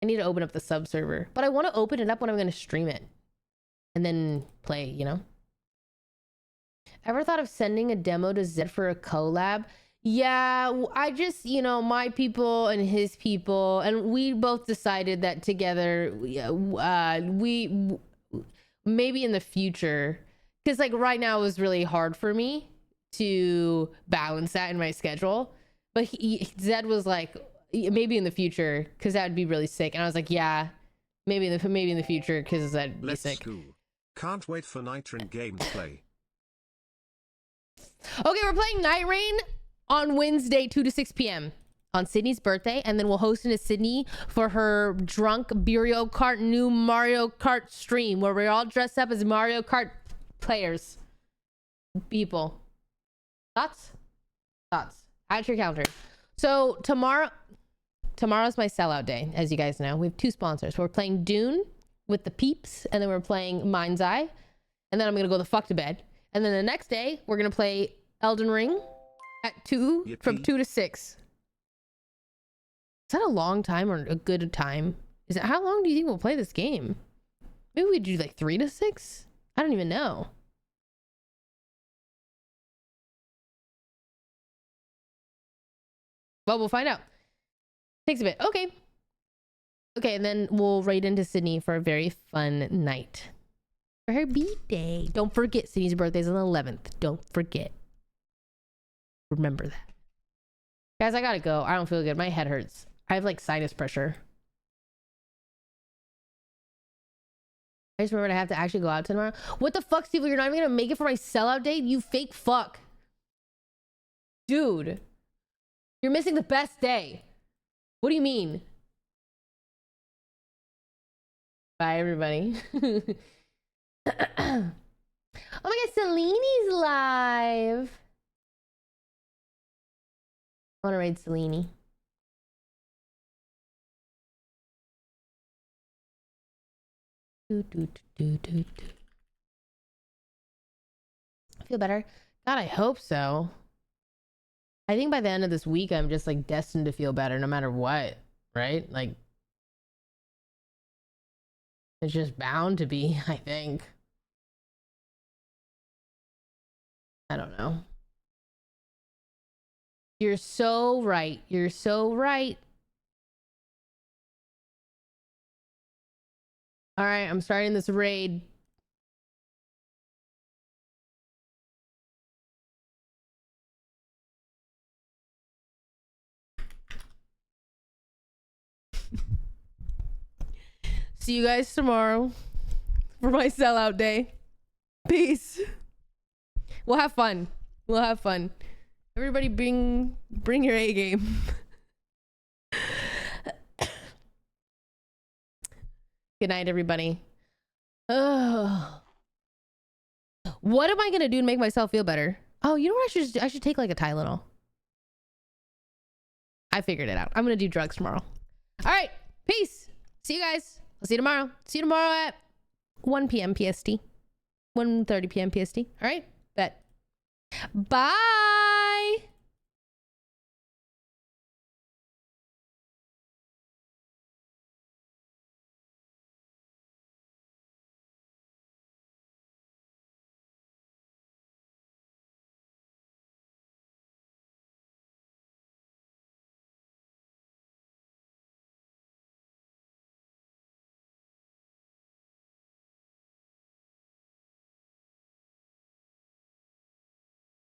I need to open up the sub server, but I want to open it up when I'm going to stream it and then play, you know? Ever thought of sending a demo to Zed for a collab? Yeah, I just, you know, my people and his people, and we both decided that together, we maybe in the future, because like right now it was really hard for me to balance that in my schedule. But Zed was like, maybe in the future, because that would be really sick. And I was like, yeah, maybe in the future, because that'd be sick. Go. Can't wait for Night Rain gameplay. Okay, we're playing Night Rain on Wednesday, 2 to 6 p.m. on Sydney's birthday. And then we'll host into Sydney for her drunk Mario Kart new Mario Kart stream, where we're all dressed up as Mario Kart players. People. Thoughts? Add your calendar. So tomorrow's my sellout day, as you guys know. We have 2 sponsors. We're playing Dune with the peeps, and then we're playing Mind's Eye, and then I'm gonna go the fuck to bed. And then the next day we're gonna play Elden Ring at 2 Yippee. from 2 to 6. Is that a long time or a good time? Is it, how long do you think we'll play this game? Maybe we do like 3 to 6. I don't even know. Well, we'll find out. Takes a bit. Okay, and then we'll raid into Sydney for a very fun night for her birthday. Don't forget, Sydney's birthday is on the 11th. Don't forget. Remember that. Guys, I gotta go. I don't feel good. My head hurts. I have like sinus pressure. I just remembered I have to actually go out tomorrow. What the fuck, Steve? You're not even gonna make it for my sellout date? You fake fuck. Dude. You're missing the best day. What do you mean? Bye, everybody. Oh my god, Celini's live. I want to raid Celini. I feel better. God, I hope so. I think by the end of this week, I'm just like destined to feel better no matter what, right? Like, it's just bound to be, I think. I don't know. You're so right. You're so right. All right, I'm starting this raid. See you guys tomorrow for my sellout day. Peace. We'll have fun. We'll have fun. Everybody bring your A game. Good night, everybody. Ugh. What am I gonna do to make myself feel better? Oh, you know what I should take like a Tylenol. I figured it out. I'm gonna do drugs tomorrow. All right, peace. See you guys. I'll see you tomorrow. See you tomorrow at 1 p.m. PST. 1:30 p.m. PST. All right, bet. Bye.